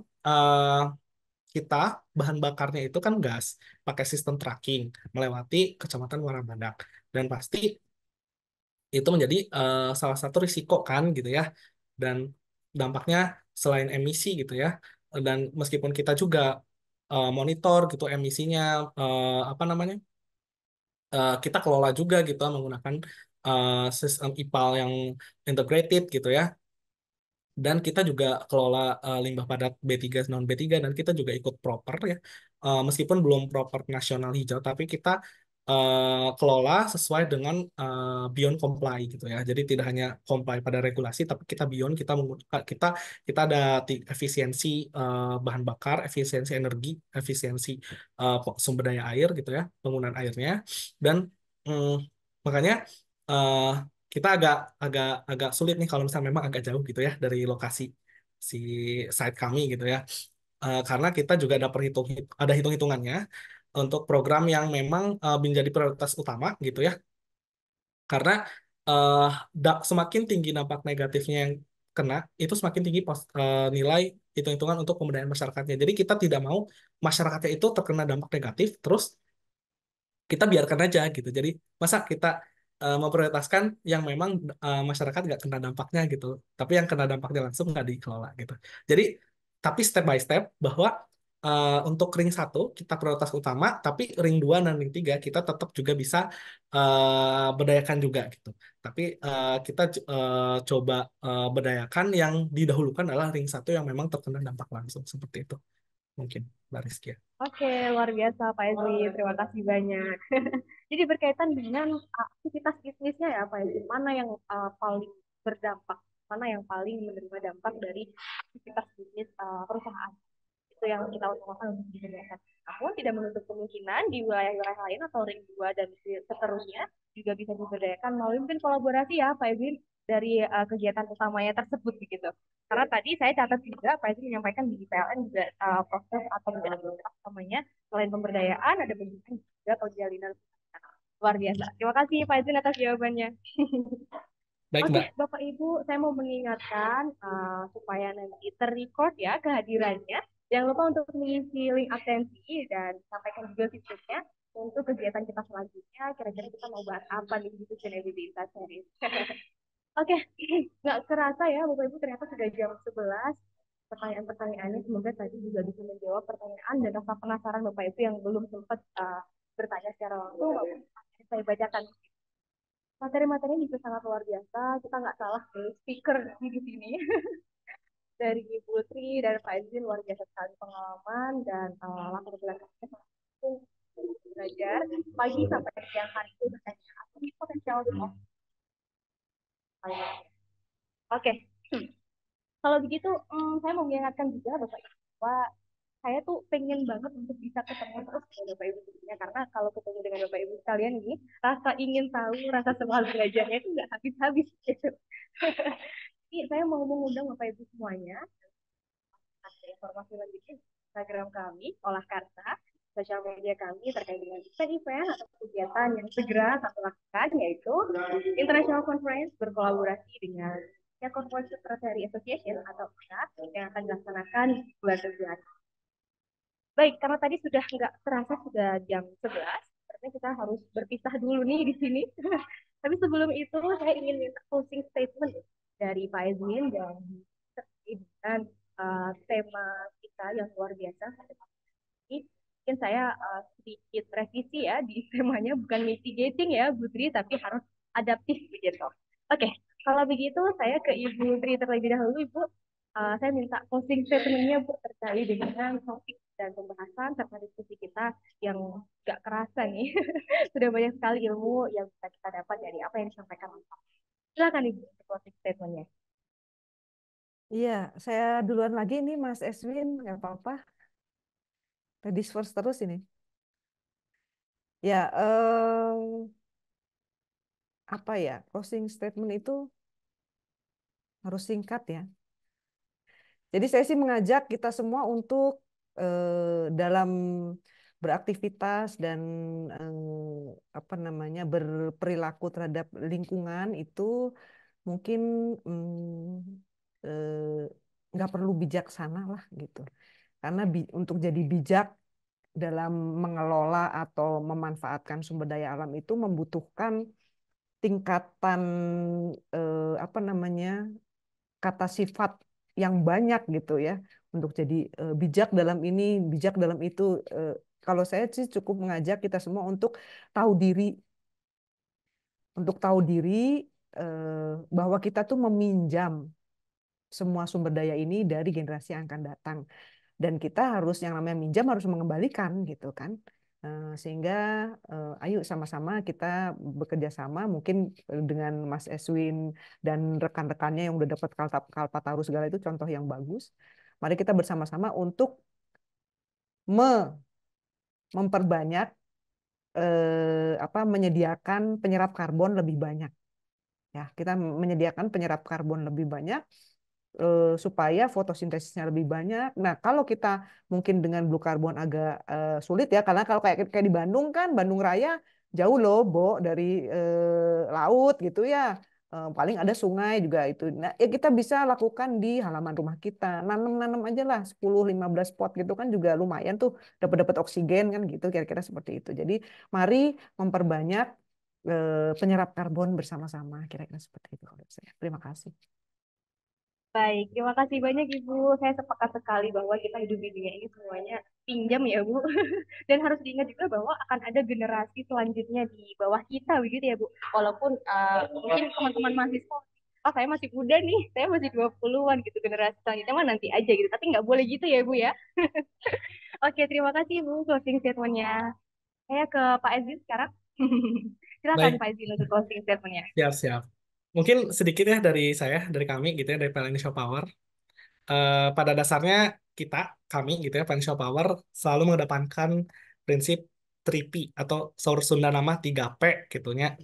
kita bahan bakarnya itu kan gas, pakai sistem tracking melewati Kecamatan Muara Badak, dan pasti itu menjadi salah satu risiko kan gitu ya, dan dampaknya selain emisi gitu ya, dan meskipun kita juga monitor gitu emisinya, apa namanya, kita kelola juga gitu menggunakan sistem IPAL yang integrated gitu ya. Dan kita juga kelola limbah padat B3 non B3, dan kita juga ikut proper ya. Meskipun belum proper nasional hijau, tapi kita kelola sesuai dengan beyond comply gitu ya. Jadi tidak hanya comply pada regulasi, tapi kita beyond, kita kita ada efisiensi bahan bakar, efisiensi energi, efisiensi sumber daya air gitu ya, penggunaan airnya. Dan mm, makanya eh, kita agak agak agak sulit nih kalau misalnya memang agak jauh gitu ya dari lokasi si site kami gitu ya. Karena kita juga ada ada hitung-hitungannya untuk program yang memang menjadi prioritas utama gitu ya. Karena eh, semakin tinggi dampak negatifnya yang kena, itu semakin tinggi nilai hitung-hitungan untuk pemberdayaan masyarakatnya. Jadi kita tidak mau masyarakatnya itu terkena dampak negatif, terus kita biarkan aja gitu. Jadi masa kita memprioritaskan yang memang masyarakat nggak kena dampaknya gitu, tapi yang kena dampaknya langsung nggak dikelola gitu. Jadi tapi step by step bahwa untuk ring satu kita prioritas utama, tapi ring 2 dan ring 3 kita tetap juga bisa berdayakan juga gitu. Tapi kita coba berdayakan yang didahulukan adalah ring satu yang memang terkena dampak langsung seperti itu. Mungkin Mbak Rizky. Oke, luar biasa Pak Ezri. Terima kasih banyak. Jadi berkaitan dengan aktivitas bisnisnya ya Pak Ezri, mana yang paling berdampak, mana yang paling menerima dampak dari aktivitas bisnis perusahaan? Itu yang kita utamakan untuk diberdayakan. Namun tidak menutup kemungkinan di wilayah-wilayah lain atau ring 2 dan seterusnya juga bisa diberdayakan melalui mungkin kolaborasi ya Pak Edwin dari kegiatan utamanya tersebut begitu. Karena tadi saya catat juga Pak Edwin menyampaikan di PLN juga proses atau menjalankan utamanya selain pemberdayaan ada pembinaan juga atau jalinan luar biasa. Terima kasih Pak Edwin atas jawabannya. Baik, Oke, Mbak. Bapak Ibu, saya mau mengingatkan supaya nanti terrecord ya kehadirannya. Jangan lupa untuk mengisi link absensi dan sampaikan juga feedbacknya untuk kegiatan kita selanjutnya. Kira-kira kita mau bahas apa nih di Sustainability Insight Series. Oke, nggak kerasa ya Bapak Ibu ternyata sudah jam 11. Pertanyaan-pertanyaannya semoga tadi juga bisa menjawab pertanyaan dan rasa penasaran Bapak Ibu yang belum sempat bertanya secara langsung. Saya bacakan. Materi-materinya juga sangat luar biasa. Kita nggak salah nih, speaker di sini. Dari Ibu Tri dan Pak Izin luar biasa sekali pengalaman dan latar belakangnya langsung belajar pagi sampai siang hari itu bertanya apa sih potensial of Oke. Kalau begitu saya mau mengingatkan juga Bapak Ibu bahwa saya tuh pengen banget untuk bisa ketemu terus dengan Bapak Ibu sebelumnya, karena kalau ketemu dengan Bapak Ibu sekalian nih rasa ingin tahu, rasa semangat belajarnya itu nggak habis-habis gitu. Jadi saya mau mengundang Bapak Ibu semuanya ada informasi lanjutnya di Instagram kami, Olah Karsa, sosial media kami terkait dengan event-event atau kegiatan yang segera kami lakukan, yaitu International Conference berkolaborasi dengan Corporate Secretary Association atau ICA yang akan dilaksanakan di bulan Februari. Baik, karena tadi sudah nggak terasa sudah jam 11, berarti kita harus berpisah dulu nih di sini. Tapi sebelum itu saya ingin minta closing statement dari Pak Edwin dan tema kita yang luar biasa. Ini mungkin saya sedikit revisi ya di temanya, bukan mitigating ya Bu Tri, tapi harus adaptif begitu. Oke, kalau begitu saya ke Ibu Tri terlebih dahulu. Ibu, saya minta closing statement-nya Bu terkait dengan topik dan pembahasan serta diskusi kita yang gak kerasa nih. Sudah banyak sekali ilmu yang bisa kita dapat dari apa yang disampaikan. Silakan Ibu closing statement-nya. Iya, saya duluan lagi nih Mas Eswin, nggak apa-apa. Ladies first terus ini. Ya, apa ya, closing statement itu harus singkat ya. Jadi saya sih mengajak kita semua untuk dalam beraktivitas dan apa namanya berperilaku terhadap lingkungan itu mungkin nggak perlu bijaksana lah gitu. Karena untuk jadi bijak dalam mengelola atau memanfaatkan sumber daya alam itu membutuhkan tingkatan apa namanya kata sifat yang banyak gitu ya untuk jadi bijak dalam ini, bijak dalam itu. Kalau saya sih cukup mengajak kita semua untuk tahu diri, bahwa kita tuh meminjam semua sumber daya ini dari generasi yang akan datang. Dan kita harus yang namanya minjam harus mengembalikan gitu kan. Sehingga ayo sama-sama kita bekerja sama mungkin dengan Mas Eswin dan rekan-rekannya yang udah dapat Kalpataru segala itu contoh yang bagus. Mari kita bersama-sama untuk memperbanyak menyediakan penyerap karbon lebih banyak. Ya, kita menyediakan penyerap karbon lebih banyak supaya fotosintesisnya lebih banyak. Nah, kalau kita mungkin dengan blue carbon agak sulit ya, karena kalau kayak di Bandung kan, Bandung Raya jauh loh, Bo, dari laut gitu ya. Paling ada sungai juga itu. Nah, ya kita bisa lakukan di halaman rumah kita. Nanam-nanam aja lah 10-15 pot gitu kan juga lumayan tuh dapat oksigen kan gitu, kira-kira seperti itu. Jadi, mari memperbanyak penyerap karbon bersama-sama, kira-kira seperti itu kalau saya. Terima kasih. Baik, terima kasih banyak Ibu. Saya sepakat sekali bahwa kita hidup di dunia ini semuanya pinjam ya Bu. Dan harus diingat juga bahwa akan ada generasi selanjutnya di bawah kita begitu ya Bu. Walaupun mungkin teman-teman mahasiswa, oh saya masih muda nih, saya masih 20-an gitu, generasi selanjutnya mah nanti aja gitu. Tapi nggak boleh gitu ya Bu ya. Oke, terima kasih Bu closing statement-nya. Saya ke Pak Ezin sekarang. Silakan Baik, Pak Ezin untuk closing statement-nya. siap-siap. Mungkin sedikit ya dari saya, dari kami gitu ya, dari PLN Indonesia Power. Pada dasarnya kami gitu ya, Financial Power selalu mengedepankan prinsip 3P atau Saur Sunda nama 3P gitunya.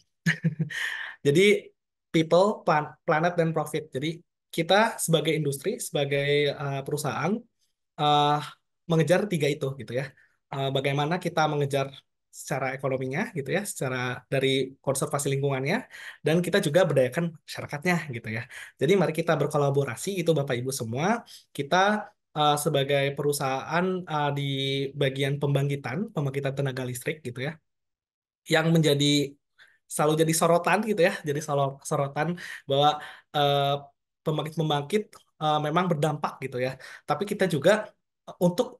Jadi people, planet, dan profit. Jadi kita sebagai industri, sebagai perusahaan uh, mengejar tiga itu gitu ya. Bagaimana kita mengejar secara ekonominya gitu ya, secara dari konservasi lingkungannya, dan kita juga berdayakan masyarakatnya gitu ya. Jadi mari kita berkolaborasi itu Bapak Ibu semua. Kita sebagai perusahaan di bagian pembangkitan tenaga listrik gitu ya, yang selalu jadi sorotan gitu ya, jadi sorotan bahwa eh, pembangkit-pembangkit memang berdampak gitu ya. Tapi kita juga untuk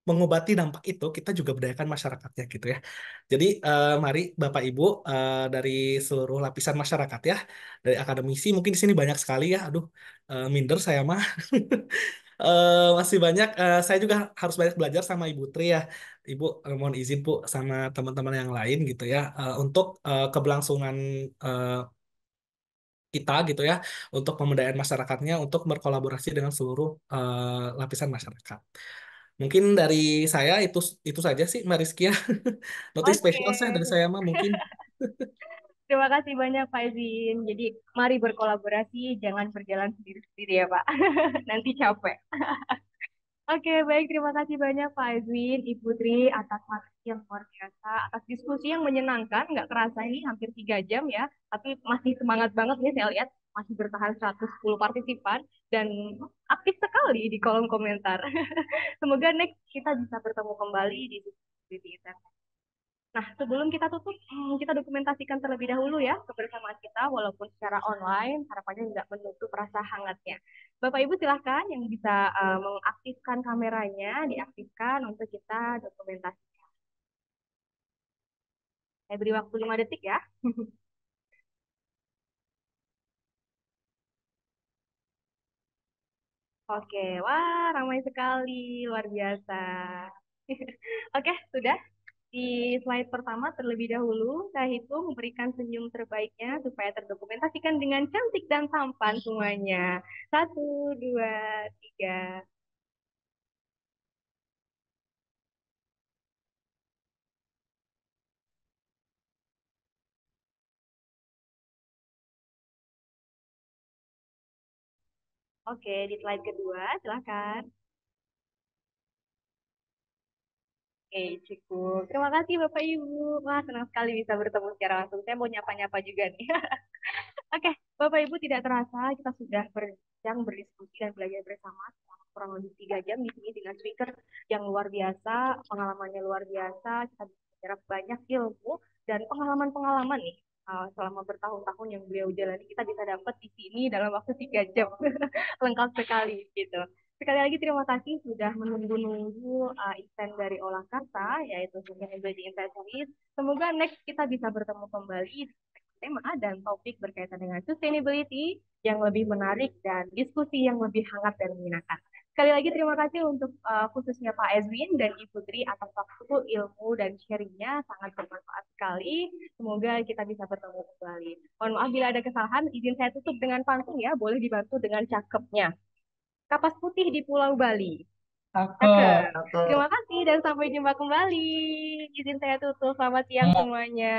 mengobati dampak itu, kita juga berdayakan masyarakatnya gitu ya. Jadi mari Bapak Ibu dari seluruh lapisan masyarakat ya, dari akademisi mungkin di sini banyak sekali ya. Aduh, minder saya mah. Masih banyak. Saya juga harus banyak belajar sama Ibu Tri ya. Ibu mohon izin Bu sama teman-teman yang lain gitu ya, untuk keberlangsungan eh, kita gitu ya, untuk pemberdayaan masyarakatnya, untuk berkolaborasi dengan seluruh lapisan masyarakat. Mungkin dari saya itu saja sih Mbak Rizky ya. Nothing Oke. special saya dari saya mah mungkin. Terima kasih banyak Pak Ezin. Jadi mari berkolaborasi, jangan berjalan sendiri-sendiri ya Pak. Nanti capek. Oke, baik. Terima kasih banyak Pak Ezin, Ibu Tri atas materi yang luar biasa, atas diskusi yang menyenangkan. Nggak kerasa ini hampir 3 jam ya, tapi masih semangat banget nih saya lihat. Masih bertahan 110 partisipan dan aktif sekali di kolom komentar. Semoga next kita bisa bertemu kembali di diskusi event. Nah, sebelum kita tutup, kita dokumentasikan terlebih dahulu ya kebersamaan kita, walaupun secara online, harapannya nggak menutup rasa hangatnya. Bapak Ibu silahkan yang bisa mengaktifkan kameranya, diaktifkan untuk kita dokumentasikan. Saya beri waktu 5 detik ya. Oke, wah ramai sekali, luar biasa. Oke, sudah. Di slide pertama terlebih dahulu, saya hitung memberikan senyum terbaiknya supaya terdokumentasikan dengan cantik dan tampan semuanya. 1, 2, 3. Oke, di slide kedua, silahkan. Oke, cukup. Terima kasih Bapak Ibu. Wah, senang sekali bisa bertemu secara langsung. Saya mau nyapa-nyapa juga nih. Oke, Bapak Ibu tidak terasa kita sudah berbincang, berdiskusi dan belajar bersama selama kurang lebih 3 jam di sini dengan speaker yang luar biasa, pengalamannya luar biasa, kita bisa belajar banyak ilmu dan pengalaman-pengalaman nih selama bertahun-tahun yang beliau jalani kita bisa dapat di sini dalam waktu 3 jam. Lengkap sekali gitu. Sekali lagi terima kasih sudah menunggu-nunggu event dari Olah Karsa, yaitu Sustainability Inventories. Semoga next kita bisa bertemu kembali tema dan topik berkaitan dengan sustainability yang lebih menarik dan diskusi yang lebih hangat dan menyenangkan. Sekali lagi terima kasih untuk khususnya Pak Ezwin dan Ibu Tri atas waktu, ilmu, dan sharingnya sangat bermanfaat sekali. Semoga kita bisa bertemu kembali. Mohon maaf bila ada kesalahan, izin saya tutup dengan pantun ya, boleh dibantu dengan cakepnya. Kapas putih di Pulau Bali. Cakep. Terima kasih dan sampai jumpa kembali. Izin saya tutup. Selamat siang semuanya.